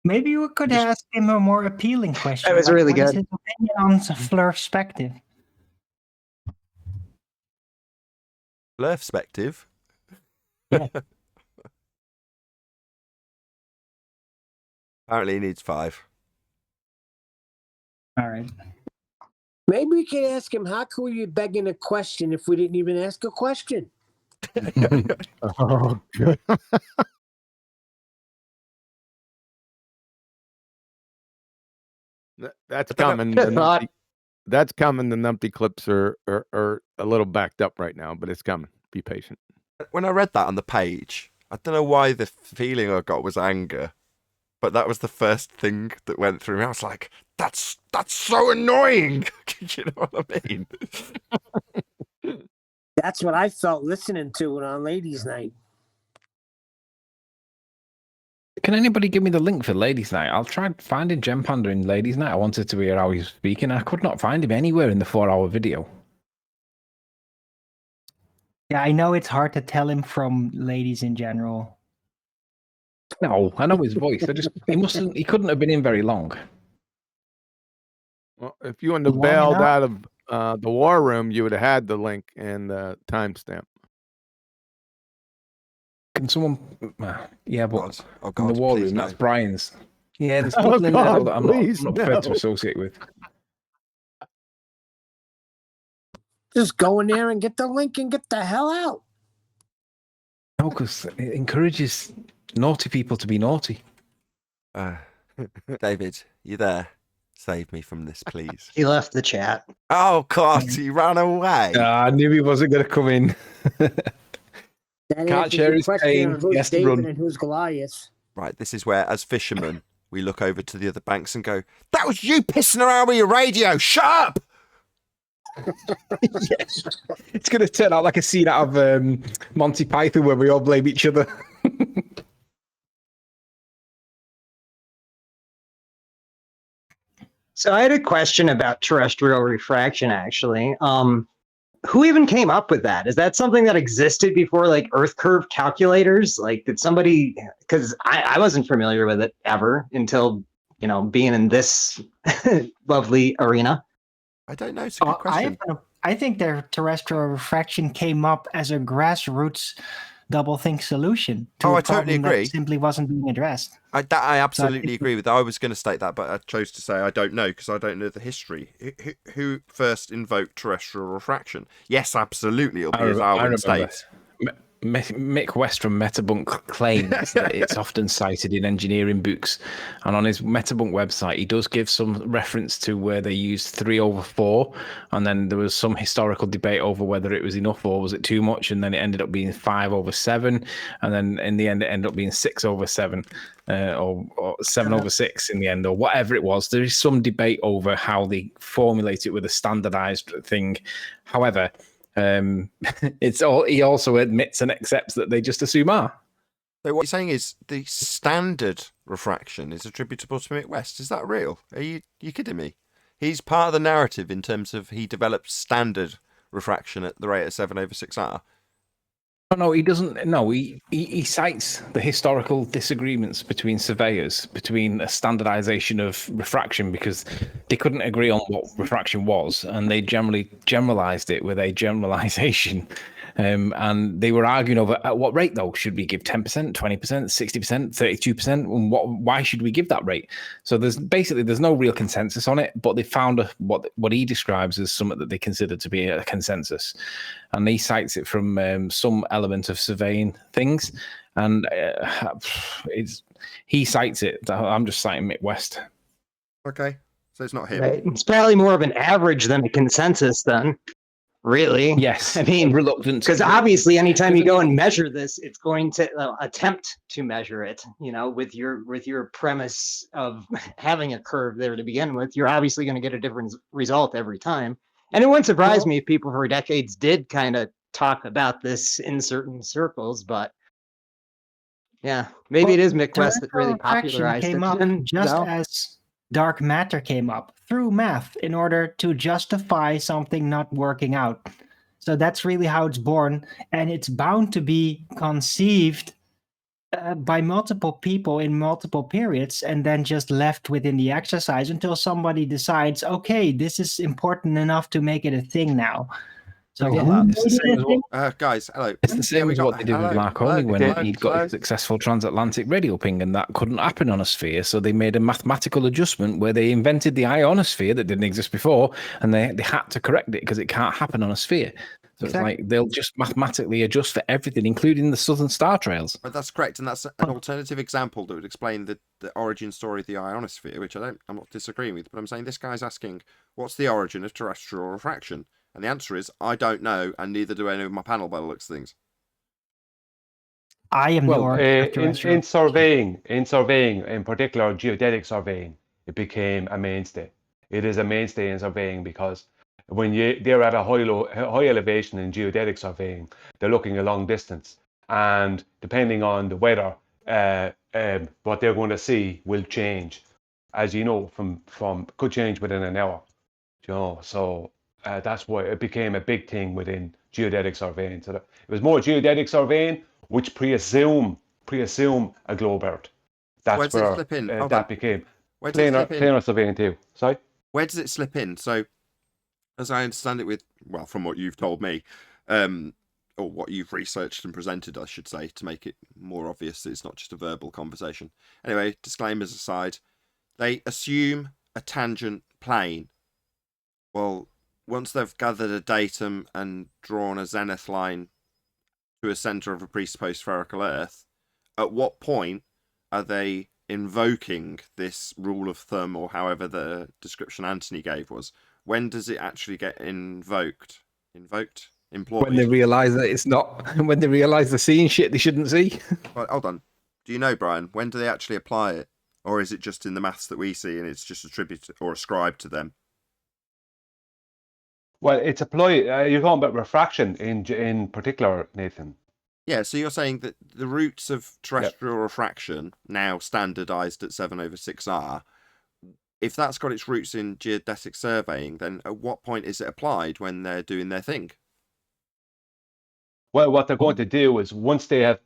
Maybe you could ask him a more appealing question. That was like, really what is good. his opinion on perspective? Perspective. Yeah. Apparently he needs 5. All right. Maybe we could ask him, how could we be begging a question if we didn't even ask a question? Oh, good. That's coming. That's coming. The numpty clips are a little backed up right now, but it's coming. Be patient. When I read that on the page, I don't know why the feeling I got was anger, but that was the first thing that went through me. I was like, that's so annoying. You know what I mean? That's what I felt listening to it on Ladies' Night. Can anybody give me the link for Ladies' Night? I'll try finding Gem Panda in Ladies' Night. I wanted to hear how he was speaking. I could not find him anywhere in the 4-hour video. Yeah, I know it's hard to tell him from ladies in general. No, I know his voice. He couldn't have been in very long. Well, if you wouldn't have bailed out of the war room, you would have had the link and the timestamp. Can someone? Yeah, but God, in the war please room, no. that's Brian's. Yeah, there's people in there that I'm not prepared to associate with. Just go in there and get the link and get the hell out. No, because it encourages naughty people to be naughty. David, you there? Save me from this, please. He left the chat. Oh, God, he ran away. I knew he wasn't going to come in. That Can't answers share your his question pain. on who's Yes, David run. and who's Goliath. Right, this is where, as fishermen, we look over to the other banks and go, that was you pissing around with your radio. Shut up! Yes. It's going to turn out like a scene out of Monty Python where we all blame each other. So I had a question about terrestrial refraction, actually. Who even came up with that? Is that something that existed before, like, Earth curve calculators? Like, did somebody? Because I wasn't familiar with it ever until, being in this lovely arena. I don't know. It's a good question. I think their terrestrial refraction came up as a grassroots doublethink solution to Oh, a I totally problem agree. that simply wasn't being addressed. I absolutely agree with that. I was going to state that, but I chose to say I don't know because I don't know the history. Who first invoked terrestrial refraction? Yes, absolutely. It'll be as Alwyn states. Mick West from Metabunk claims that it's often cited in engineering books, and on his Metabunk website, he does give some reference to where they used 3/4, and then there was some historical debate over whether it was enough or was it too much, and then it ended up being 5/7, and then in the end it ended up being 6/7, or 7/6 in the end, or whatever it was. There is some debate over how they formulate it with a standardized thing. However, he also admits and accepts that they just assume R. So what you're saying is the standard refraction is attributable to Mick West. Is that real? Are you kidding me? He's part of the narrative in terms of he developed standard refraction at the rate of 7/6R. No, he doesn't. No, he cites the historical disagreements between surveyors, between a standardization of refraction, because they couldn't agree on what refraction was, and they generally generalized it with a generalization. And they were arguing over at what rate, though. Should we give 10%, 20%, 60%, 32%? And why should we give that rate? So there's no real consensus on it, but they found what he describes as something that they consider to be a consensus. And he cites it from some element of surveying things. And he cites it. I'm just citing Mick West. Okay. So it's not him. Right. It's probably more of an average than a consensus then. Really? Yes. I mean, reluctant. Because obviously, anytime you go and measure this, it's going to attempt to measure it. With your premise of having a curve there to begin with, you're obviously going to get a different result every time. And it wouldn't surprise me if people for decades did kind of talk about this in certain circles. But yeah, maybe it is Mick West that really popularized came it. up just as dark matter came up through math in order to justify something not working out. So that's really how it's born, and it's bound to be conceived by multiple people in multiple periods and then just left within the exercise until somebody decides, okay, this is important enough to make it a thing now. So guys, hello. It's the same as what they did with Marconi when he'd got a successful transatlantic radio ping, and that couldn't happen on a sphere. So they made a mathematical adjustment where they invented the ionosphere that didn't exist before, and they had to correct it because it can't happen on a sphere. So it's like they'll just mathematically adjust for everything, including the southern star trails. But that's correct, and that's an alternative example that would explain the origin story of the ionosphere, which I'm not disagreeing with. But I'm saying this guy's asking, what's the origin of terrestrial refraction? And the answer is, I don't know, and neither do any of my panel by the looks of things. I am in surveying, in particular geodetic surveying, it became a mainstay. It is a mainstay in surveying because when they're at a high elevation in geodetic surveying, they're looking a long distance, and depending on the weather, what they're going to see will change, as you know, from could change within an hour. So. That's why it became a big thing within geodetic surveying. So it was more geodetic surveying, which pre-assume a globe Earth. That's where that became planar surveying too. Sorry? Where does it slip in? So, as I understand it from what you've told me, or what you've researched and presented, I should say, to make it more obvious that it's not just a verbal conversation. Anyway, disclaimers aside, they assume a tangent plane. Well, once they've gathered a datum and drawn a zenith line to a center of a presupposed spherical Earth, at what point are they invoking this rule of thumb, or however the description Anthony gave was? When does it actually get invoked? Employed? When they realise that it's not. When they realise they're seeing shit they shouldn't see. Well, hold on. Do you know, Brian? When do they actually apply it, or is it just in the maths that we see and it's just attributed or ascribed to them? Well, it's applied. You're talking about refraction in particular, Nathan. Yeah, so you're saying that the roots of terrestrial refraction, now standardized at 7/6R, if that's got its roots in geodetic surveying, then at what point is it applied when they're doing their thing? Well, what they're going to do is once they have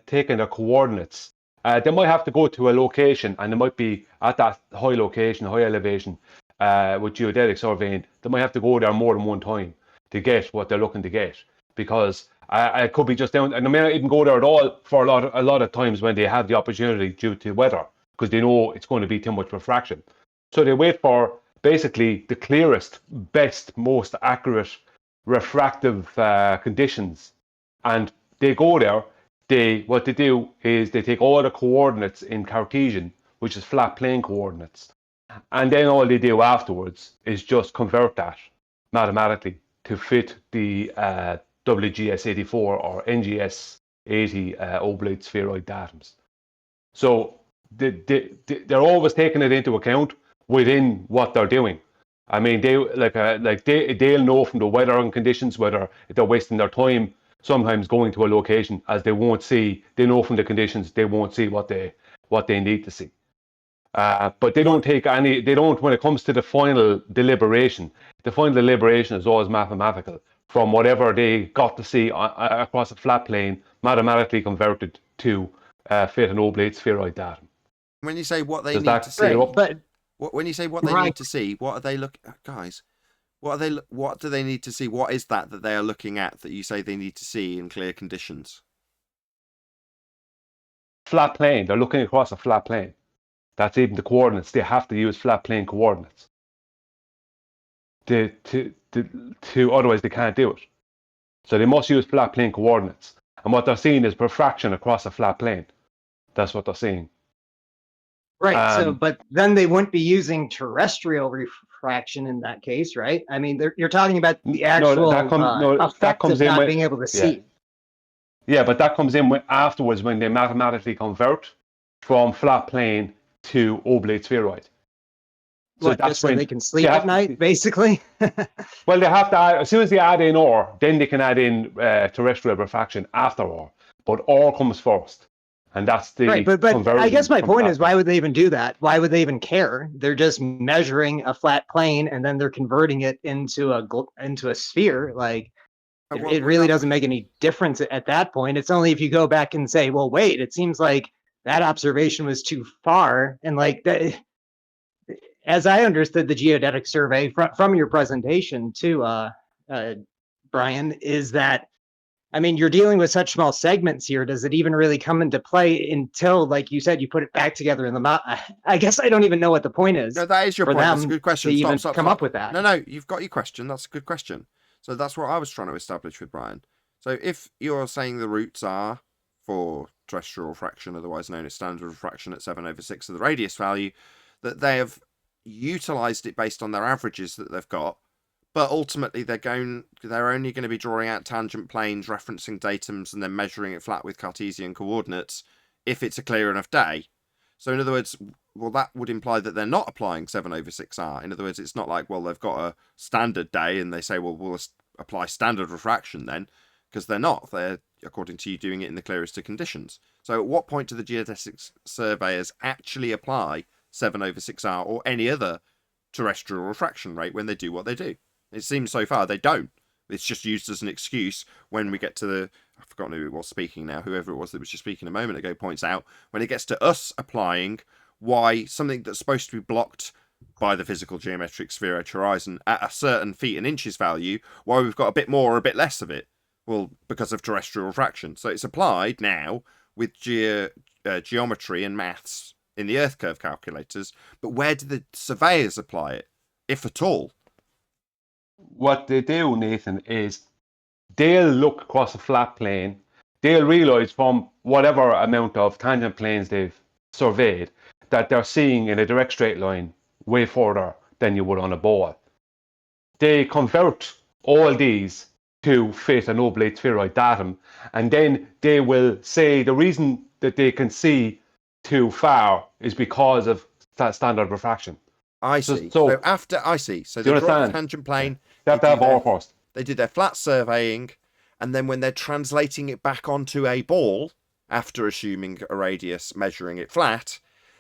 taken their coordinates, they might have to go to a location, and they might be at that high location, high elevation. With geodetic surveying, they might have to go there more than one time to get what they're looking to get, because it could be just down, and they may not even go there at all for a lot of times when they have the opportunity due to weather, because they know it's going to be too much refraction. So they wait for basically the clearest, best, most accurate refractive conditions, and they go there. What they do is they take all the coordinates in Cartesian, which is flat plane coordinates, and then all they do afterwards is just convert that mathematically to fit the WGS84 or NGS80 oblate spheroid datums. So they're always taking it into account within what they're doing. I mean, they'll know from the weather and conditions whether they're wasting their time sometimes going to a location, as they won't see. They know from the conditions they won't see what they need to see. But they don't take any. They don't when it comes to the final deliberation. The final deliberation is always mathematical from whatever they got to see across a flat plane, mathematically converted to fit an oblate spheroid datum. When you say what they need to see, when you say what they need to see, what are they looking at, guys? What do they need to see? What is that they are looking at that you say they need to see in clear conditions? Flat plane. They're looking across a flat plane. That's even the coordinates. They have to use flat plane coordinates. Otherwise they can't do it. So they must use flat plane coordinates. And what they're seeing is refraction across a flat plane. That's what they're seeing. Right. But then they wouldn't be using terrestrial refraction in that case, right? I mean, you're talking about the actual effect of not being able to see. Yeah, but that comes in afterwards when they mathematically convert from flat plane to oblate spheroid. So that's when they can sleep at night, basically. Well, they have to add, as soon as they add in OR, then they can add in terrestrial refraction after OR. But OR comes first. And that's the right, but I guess my point is, why would they even do that? Why would they even care? They're just measuring a flat plane and then they're converting it into a sphere. Like, it really doesn't make any difference at that point. It's only if you go back and say, well, wait, it seems like that observation was too far. And like that, as I understood the geodetic survey from your presentation too, Brian, is that, I mean, you're dealing with such small segments here. Does it even really come into play until, like you said, you put it back together in the map? I guess I don't even know what the point is. No, that is your point. That's a good question. Stop. Come up with that. No, you've got your question. That's a good question. So that's what I was trying to establish with Brian. So if you're saying the roots are for terrestrial refraction, otherwise known as standard refraction at 7/6 of the radius value, that they have utilized it based on their averages that they've got. But ultimately, they're only going to be drawing out tangent planes, referencing datums, and then measuring it flat with Cartesian coordinates if it's a clear enough day. So in other words, well, that would imply that they're not applying 7/6R. In other words, it's not like, well, they've got a standard day and they say, well, we'll apply standard refraction then, because they're not. They're, according to you, doing it in the clearest of conditions. So at what point do the geodesic surveyors actually apply 7/6R or any other terrestrial refraction rate when they do what they do? It seems so far they don't. It's just used as an excuse when we get to the... I've forgotten who it was speaking now. Whoever it was that was just speaking a moment ago points out when it gets to us applying why something that's supposed to be blocked by the physical geometric spheroid horizon at a certain feet and inches value, why we've got a bit more or a bit less of it. Well, because of terrestrial refraction. So it's applied now with geometry and maths in the Earth curve calculators. But where do the surveyors apply it, if at all? What they do, Nathan, is they'll look across a flat plane. They'll realize from whatever amount of tangent planes they've surveyed that they're seeing in a direct straight line way further than you would on a ball. They convert all these to fit an oblate spheroid datum, and then they will say the reason that they can see too far is because of that standard refraction. I see. So after I see. So they draw a tangent plane. They have to have OR first. They do their flat surveying, and then when they're translating it back onto a ball, after assuming a radius, measuring it flat,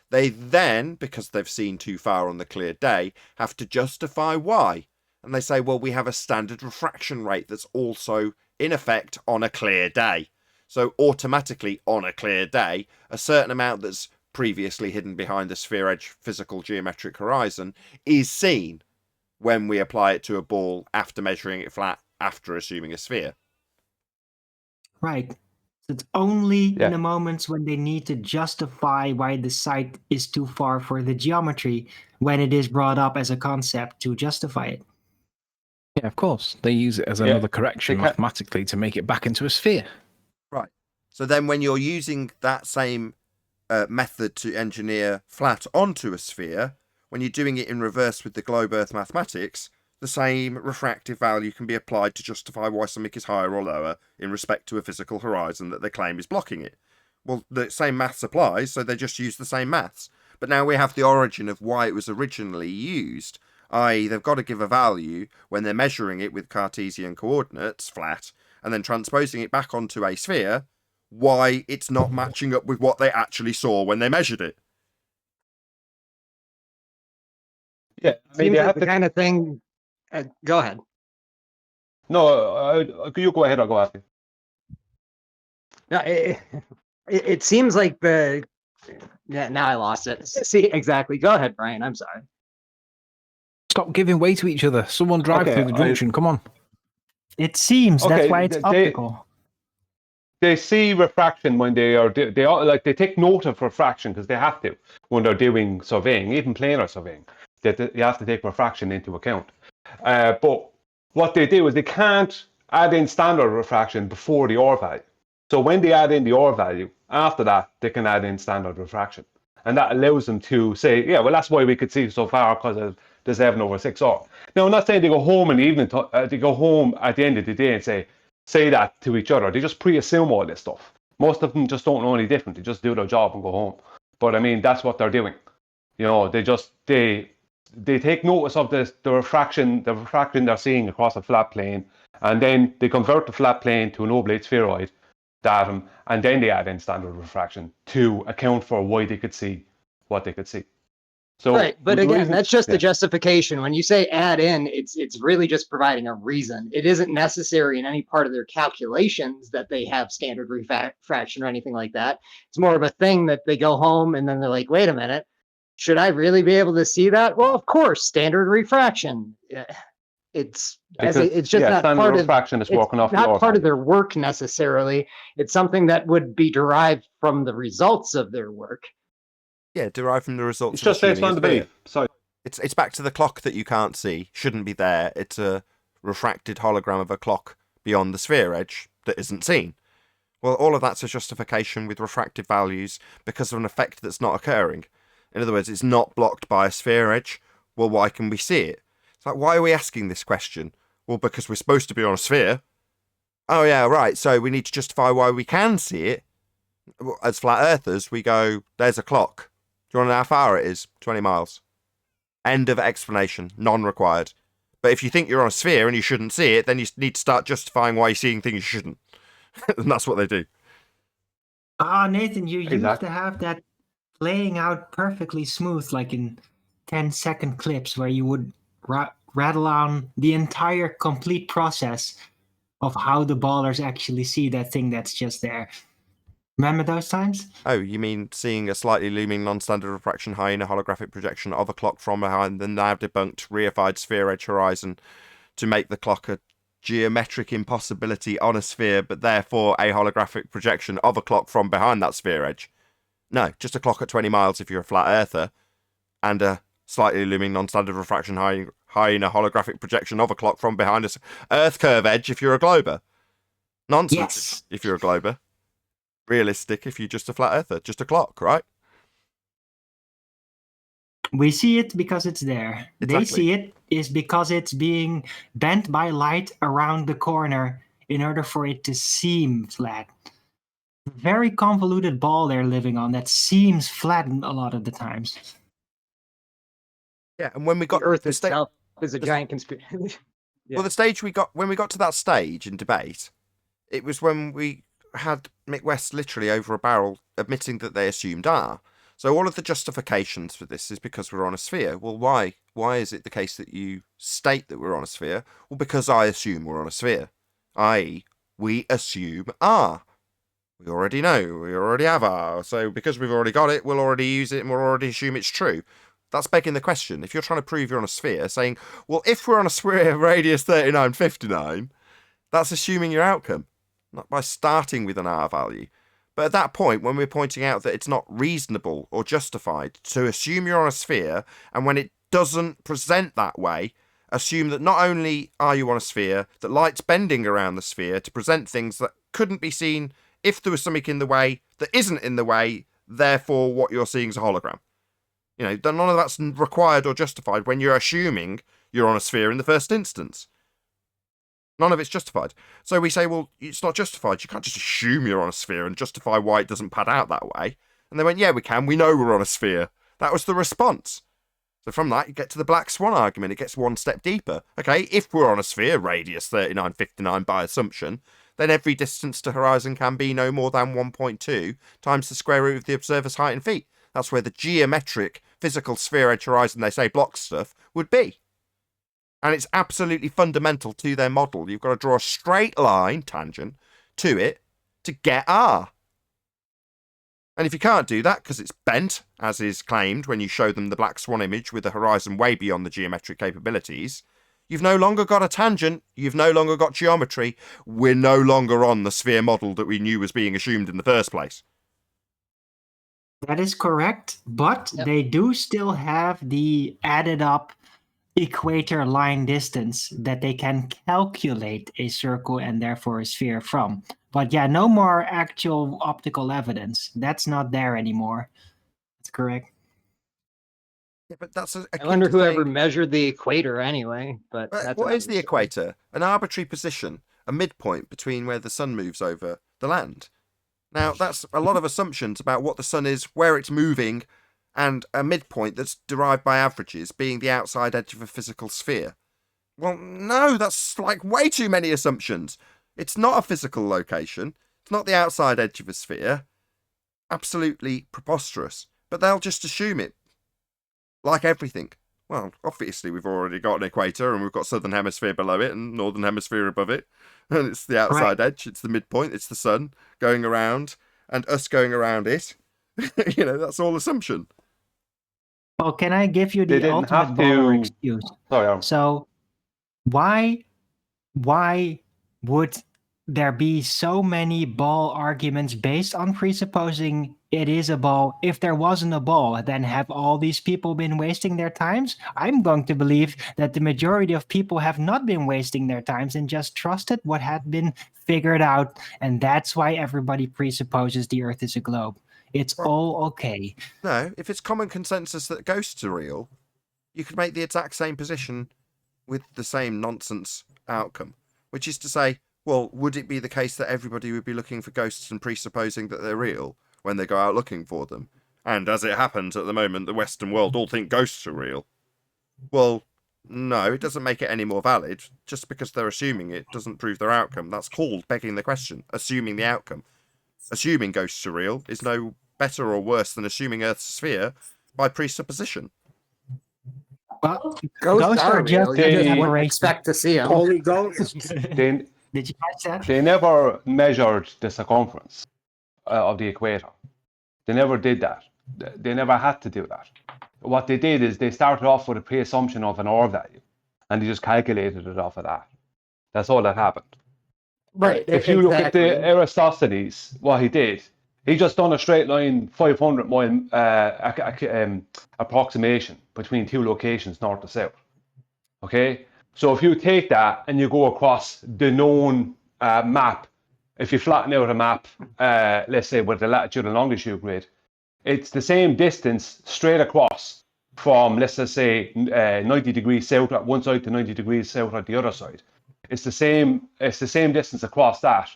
they then, because they've seen too far on the clear day, have to justify why. And they say, well, we have a standard refraction rate that's also in effect on a clear day. So automatically on a clear day, a certain amount that's previously hidden behind the sphere edge physical geometric horizon is seen when we apply it to a ball after measuring it flat, after assuming a sphere. Right. So it's only in the moments when they need to justify why the site is too far for the geometry when it is brought up as a concept to justify it. Yeah, of course. They use it as another correction mathematically to make it back into a sphere. Right. So then when you're using that same method to engineer flat onto a sphere, when you're doing it in reverse with the globe Earth mathematics, the same refractive value can be applied to justify why something is higher or lower in respect to a physical horizon that they claim is blocking it. Well, the same maths applies, so they just use the same maths. But now we have the origin of why it was originally used, i.e. they've got to give a value when they're measuring it with Cartesian coordinates, flat, and then transposing it back onto a sphere, why it's not matching up with what they actually saw when they measured it. Yeah, I mean, Seems they like have the to. kind of thing. Go ahead. No, you go ahead. I'll go after. No, it seems like the. Yeah, now I lost it. See, exactly. Go ahead, Brian. I'm sorry. Stop giving way to each other. Someone drive through the junction. Come on. It seems that's Okay, why it's optical. They see refraction when they are they take note of refraction because they have to when they're doing surveying, even planar surveying. That you have to take refraction into account. But what they do is they can't add in standard refraction before the R value. So when they add in the R value, after that they can add in standard refraction, and that allows them to say, yeah, well that's why we could see so far because of the 7/6R. Now I'm not saying they go home in the evening. They go home at the end of the day and say that to each other. They just pre-assume all this stuff. Most of them just don't know any different. They just do their job and go home. But I mean, that's what they're doing. You know, they take notice of the refraction they're seeing across a flat plane, and then they convert the flat plane to an oblate spheroid datum, and then they add in standard refraction to account for why they could see what they could see. So, right, but again, that's just the yeah. justification. When you say add in, it's really just providing a reason. It isn't necessary in any part of their calculations that they have standard refraction or anything like that. It's more of a thing that they go home and then they're like, wait a minute, should I really be able to see that? Well, of course, standard refraction. It's just not part of refraction is working off not part of their work necessarily. It's something that would be derived from the results of their work. Yeah, derived from the results. It's just based on the belief. Sorry. It's back to the clock that you can't see, shouldn't be there. It's a refracted hologram of a clock beyond the sphere edge that isn't seen. Well, all of that's a justification with refractive values because of an effect that's not occurring. In other words, it's not blocked by a sphere edge. Well, why can we see it? It's like, why are we asking this question? Well, because we're supposed to be on a sphere. Oh yeah, right. So we need to justify why we can see it. As flat earthers, we go, there's a clock. Do you want to know how far it is? 20 miles. End of explanation. None required. But if you think you're on a sphere and you shouldn't see it, then you need to start justifying why you're seeing things you shouldn't. And that's what they do. Nathan, you used to have that playing out perfectly smooth, like in 10-second clips where you would rattle on the entire complete process of how the ballers actually see that thing that's just there. Remember those times? Oh, you mean seeing a slightly looming non-standard refraction high in a holographic projection of a clock from behind the now debunked reified sphere edge horizon to make the clock a geometric impossibility on a sphere, but therefore a holographic projection of a clock from behind that sphere edge? No, just a clock at 20 miles if you're a flat earther, and a slightly looming non-standard refraction high in a holographic projection of a clock from behind a Earth curve edge if you're a glober. Nonsense if you're a glober. Realistic if you're just a flat earther, just a clock, right? We see it because it's there. Exactly. They see it is because it's being bent by light around the corner in order for it to seem flat. Very convoluted ball they're living on that seems flattened a lot of the times. Yeah, and when we got the Earth itself is a giant conspiracy. Well, the stage when we got to that stage in debate, it was when we had Mick West literally over a barrel admitting that they assumed R. So all of the justifications for this is because we're on a sphere. Well, why? Why is it the case that you state that we're on a sphere? Well, because I assume we're on a sphere. I.e., we assume R. We already know. We already have R. So because we've already got it, we'll already use it and we'll already assume it's true. That's begging the question. If you're trying to prove you're on a sphere, saying, well, if we're on a sphere radius 3959, that's assuming your outcome. Not by starting with an R value. But at that point, when we're pointing out that it's not reasonable or justified to assume you're on a sphere, and when it doesn't present that way, assume that not only are you on a sphere, that light's bending around the sphere to present things that couldn't be seen if there was something in the way that isn't in the way, therefore what you're seeing is a hologram. You know, none of that's required or justified when you're assuming you're on a sphere in the first instance. None of it's justified. So we say, well, it's not justified. You can't just assume you're on a sphere and justify why it doesn't pad out that way. And they went, yeah, we can. We know we're on a sphere. That was the response. So from that, you get to the black swan argument. It gets one step deeper. Okay, if we're on a sphere, radius 3959 by assumption, then every distance to horizon can be no more than 1.2 times the square root of the observer's height in feet. That's where the geometric physical sphere edge horizon, they say block stuff, would be. And it's absolutely fundamental to their model. You've got to draw a straight line, tangent, to it to get R. And if you can't do that because it's bent, as is claimed when you show them the black swan image with the horizon way beyond the geometric capabilities, you've no longer got a tangent, you've no longer got geometry, we're no longer on the sphere model that we knew was being assumed in the first place. That is correct, but they do still have the added up equator line distance that they can calculate a circle and therefore a sphere from. But yeah, no more actual optical evidence. That's not there anymore. That's correct. Yeah, but that's I wonder whoever measured the equator anyway. But that's what is the equator? An arbitrary position, a midpoint between where the sun moves over the land. Now, that's a lot of assumptions about what the sun is, where it's moving, and a midpoint that's derived by averages being the outside edge of a physical sphere. Well, no, that's like way too many assumptions. It's not a physical location. It's not the outside edge of a sphere. Absolutely preposterous. But they'll just assume it. Like everything. Well, obviously we've already got an equator and we've got southern hemisphere below it and northern hemisphere above it. And it's the outside edge. It's the midpoint. It's the sun going around and us going around it. You know, that's all assumption. Well, can I give you the ultimate baller excuse? So why would there be so many ball arguments based on presupposing it is a ball? If there wasn't a ball, then have all these people been wasting their times? I'm going to believe that the majority of people have not been wasting their times and just trusted what had been figured out. And that's why everybody presupposes the Earth is a globe. It's all okay. No, if it's common consensus that ghosts are real, you could make the exact same position with the same nonsense outcome, which is to say, well, would it be the case that everybody would be looking for ghosts and presupposing that they're real when they go out looking for them? And as it happens at the moment, the Western world all think ghosts are real. Well, no, it doesn't make it any more valid. Just because they're assuming it doesn't prove their outcome. That's called begging the question, assuming the outcome. Assuming ghosts are real is no better or worse than assuming Earth's a sphere by presupposition. Well, ghosts are just real. You just wouldn't expect to see them. Holy ghosts. Did you catch that? They never measured the circumference of the equator. They never did that. They never had to do that. What they did is they started off with a pre-assumption of an R value, and they just calculated it off of that. That's all that happened. Right. If you look at the Eratosthenes, what he did, he just done a straight line 500 mile approximation between two locations north to south. Okay, so if you take that and you go across the known map, if you flatten out a map, let's say with the latitude and longitude grid, it's the same distance straight across from, let's just say, 90 degrees south at one side to 90 degrees south at the other side. It's the same distance across that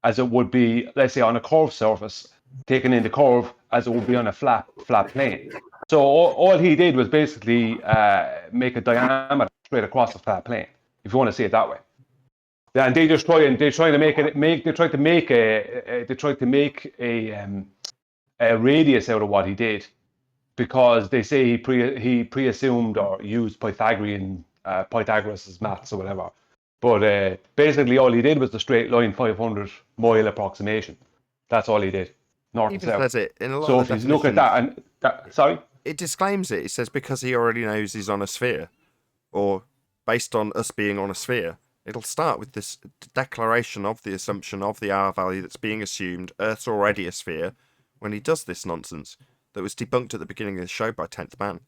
as it would be, let's say, on a curved surface, taken in the curve as it would be on a flat plane. So all he did was basically make a diameter straight across a flat plane, if you want to see it that way. And they tried to make a radius out of what he did, because they say he pre-assumed or used Pythagoras' maths or whatever. But basically all he did was the straight line 500 mile approximation. That's all he did. North and south. Says it in a lot so of if you look at that, and sorry? It disclaims it. It says because he already knows he's on a sphere, or based on us being on a sphere. It'll start with this declaration of the assumption of the R value that's being assumed. Earth's already a sphere when he does this nonsense that was debunked at the beginning of the show by 10th Man.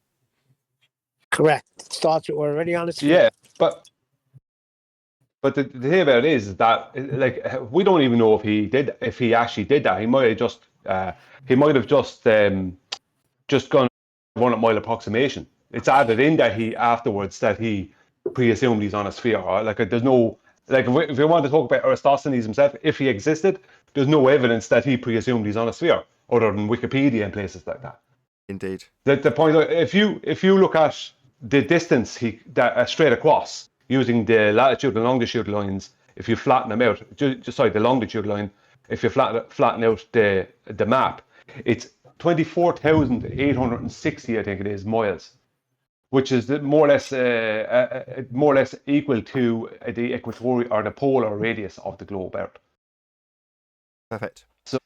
Correct. It starts with we're already on a sphere. Yeah, but But the thing about it is that, like, we don't even know if he actually did that. He might have just gone 1 mile approximation. It's added in that he pre-assumed he's on a sphere. Right? Like, there's no, like, if we want to talk about Eratosthenes himself, if he existed, there's no evidence that he pre-assumed he's on a sphere, other than Wikipedia and places like that. Indeed. The point, if you look at the distance straight across using the latitude and longitude lines, if you flatten them out, the longitude line, if you flatten out the map, it's 24,860, I think it is, miles, which is more or less equal to the equatorial or the polar radius of the globe Earth. Perfect. So,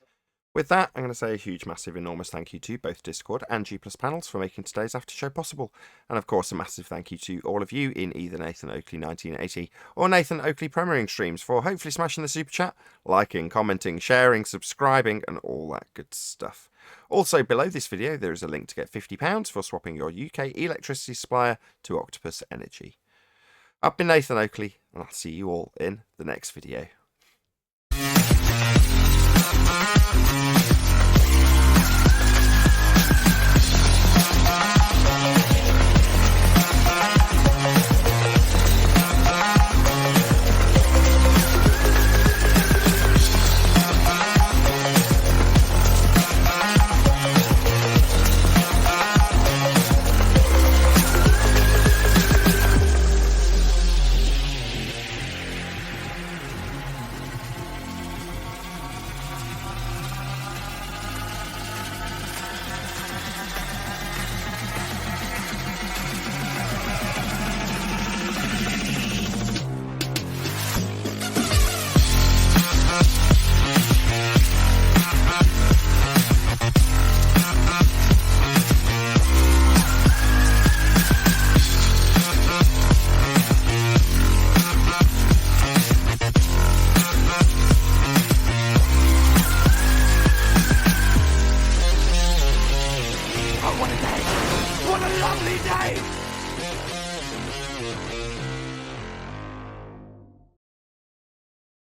with that, I'm going to say a huge, massive, enormous thank you to both Discord and G+ Panels for making today's after show possible. And of course, a massive thank you to all of you in either Nathan Oakley 1980 or Nathan Oakley Premiering streams for hopefully smashing the super chat, liking, commenting, sharing, subscribing, and all that good stuff. Also, below this video, there is a link to get £50 for swapping your UK electricity supplier to Octopus Energy. I've been Nathan Oakley, and I'll see you all in the next video. What a lovely day!